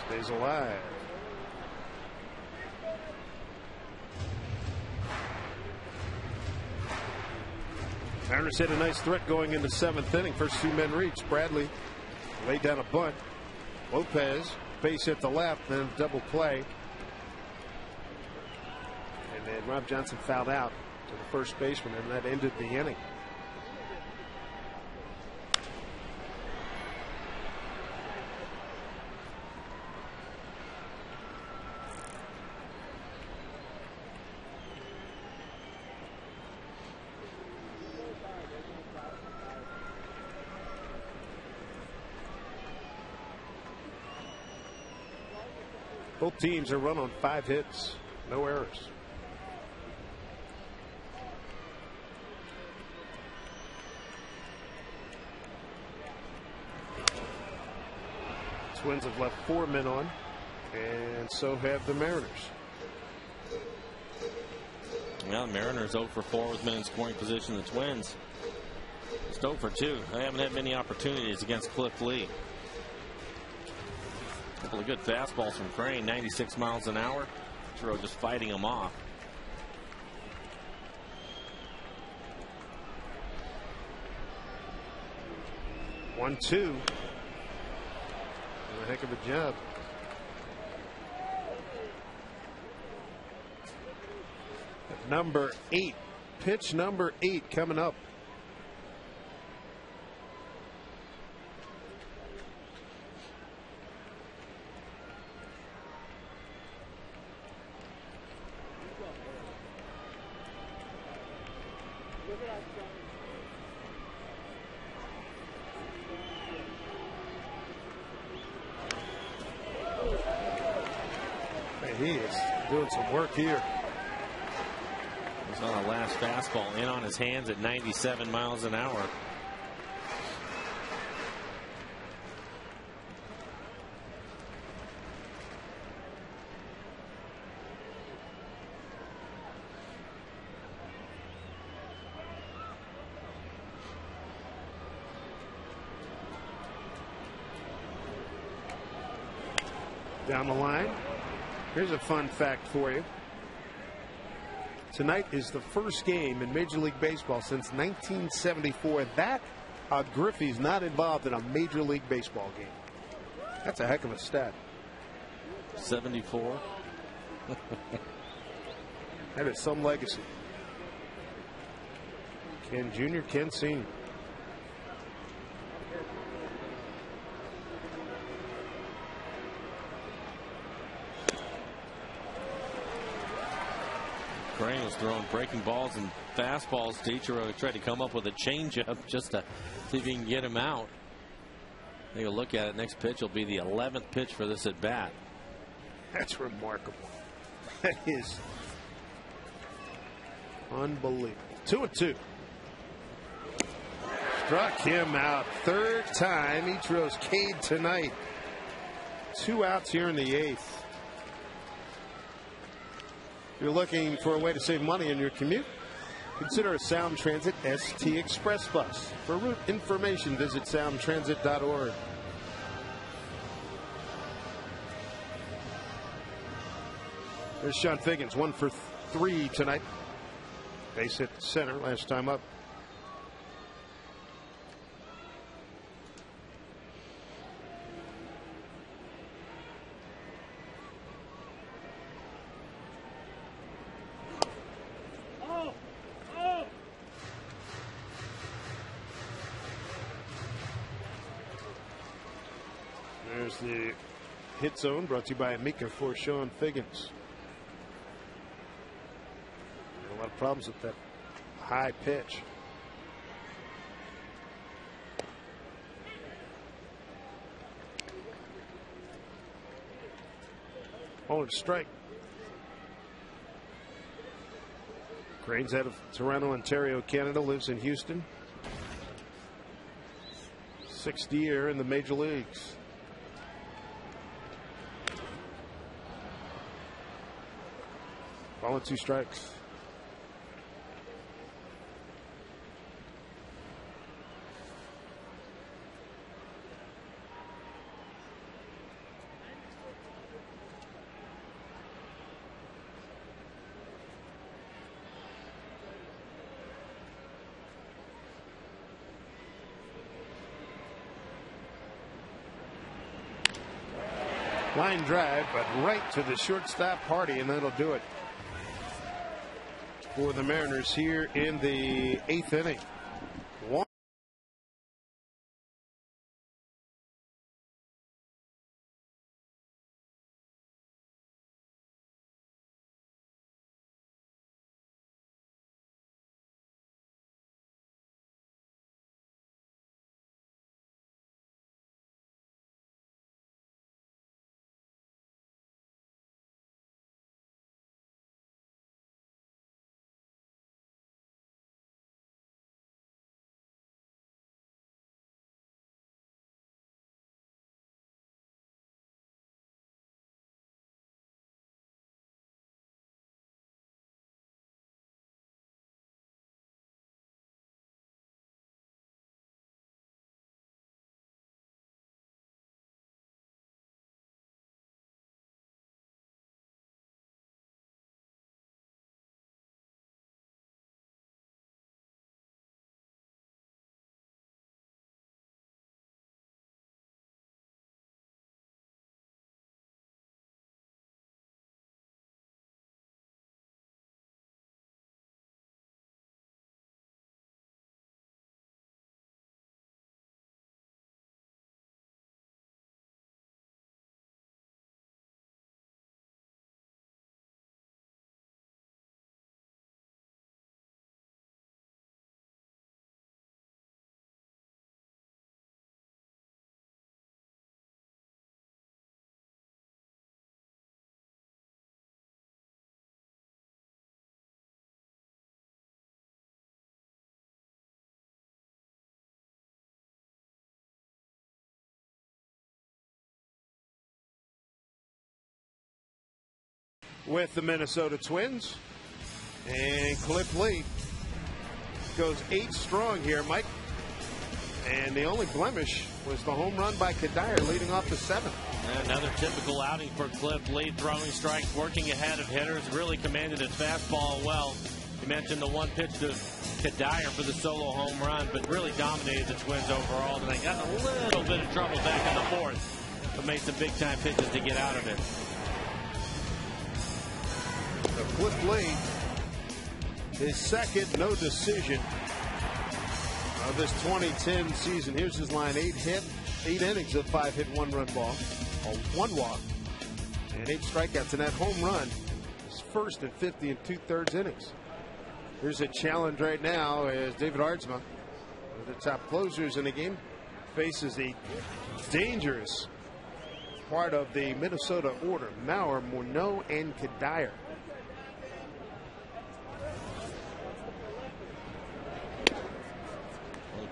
Stays alive. Mariners had a nice threat going into 7th inning. First 2 men reached. Bradley laid down a bunt. Lopez base hit the left, then double play. And then Rob Johnson fouled out to the first baseman, and that ended the inning. Both teams are run on 5 hits, no errors. Twins have left 4 men on, and so have the Mariners. Well, the Mariners 0 for 4 with men in scoring position. The Twins just 0 for 2. They haven't had many opportunities against Cliff Lee. A couple of good fastballs from Crane, 96 miles an hour. Ichiro just fighting them off. One, 2. A heck of a job. Number 8. Pitch number 8 coming up. He is doing some work here. He's on a last fastball in on his hands at 97 miles an hour. Down the line. Here's a fun fact for you. Tonight is the first game in Major League Baseball since 1974 that Griffey's not involved in a Major League Baseball game. That's a heck of a stat. 74. That is some legacy. Ken Jr., Ken Sr. Crane was throwing breaking balls and fastballs to Ichiro. Tried to come up with a changeup just to see if he can get him out. Take a look at it. Next pitch will be the 11th pitch for this at bat. That's remarkable. That is unbelievable. 2-2. Struck him out. Third time Ichiro's K'd tonight. 2 outs here in the 8th. If you're looking for a way to save money in your commute, consider a Sound Transit ST Express bus. For route information, visit soundtransit.org. There's Sean Figgins, 1 for 3 tonight. Base hit center last time up. There's the hit zone brought to you by Amica for Sean Figgins. A lot of problems with that high pitch. On strike. Crane's out of Toronto, Ontario, Canada, lives in Houston. 6th year in the major leagues. Ball and 2 strikes. Line drive, but right to the shortstop Hardy, and that'll do it for the Mariners here in the 8th inning. with the Minnesota Twins. And Cliff Lee goes 8 strong here, Mike. And the only blemish was the home run by Kadire leading off the 7th. Another typical outing for Cliff Lee, throwing strikes, working ahead of hitters, really commanded his fastball well. You mentioned the one pitch to Kadire for the solo home run, but really dominated the Twins overall tonight. Got in a little bit of trouble back in the 4th, but made some big-time pitches to get out of it. So Cliff Lee, his second no decision of this 2010 season. Here's his line: 8 innings of 5-hit, 1-run ball, or 1 walk, and 8 strikeouts. And that home run is first in 50 2/3 innings. Here's a challenge right now as David Ardsma, one of the top closers in the game, faces the dangerous part of the Minnesota order: Mauer, Morneau, and Kadire.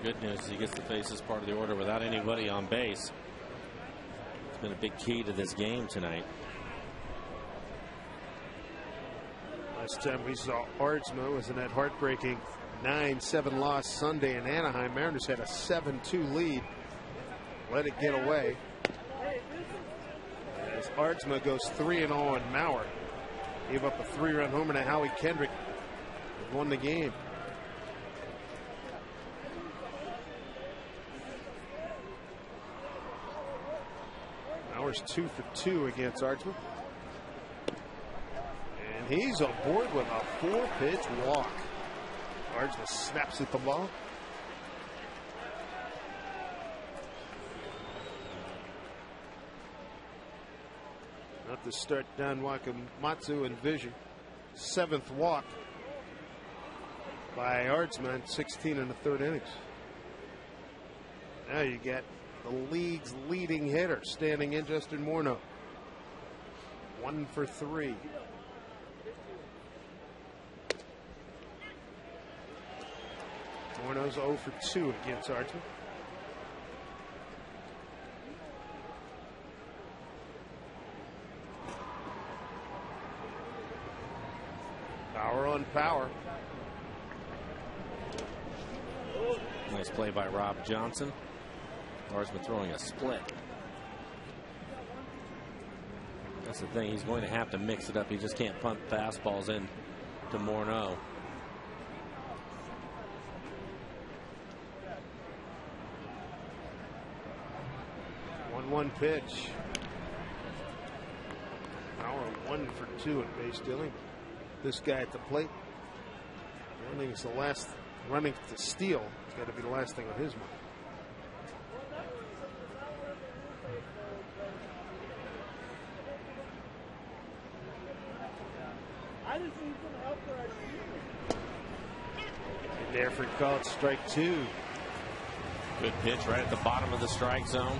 Good news is he gets to face this part of the order without anybody on base. It's been a big key to this game tonight. Last time we saw Ardsma was in that heartbreaking 9-7 loss Sunday in Anaheim. Mariners had a 7-2 lead. Let it get away. As Ardsma goes 3-0 on Mauer. Gave up a 3-run homer to Howie Kendrick. Won the game. Mauer's 2 for 2 against Ardsma. And he's aboard with a 4-pitch walk. Ardsma snaps at the ball. Not to start Don Wakamatsu and Vision. 7th walk by Ardsma, 16 in the 3rd innings. Now you get the league's leading hitter standing in, Justin Morneau. 1 for 3. Morneau's 0 for 2 against Ardsma. Power on power. Nice play by Rob Johnson. Ardsma throwing a split. That's the thing. He's going to have to mix it up. He just can't punt fastballs in to Morneau. 1-1 pitch. Power 1 for 2 at base stealing. This guy at the plate. Running is the last. Running to steal. It's got to be the last thing on his mind. Therefore called strike 2. Good pitch right at the bottom of the strike zone.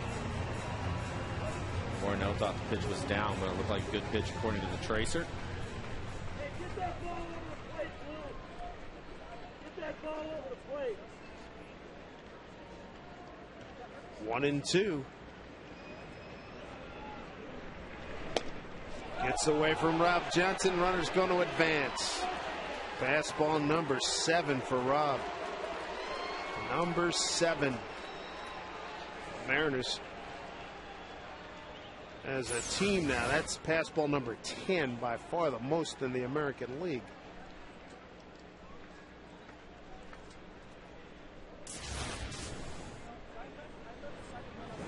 Morneau thought the pitch was down, but it looked like a good pitch according to the tracer. Get that ball over the plate, Blue. Get that ball over the plate. 1-2. Gets away from Rob Johnson. Runner's going to advance. Fastball number 7 for Rob. Number 7. Mariners as a team now. That's fastball number 10, by far the most in the American League.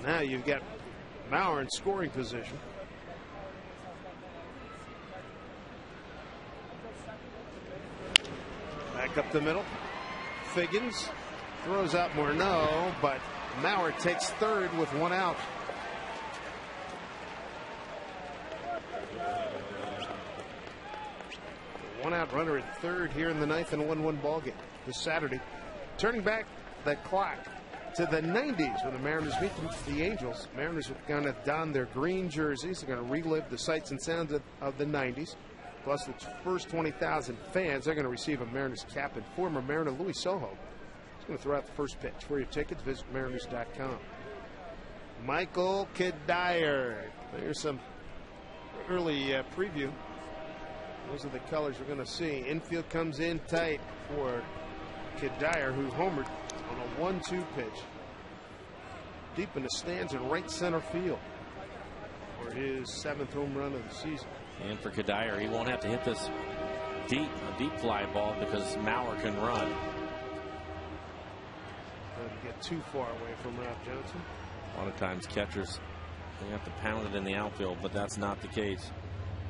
Now you've got Mauer in scoring position. Back up the middle. Figgins throws out Morneau, but Mauer takes third with 1 out. One out runner at third here in the 9th and a 1-1 ball game this Saturday. Turning back the clock to the 90s when the Mariners meet the Angels. Mariners are going to don their green jerseys. They're going to relive the sights and sounds of the 90s. Plus, the first 20,000 fans, they're going to receive a Mariners cap, and former Mariner Louis Soho is going to throw out the first pitch. For your tickets, visit Mariners.com. Michael Kadire. There's some early preview Those are the colors we're going to see. Infield comes in tight for Kedire, who homered on a 1-2 pitch. Deep in the stands in right center field for his 7th home run of the season. And for Kedire, he won't have to hit this a deep fly ball because Maurer can run. Doesn't get too far away from Ralph Johnson. A lot of times catchers, they have to pound it in the outfield, but that's not the case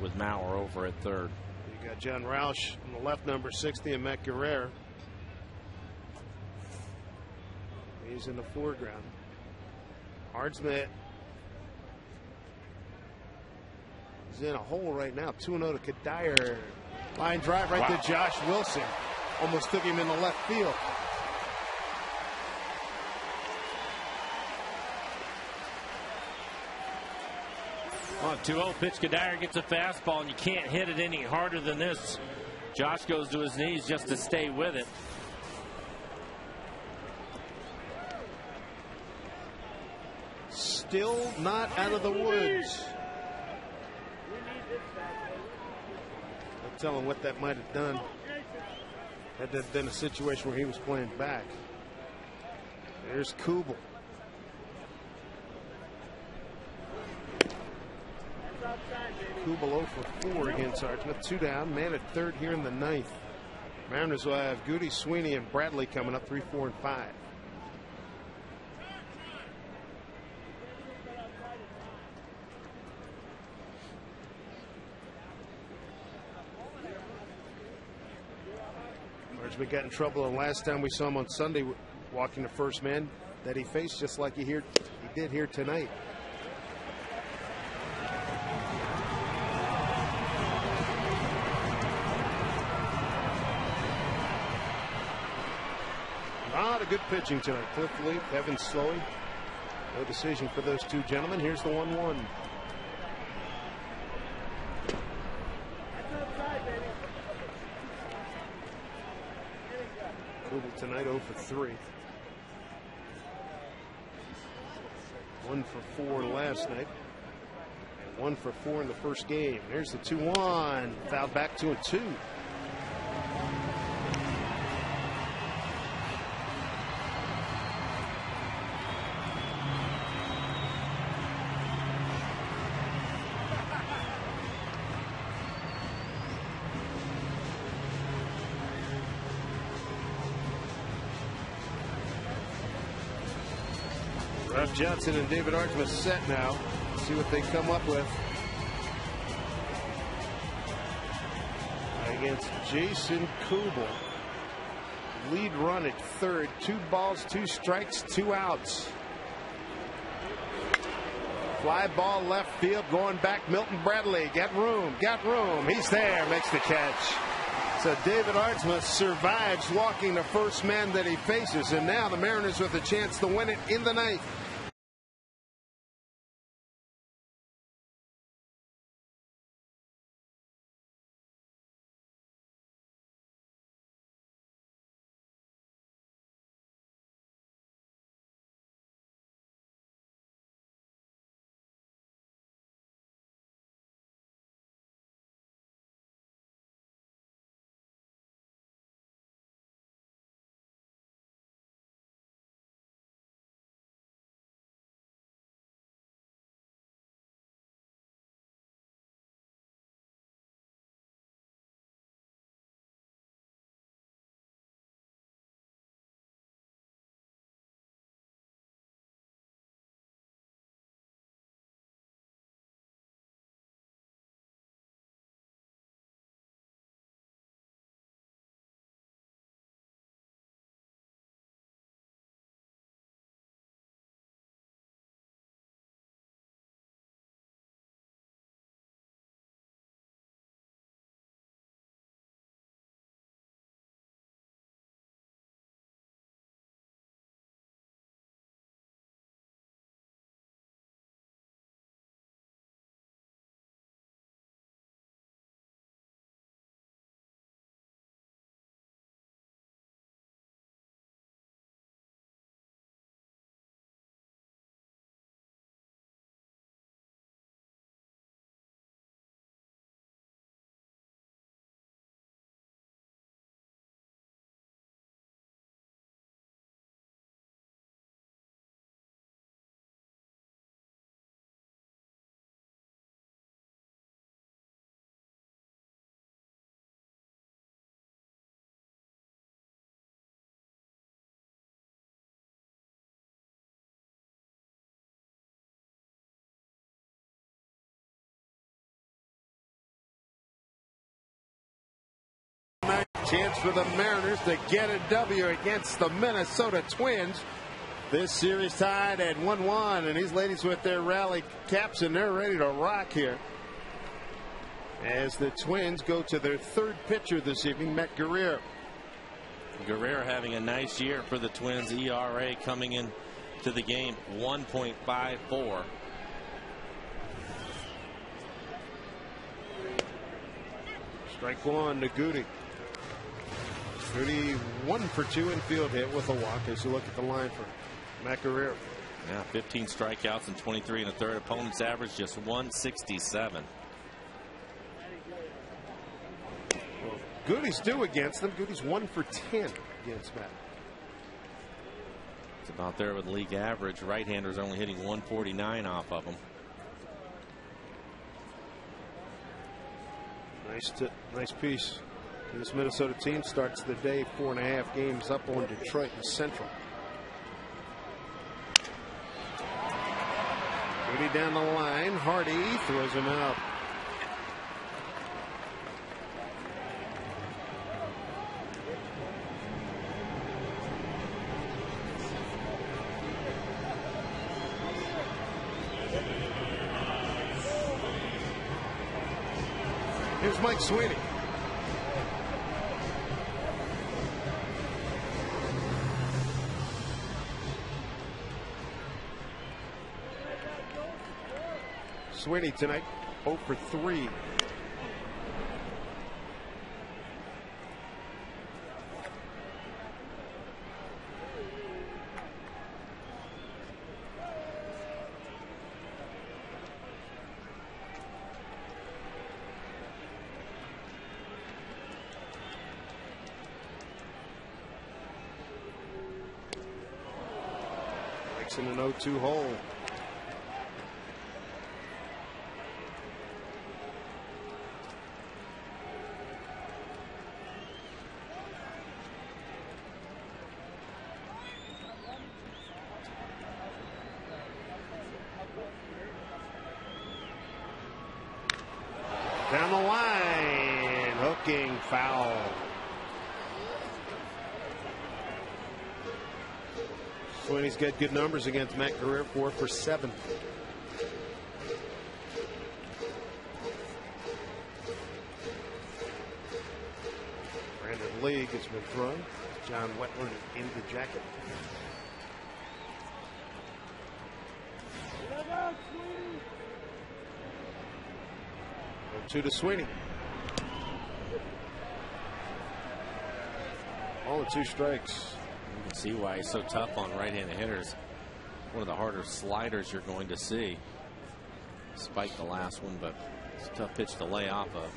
with Maurer over at third. You got John Roush on the left, number 60, and Matt Guerrero. He's in the foreground. Hardsmith is in a hole right now. 2-0 to Kedire. Line drive right to Josh Wilson. Almost took him in the left field. On 2-0 pitch, Kedire gets a fastball, and you can't hit it any harder than this. Josh goes to his knees just to stay with it. Still not out of the woods. I'm telling what that might have done. Had that been a situation where he was playing back. There's Kubel. Kubel 0 for 4 against Archman. 2 down. Man at third here in the 9th. Mariners will have Goody, Sweeney, and Bradley coming up 3, 4, and 5. Archman got in trouble the last time we saw him on Sunday walking the first man that he faced, just like he did here tonight. A lot of good pitching tonight. Cliff Leap, Evan Slowey. No decision for those two gentlemen. Here's the 1-1. Kubel tonight 0 for 3. 1 for 4 last night. And 1 for 4 in the first game. Here's the 2-1. Fouled back 2-2. Ralph Johnson and David Archman set now. See what they come up with against Jason Kubel. Lead run at third. 2 balls, 2 strikes, 2 outs. Fly ball left field going back. Milton Bradley got room. He's there. Makes the catch. So David Archman survives walking the first man that he faces. And now the Mariners with a chance to win it in the 9th. Chance for the Mariners to get a W against the Minnesota Twins. This series tied at 1-1, and these ladies with their rally caps, and they're ready to rock here as the Twins go to their third pitcher this evening, Matt Guerrero. Guerrero having a nice year for the Twins. ERA coming in to the game 1.54. Strike one to Goody. Goody 1 for 2 in field hit with a walk as you look at the line for Matt Guerrero. Yeah, 15 strikeouts and 23 in the third. Opponent's average just 167. Well, Goody's due against them. Goody's 1 for 10 against Matt. It's about there with league average. Right-handers only hitting 149 off of them. Nice piece. This Minnesota team starts the day 4.5 games up on Detroit and Central. Goody down the line. Hardy throws him out. Here's Mike Sweeney. Sweeney tonight 0 for 3. Makes in an 0-2 hole. Down the line, hooking foul. Sweeney's got good numbers against Matt Guerrero, 4 for 7. Brandon Lee gets been thrown. John Wetland in the jacket. To Sweeney. All the 2 strikes. You can see why he's so tough on right-handed hitters. One of the harder sliders you're going to see. Spiked the last one, but it's a tough pitch to lay off of.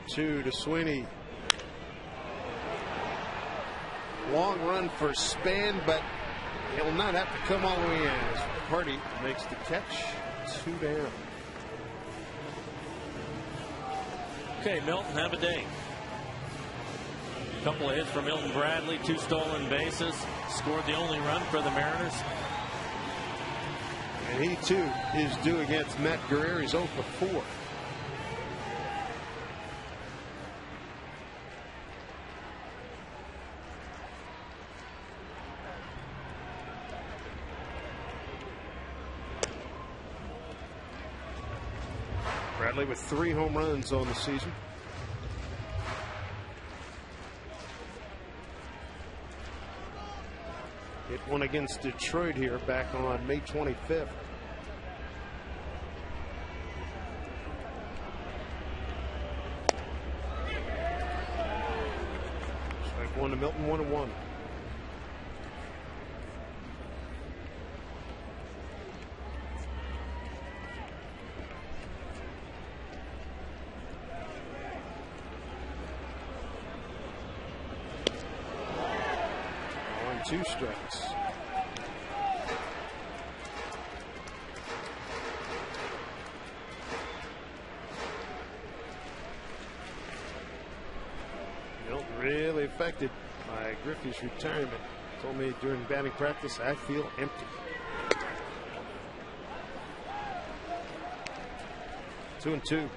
1-2 to Sweeney. Long run for Span, but he'll not have to come all the way in as Hardy makes the catch. 2 down. Okay, Milton, have a day. A couple of hits for Milton Bradley, 2 stolen bases, scored the only run for the Mariners. And he too is due against Matt Guerrero. He's 0 for 4. Bradley with 3 home runs on the season. Hit one against Detroit here back on May 25th. Strike 1 to Milton, 1-1. Two strikes. Milton really affected by Griffey's retirement. Told me during batting practice, I feel empty. 2-2.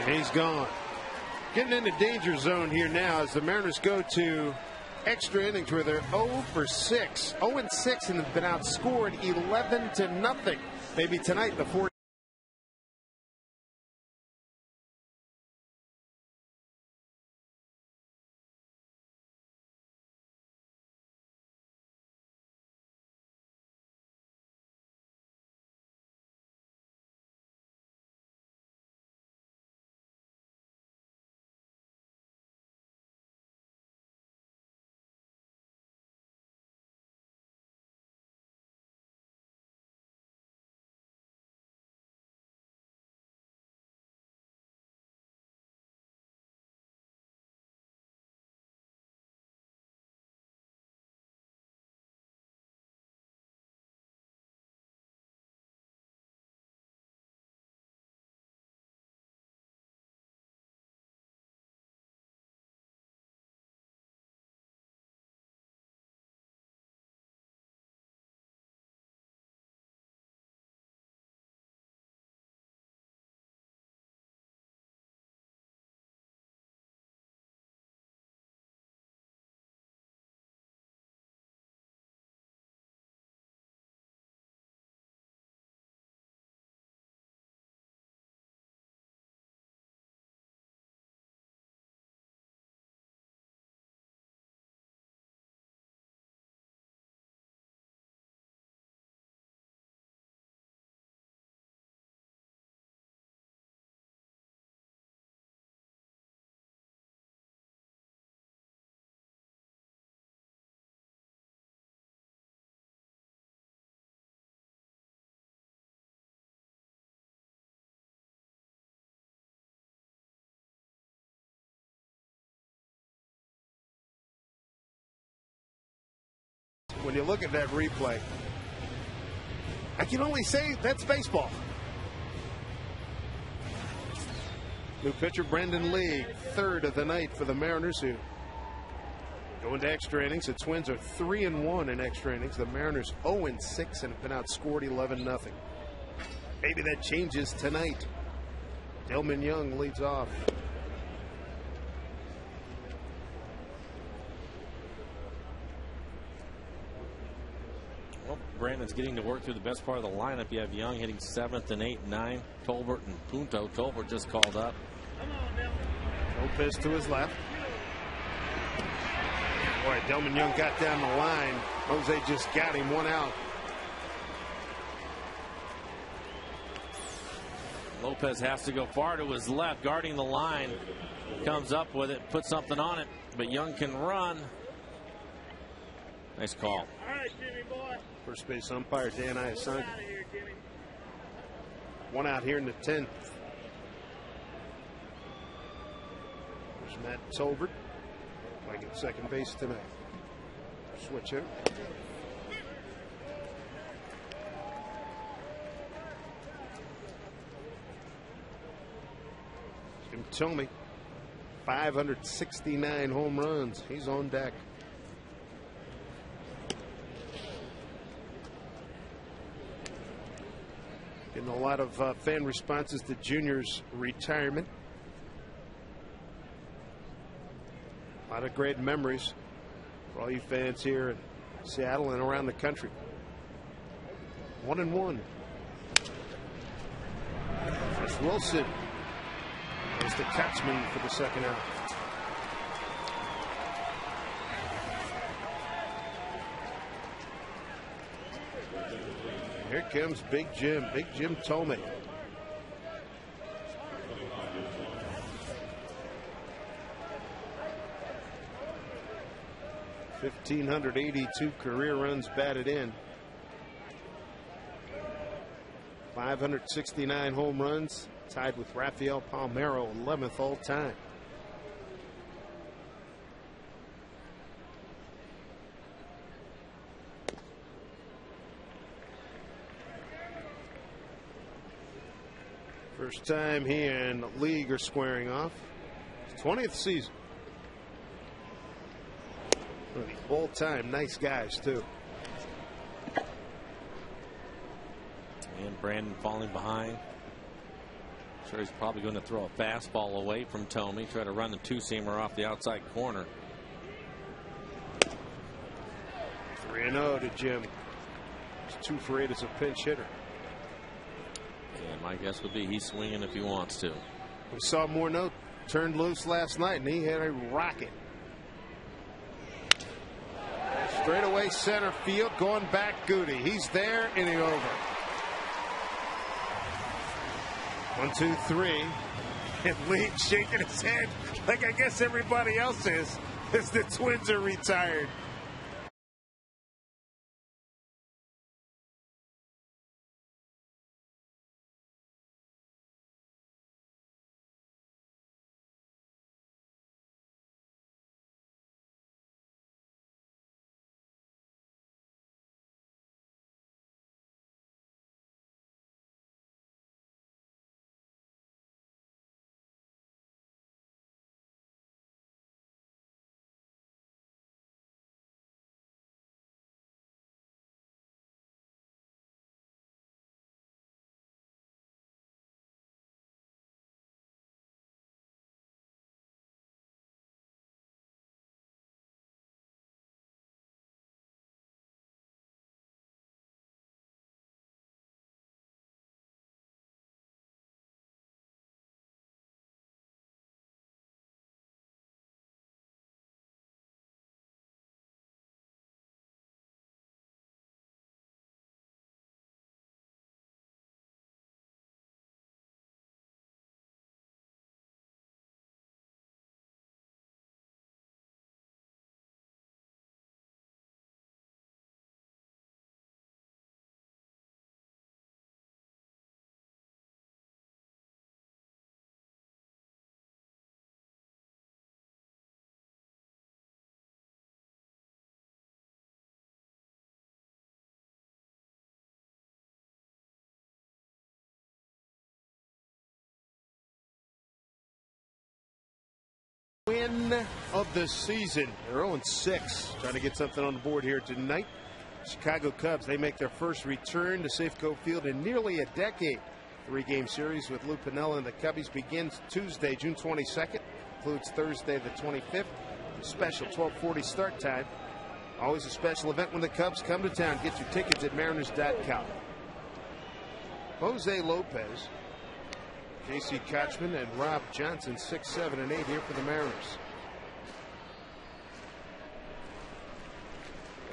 And he's gone. Getting into danger zone here now as the Mariners go to extra innings where they're 0 for 6. 0-6 and have been outscored 11-0. Maybe tonight the 4. When you look at that replay, I can only say that's baseball. New pitcher Brendan Lee, third of the night for the Mariners, who go into extra innings. The Twins are 3-1 in extra innings. The Mariners 0-6 and have been outscored 11-0. Maybe that changes tonight. Delman Young leads off. Well, Brandon's getting to work through the best part of the lineup. You have Young hitting 7th and 8th, 9. Tolbert and Punto. Tolbert just called up. Lopez to his left. Boy, Delman Young got down the line. Jose just got him, one out. Lopez has to go far to his left, guarding the line. Comes up with it, puts something on it, but Young can run. Nice call. All right, Jimmy boy. First base umpire Dan Iasanka. One out here in the 10th. There's Matt Tolbert playing at second base tonight. Switch here. Jim Thome, 569 home runs. He's on deck. Getting a lot of fan responses to Junior's retirement. A lot of great memories for all you fans here in Seattle and around the country. 1-1. Chris Wilson goes to Katzman for the second out. Here comes Big Jim Thome. .1,582 career runs batted in. 569 home runs, tied with Rafael Palmeiro, 11th all time. First time he and the league are squaring off. His 20th season. One of the all-time nice guys, too. And Brandon falling behind. Sure, he's probably going to throw a fastball away from Tomey. Try to run the two-seamer off the outside corner. 3-0 to Jim. He's 2 for 8 as a pinch hitter. And my guess would be he's swinging if he wants to. We saw Morneau turned loose last night, and he had a rocket. Straight away center field, going back Goody. He's there, inning over. 1, 2, 3. And Lee shaking his head like I guess everybody else is, as the Twins are retired. Win of the season. They're 0-6. Trying to get something on the board here tonight. Chicago Cubs, they make their first return to Safeco Field in nearly a decade. 3-game series with Lou Piniella and the Cubbies begins Tuesday, June 22nd. Includes Thursday, the 25th. Special 12:40 start time. Always a special event when the Cubs come to town. Get your tickets at Mariners.com. Jose Lopez, J.C. Kochman, and Rob Johnson, 6, 7, and 8 here for the Mariners.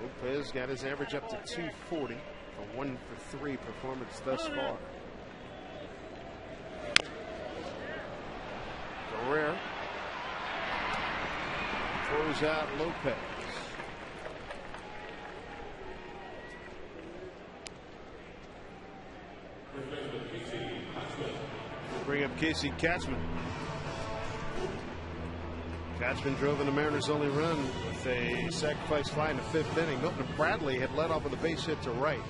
Lopez got his average up to 240, a 1 for 3 performance thus far. Guerrero throws out Lopez. Bring up Casey Kochman. Kochman drove in the Mariners' only run with a sacrifice fly in the 5th inning. Milton Bradley had led off with a base hit to right.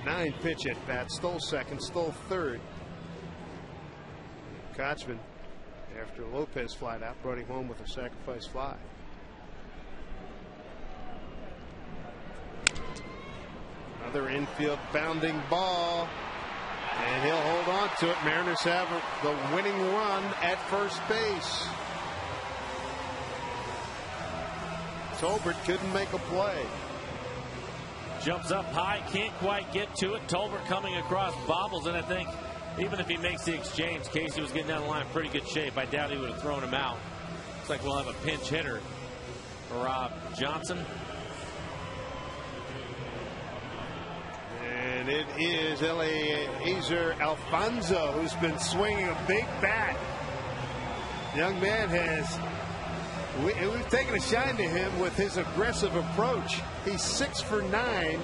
9-pitch at bat. Stole second, stole third. Kochman, after Lopez flied out, brought him home with a sacrifice fly. Another infield bounding ball. And he'll hold on to it. Mariners have the winning run at first base. Tolbert couldn't make a play. Jumps up high, can't quite get to it. Tolbert coming across, bobbles, and I think even if he makes the exchange, Casey was getting down the line in pretty good shape. I doubt he would have thrown him out. Looks like we'll have a pinch hitter for Rob Johnson. And it is Eliezer Alfonso, who's been swinging a big bat. Young man has, we've taken a shine to him with his aggressive approach. He's 6 for 9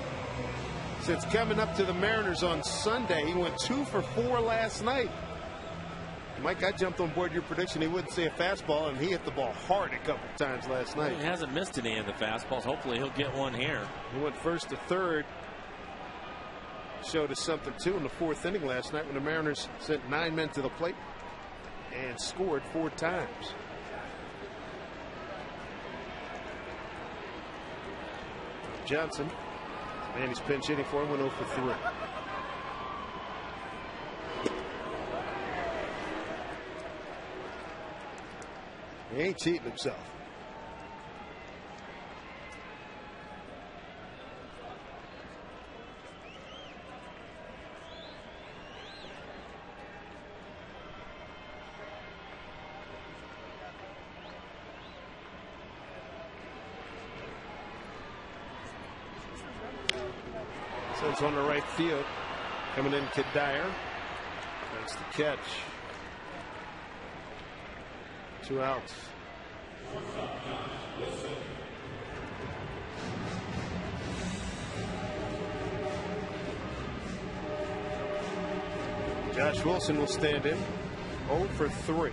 since coming up to the Mariners on Sunday. He went 2 for 4 last night. Mike, I jumped on board your prediction he wouldn't see a fastball, and he hit the ball hard a couple times last night. He hasn't missed any of the fastballs. Hopefully he'll get one here. He went first to third. showed us something too in the 4th inning last night when the Mariners sent 9 men to the plate and scored 4 times. Johnson, man, he's pinch hitting for him, went 0 for 3. He ain't cheating himself. So it's on the right field. Coming in, Kid Dyer. That's the catch. 2 outs. Josh Wilson will stand in. 0 for 3.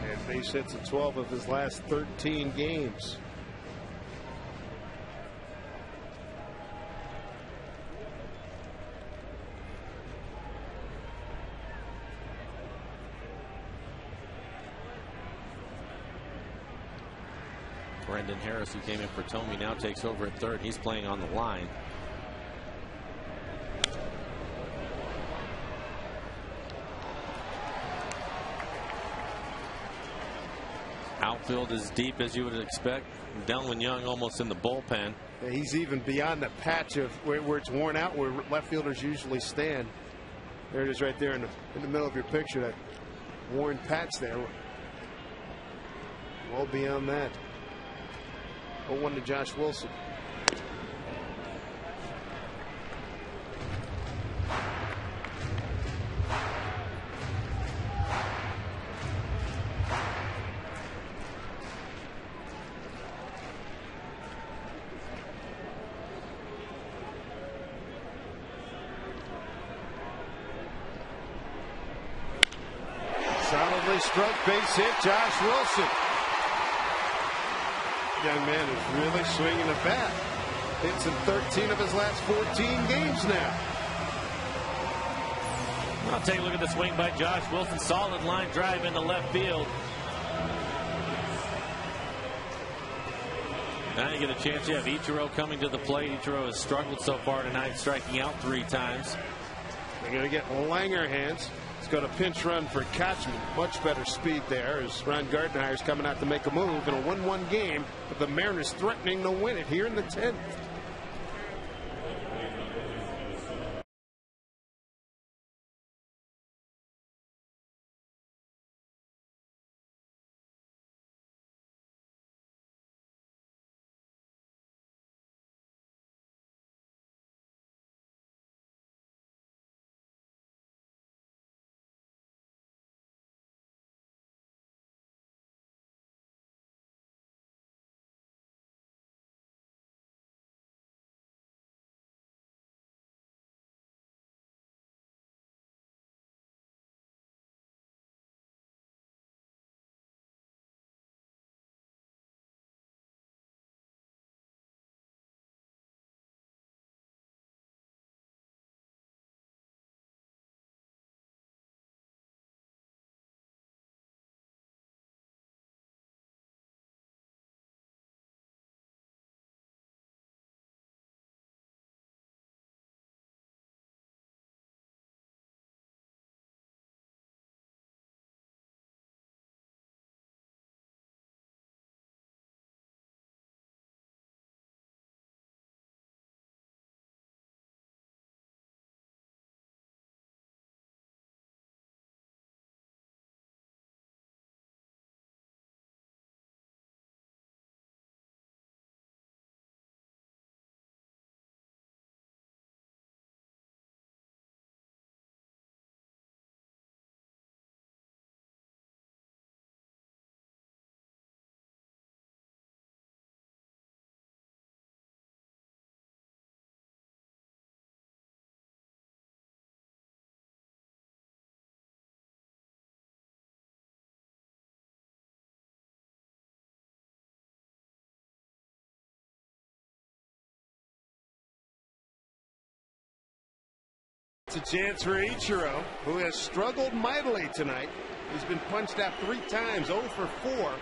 And base hits in 12 of his last 13 games. Brendan Harris, who came in for Tomey, now takes over at third. He's playing on the line. Outfield is deep as you would expect. Delwyn Young almost in the bullpen. He's even beyond the patch of where it's worn out, where left fielders usually stand. There it is right there in the middle of your picture, that worn patch there. Well beyond that. 0-1 to Josh Wilson. Solidly struck, base hit, Josh Wilson. Young man is really swinging the bat. Hits in 13 of his last 14 games now. I'll take a look at the swing by Josh Wilson. Solid line drive into left field. Now you get a chance. You have Ichiro coming to the plate. Ichiro has struggled so far tonight, striking out 3 times. They're going to get Langer hands. He's got a pinch run for Kachman. Much better speed there as Ron Gardenhire is coming out to make a move in a 1-1 game, but the Mariners threatening to win it here in the 10th. It's a chance for Ichiro, who has struggled mightily tonight. He's been punched out 3 times, 0 for 4.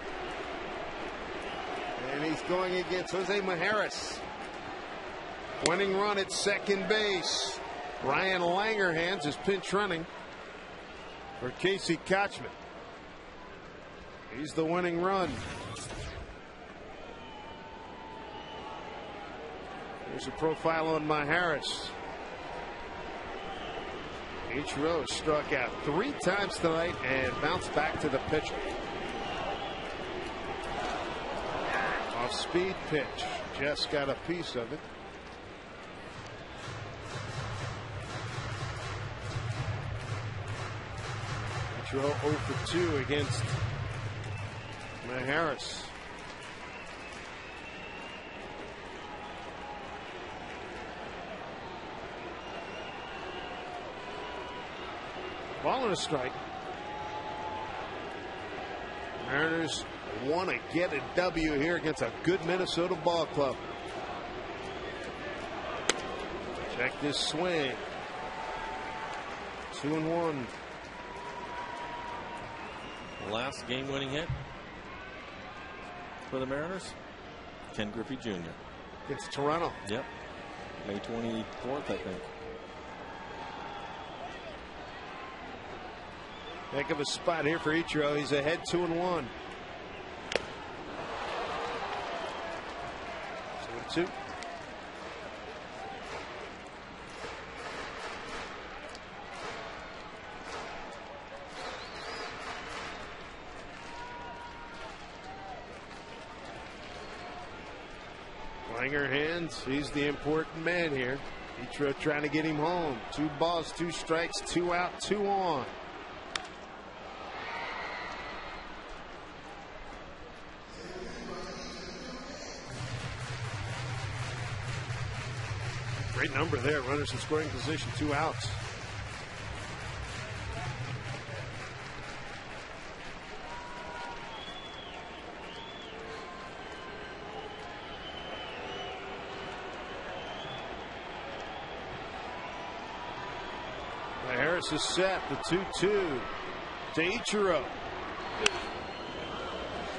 And he's going against Jose Majerus. Winning run at second base. Ryan Langerhans is pinch running for Casey Kochman. He's the winning run. Here's a profile on Majerus. Ichiro struck out 3 times tonight and bounced back to the pitcher. Off speed pitch. Just got a piece of it. Ichiro 0 for 2 against Majerus. Ball and a strike. Mariners want to get a W here against a good Minnesota ball club. Check this swing. 2-1. Last game-winning hit for the Mariners, Ken Griffey Jr. Against Toronto. Yep. May 24th, I think. Heck of a spot here for Ichiro. He's ahead 2-1. 2-2. Langerhans, he's the important man here. Ichiro trying to get him home. 2 balls, 2 strikes, 2 out, 2 on. Great number there. Runners in scoring position, 2 outs. Harris is set. The 2-2 to Ichiro.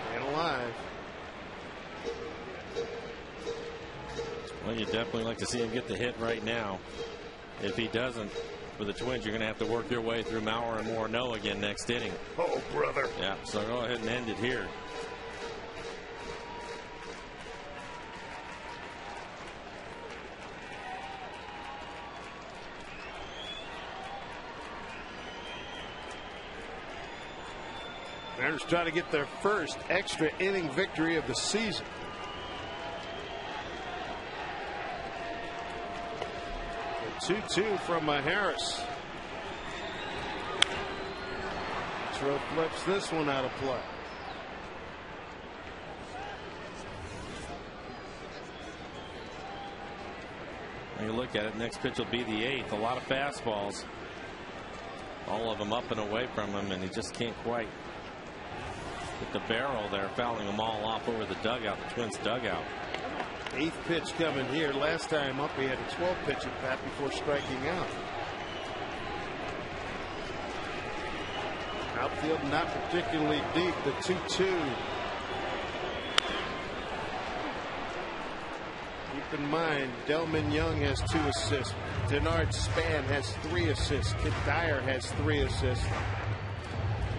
Staying alive. Well, you definitely like to see him get the hit right now. If he doesn't, for the Twins, you're going to have to work your way through Maurer and Morneau again next inning. Oh, brother. Yeah, so go ahead and end it here. Mariners trying to get their first extra inning victory of the season. The 2-2 from Majerus. Ichiro flips this one out of play. When you look at it, next pitch will be the 8th. A lot of fastballs. All of them up and away from him, and he just can't quite get the barrel there, fouling them all off over the dugout, the Twins dugout. 8th pitch coming here. Last time up, he had a 12 pitch at bat before striking out. Outfield not particularly deep. The 2-2. Keep in mind, Delman Young has 2 assists. Denard Span has 3 assists. Kid Dyer has 3 assists.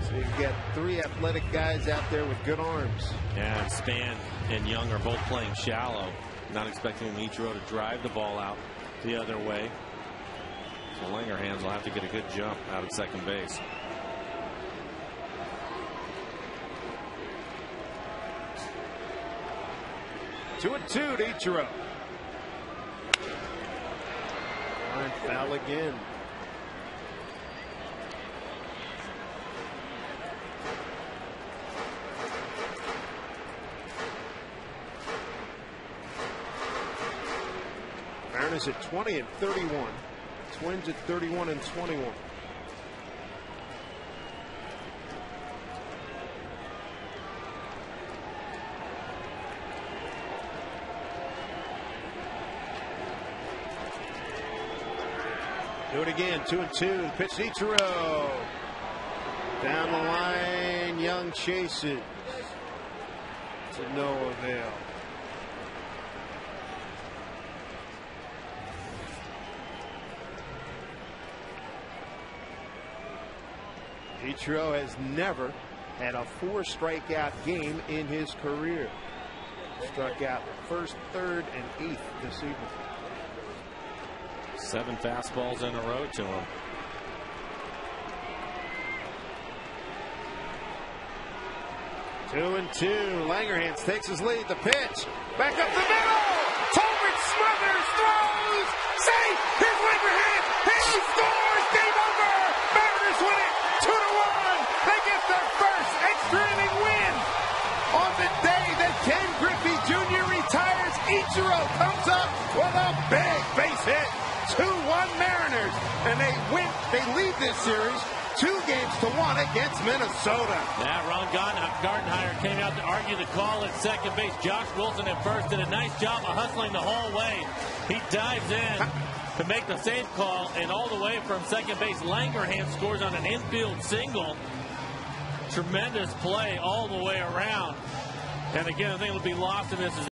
So you've got 3 athletic guys out there with good arms. Yeah, and Span and Young are both playing shallow. Not expecting Ichiro to drive the ball out the other way. So Langerhans will have to get a good jump out at second base. Two and 2 to Ichiro. Line foul again. Mariners at 20 and 31. Twins at 31 and 21. it again. 2-2. Pitch to Ichiro. Down the line, Young chases. To no avail. Ichiro has never had a 4-strikeout game in his career. Struck out first, third, and 8th this evening. 7 fastballs in a row to him. Two and two. Langerhans takes his lead. The pitch. Back up the middle. Tolbert smothers, throws. Safe. Here's Langerhans. He scores. Game over. Mariners win it. 2-1. They get their first extra inning win. On the day that Ken Griffey Jr. retires, Ichiro comes up with a big base hit. 2-1 Mariners. And they win. They lead this series 2-1 against Minnesota. Yeah, Ron Gardenhire came out to argue the call at second base. Josh Wilson at first did a nice job of hustling the whole way. He dives in to make the safe call, and all the way from second base, Langerhans scores on an infield single. Tremendous play all the way around. And again, I think it'll be lost in this.